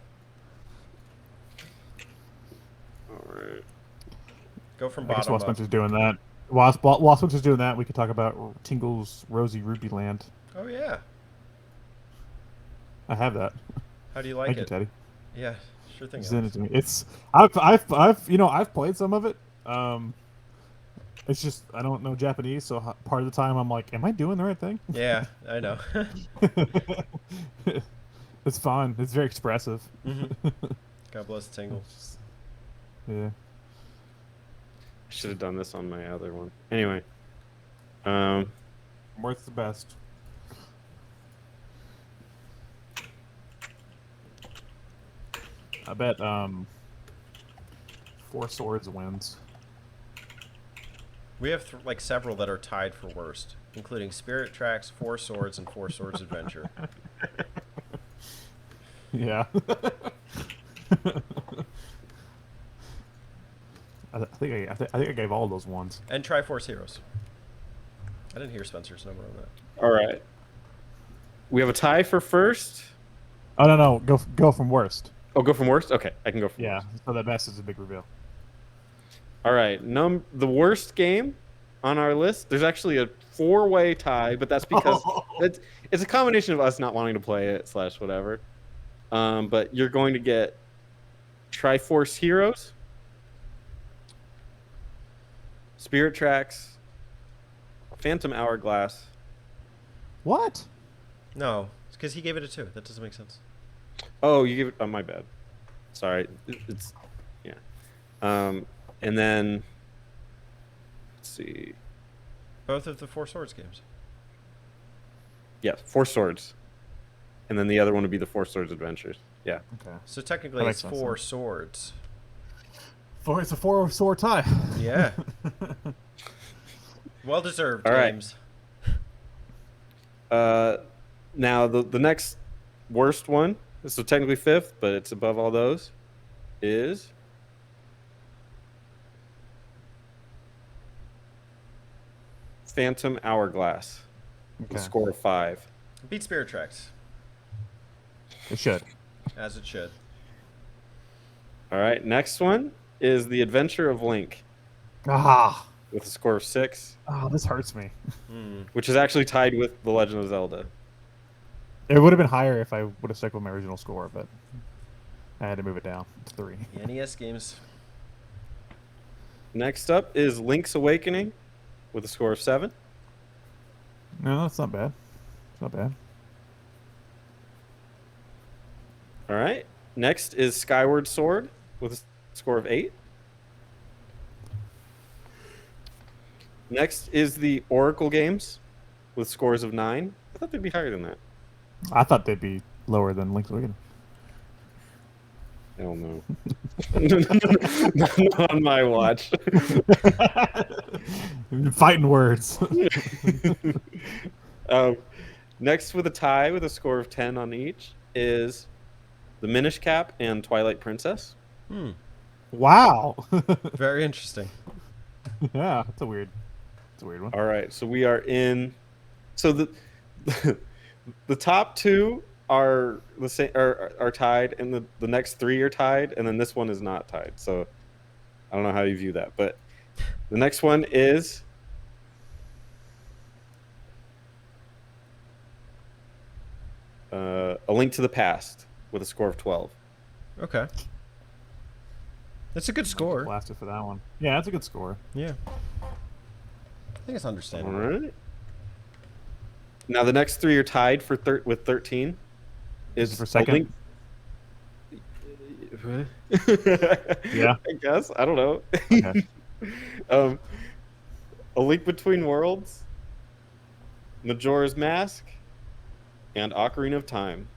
All right. Go from I guess bottom while up. Spencer's doing that, while Spencer's doing that, we could talk about Tingle's Rosy Ruby Land. Oh yeah. I have that. How do you like Thank you, it? Teddy. Yeah, sure thing. Send it Alex. to me. It's I've played some of it. It's just I don't know Japanese, so part of the time I'm like, am I doing the right thing? Yeah, I know. It's fun. It's very expressive. God bless Tingle. Yeah. I should have done this on my other one. Anyway. Worth's the best. I bet Four Swords wins. We have like several that are tied for worst, including Spirit Tracks, Four Swords, and Four Swords Adventure. Yeah. I think I gave all those ones. And Triforce Heroes. I didn't hear Spencer's number on that. All right. We have a tie for first. Oh no, go from worst. Oh, go from worst? Okay, I can go from Yeah, worst. so the best is a big reveal. All right. The worst game on our list, there's actually a 4-way tie, but that's because it's a combination of us not wanting to play it / whatever. But you're going to get Triforce Heroes, Spirit Tracks, Phantom Hourglass. What? No, it's because he gave it a 2. That doesn't make sense. Oh, you gave it. Oh, my bad. Sorry. It's yeah. And then let's see. Both of the Four Swords games. Yeah, Four Swords. And then the other one would be the Four Swords Adventures. Yeah. Okay. So technically, That it's makes sense, 4 then. swords. It's a 4-sword tie. Yeah. Well deserved, All right. James. Now the next worst one, so technically fifth, but it's above all those, is Phantom Hourglass with a Okay. score of 5. Beat Spirit Tracks, It should. as it should. All right, next one is The Adventure of Link Ah. with a score of 6, Oh, this hurts me. which is actually tied with The Legend of Zelda. It would have been higher if I would have stuck with my original score, but I had to move it down to 3. The NES games. Next up is Link's Awakening with a score of 7. No, that's not bad. It's not bad. All right. Next is Skyward Sword with a score of 8. Next is the Oracle games with scores of 9. I thought they'd be higher than that. I thought they'd be lower than Link's Awakening. I don't know. Not on my watch. Fighting words. Next, with a tie with a score of 10 on each, is the Minish Cap and Twilight Princess. Wow. Very interesting. Yeah, it's a weird one. All right, so we are in. So the the top two are the same, are tied, and the next 3 are tied, and then this one is not tied. So I don't know how you view that, but the next one is A Link to the Past with a score of 12. Okay. That's a good score. Blasted for that one. Yeah, that's a good score. Yeah. I think it's All understandable. right. Now the next 3 are tied for with 13. Is For A second? Link... Yeah. I guess. I don't know. Okay. A Link Between Worlds, Majora's Mask, and Ocarina of Time.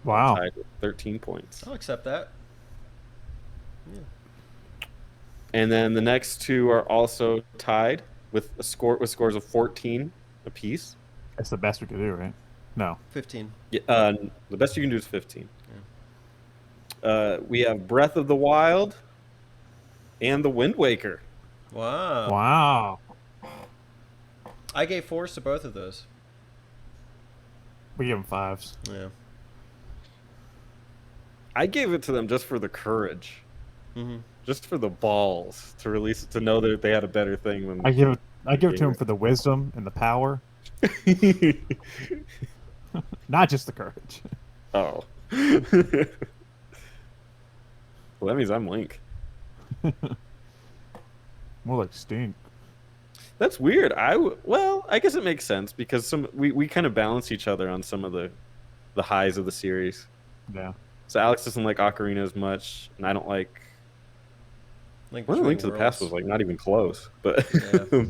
Wow. Tied with 13 points. I'll accept that. And then the next 2 are also tied with scores of 14 apiece. That's the best we could do, right? No. 15. Yeah, the best you can do is 15. We have Breath of the Wild and The Wind Waker. Wow. Wow. I gave 4s to both of those. We give them 5s. Yeah. I gave it to them just for the courage, Mm-hmm. just for the balls to release it, to know that they had a better thing than I give it to him for the wisdom and the power, not just the courage. Oh. Well, that means I'm Link. More like stink. That's weird. Well, I guess it makes sense because we kind of balance each other on some of the highs of the series. Yeah. So Alex doesn't like Ocarina as much, and I don't like. Link Link to the Past was like not even close, but Yeah.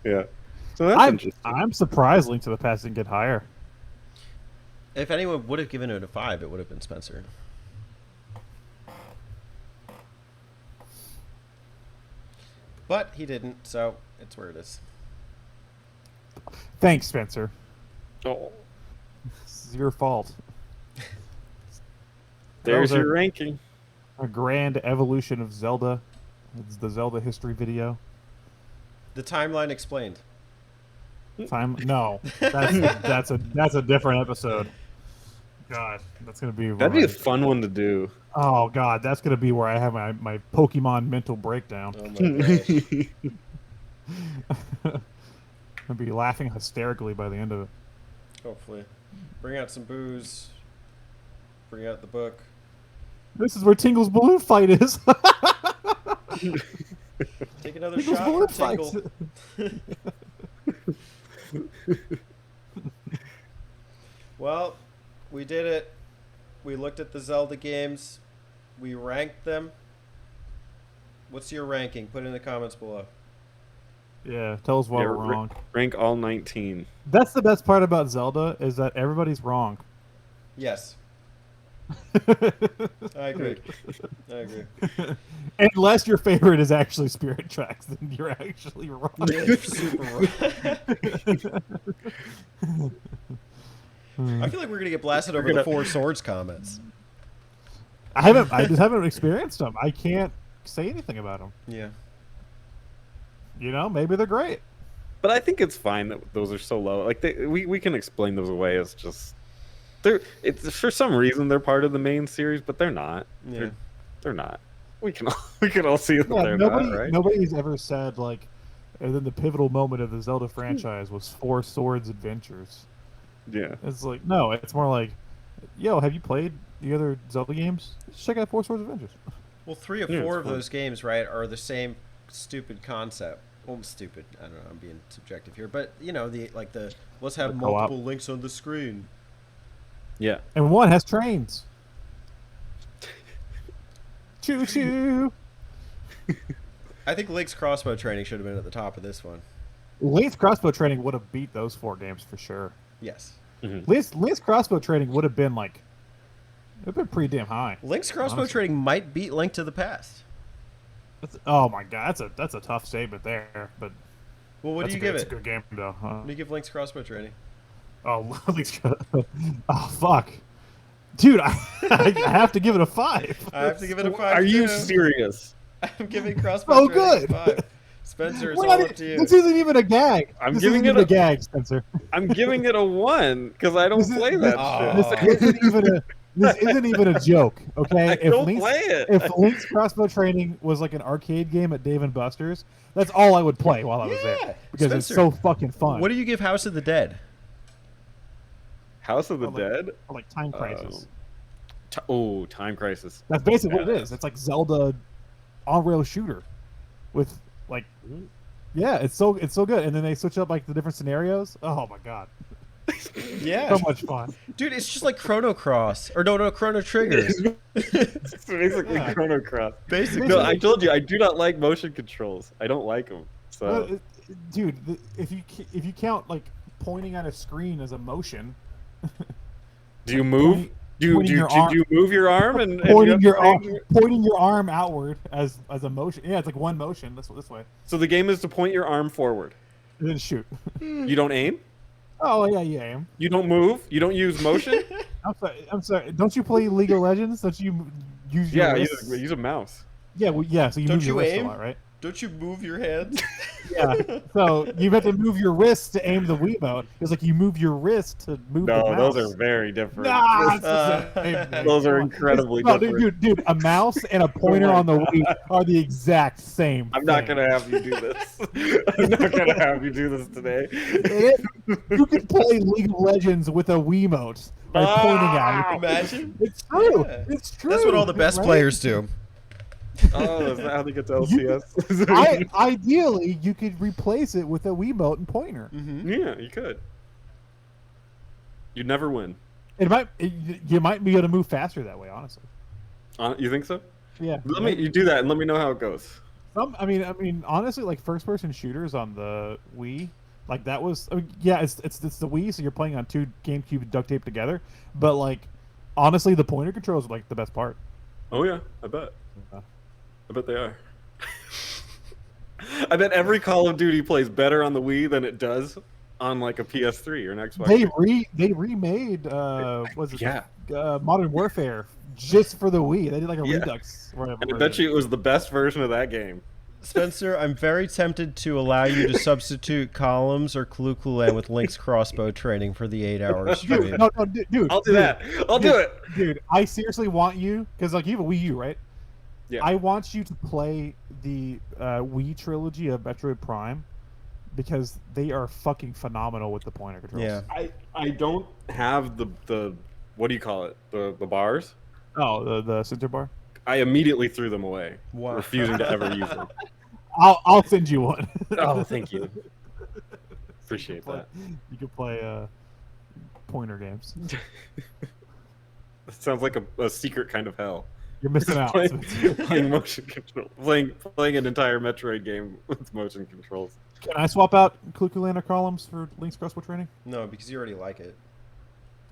yeah. So that's interesting. I'm surprised Link to the Past didn't get higher. If anyone would have given it a 5, it would have been Spencer. But he didn't, so it's where it is. Thanks, Spencer. Oh, It's your fault. there's That was your ranking. a grand evolution of Zelda. It's the Zelda history video. The timeline explained. No, that's a different episode. God, that's gonna be. That'd be a fun one to do. Oh God, that's gonna be where I have my Pokemon mental breakdown. Oh my gosh. I'll be laughing hysterically by the end of it. Hopefully. Bring out some booze. Bring out the book. This is where Tingle's balloon fight is. Take another Tingle's shot balloon for Tingle. fights. Well, we did it. We looked at the Zelda games. We ranked them. What's your ranking? Put it in the comments below. Yeah, tell us why Yeah, we're wrong. Rank all 19. That's the best part about Zelda is that everybody's wrong. Yes. I agree. I agree. Unless your favorite is actually Spirit Tracks, then you're actually wrong. Super wrong. I feel like we're gonna get blasted over the Four Swords comments. I just haven't experienced them. I can't say anything about them. Yeah. You know, maybe they're great. But I think it's fine that those are so low. Like we can explain those away as just it's for some reason they're part of the main series, but they're not. Yeah. They're not. We can all see that they're not, right? Nobody's ever said like, and then the pivotal moment of the Zelda franchise was Four Swords Adventures. Yeah. It's like no, it's more like, yo, have you played the other Zelda games? Just check out Four Swords Adventures. Well, 3 or 4 of those games, right, are the same stupid concept. Well, stupid. I don't know. I'm being subjective here, but you know, let's have multiple links on the screen. Yeah. And one has trains. Choo choo. I think Link's crossbow training should have been at the top of this one. Link's crossbow training would have beat those 4 games for sure. Yes. Mm-hmm. Link's crossbow training would have been like, it'd been pretty damn high. Link's crossbow training might beat Link to the Past. Oh my god, that's a tough statement there. But well, what do you give it? It's a good game though. What do you give Link's crossbow training? Oh, oh fuck, dude, I have to give it a 5. I have to give it a 5. Are you serious? I'm giving crossbow training good. a 5. Spencer, it's all up to you. This isn't even a gag. I'm giving it a gag, Spencer. I'm giving it a 1 because I don't play that shit. This isn't even a joke, okay? I don't play it. If Link's crossbow training was like an arcade game at Dave & Buster's, that's all I would play while I was there because Spencer, it's so fucking fun. What do you give House of the Dead? House of the Dead? Or like Time Crisis. Time Crisis. That's basically what it is. It's like Zelda on-rail shooter with like, yeah, it's so good. And then they switch up like the different scenarios. Oh my god. Yeah. So much fun. Dude, it's just like Chrono Cross. Or no, Chrono Trigger. It's basically Chrono Cross. Basically. No, I told you, I do not like motion controls. I don't like them. So, Well, dude, if you count like pointing at a screen as a motion, do you move? Do you move your arm and pointing your arm outward as a motion? Yeah, it's like one motion. This way. So the game is to point your arm forward. And then shoot. You don't aim? Oh yeah, you aim. You don't move? You don't use motion? I'm sorry. Don't you play League of Legends? Don't you use your wrists? use a mouse. Yeah, well, yeah. So you Don't move your you wrists aim? a lot, right? Don't you move your hands? Yeah. So you have to move your wrist to aim the Wiimote. It's like you move your wrist to move the mouse. No, those are very different. Nah, it's the same thing. Those are incredibly No, different. dude, a mouse and a pointer on the Wii are the exact same. I'm not gonna have you do this. I'm not gonna have you do this today. You can play League of Legends with a Wiimote by pointing at it. Imagine. It's true. Yeah. It's true. That's what all the best right? players do. Oh, is that how they get to LCS? Ideally, you could replace it with a Wiimote and pointer. Mm-hmm. Yeah, you could. You'd never win. You might be able to move faster that way. Honestly. You think so? Yeah. You do that and let me know how it goes. I mean, honestly, like first-person shooters on the Wii, like that was. Yeah, it's the Wii, so you're playing on 2 GameCube duct taped together. But like, honestly, the pointer controls are like the best part. Oh yeah, I bet. I bet they are. I bet every Call of Duty plays better on the Wii than it does on like a PS3 or an Xbox. They remade Modern Warfare just for the Wii. They did like a Redux. And I bet you it was the best version of that game. Spencer, I'm very tempted to allow you to substitute Columns or Clue with Link's crossbow training for the 8-hour stream. Dude, I'll do that. I'll do it. Dude, I seriously want you, because like you have a Wii U, right? Yeah. I want you to play the Wii trilogy of Metroid Prime because they are fucking phenomenal with the pointer controls. Yeah. I don't have the what do you call it? The bars? Oh, the center bar? I immediately threw them away, Wow. refusing to ever use them. I'll send you one. Oh, thank you. Appreciate that. You can play pointer games. It sounds like a secret kind of hell. You're missing out. Playing motion control, playing an entire Metroid game with motion controls. Can I swap out Clue Columns for Link's crossbow training? No, because you already like it.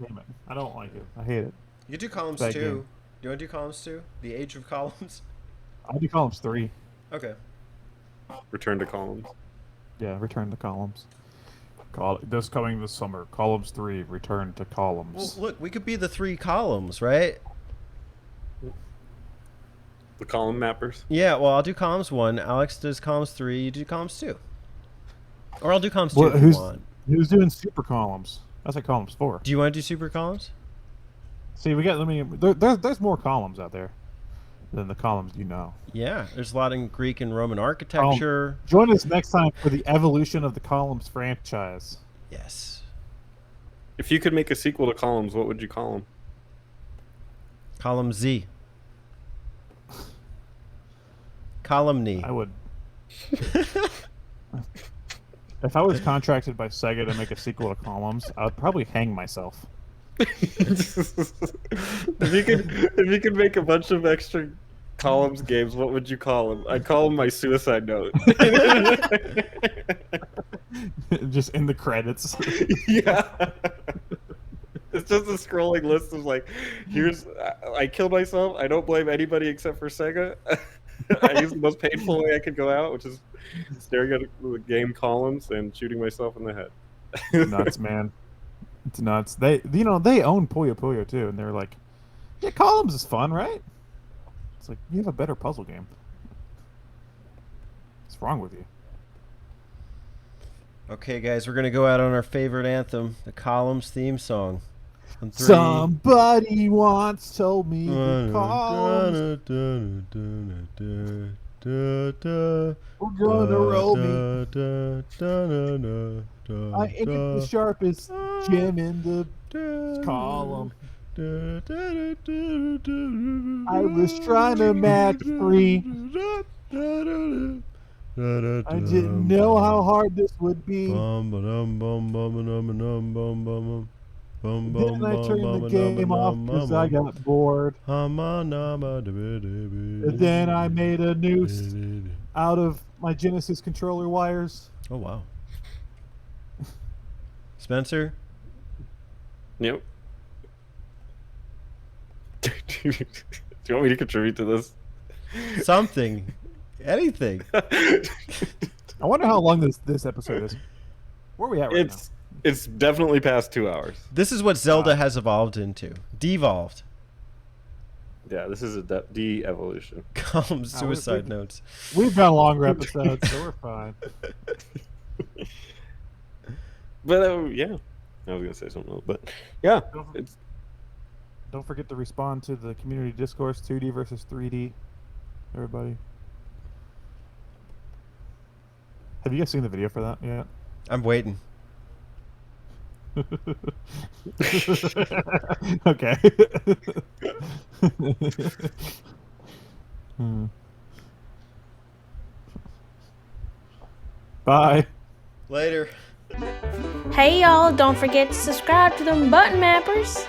Damn it. I don't like it. I hate it. You do columns That too. game. Do you want to do columns too? The age of columns? I'll do columns 3. Okay. Return to columns. Yeah, return to columns. This coming this summer, columns 3, return to Well, columns. look, we could be the 3 columns, right? The column mappers. Yeah, well, I'll do columns 1. Alex does columns 3. You do columns 2. Or I'll do columns 2 if you want. Who's doing super columns? That's like columns 4. Do you want to do super columns? See, there's more columns out there than the columns you know. Yeah, there's a lot in Greek and Roman architecture. Join us next time for the evolution of the columns franchise. Yes. If you could make a sequel to columns, what would you call them? Column Z. Columny. I would. If I was contracted by Sega to make a sequel to Columns, I would probably hang myself. If you could make a bunch of extra columns games, what would you call them? I'd call them my suicide note. Just in the credits. Yeah. It's just a scrolling list of like, here's I killed myself. I don't blame anybody except for Sega. I used the most painful way I could go out, which is staring at the game columns and shooting myself in the head. Nuts, man. It's nuts. They own Puyo Puyo too, and they're like, yeah, Columns is fun, right? It's like, you have a better puzzle game. What's wrong with you? Okay, guys, we're going to go out on our favorite anthem, the Columns theme song. On 3. Somebody once told me the Columns were gonna roll me. I ain't the sharpest gem in the column. I was trying to match 3. I didn't know how hard this would be. Then I turned the game off because I got bored. And then I made a noose out of my Genesis controller wires. Oh, wow. Spencer? Yep. Do you want me to contribute to this? Something. Anything. I wonder how long this episode is. Where are we at right now? It's definitely past 2 hours. This is what Zelda has evolved into. Devolved. Yeah, this is a de-evolution. Column suicide notes. We've done longer episodes, so we're fine. But yeah, I was gonna say something else, but yeah, it's Don't forget to respond to the community discourse 2D versus 3D. Everybody. Have you guys seen the video for that yet? I'm waiting. Okay. Bye. Later. Hey y'all, don't forget to subscribe to them button mappers.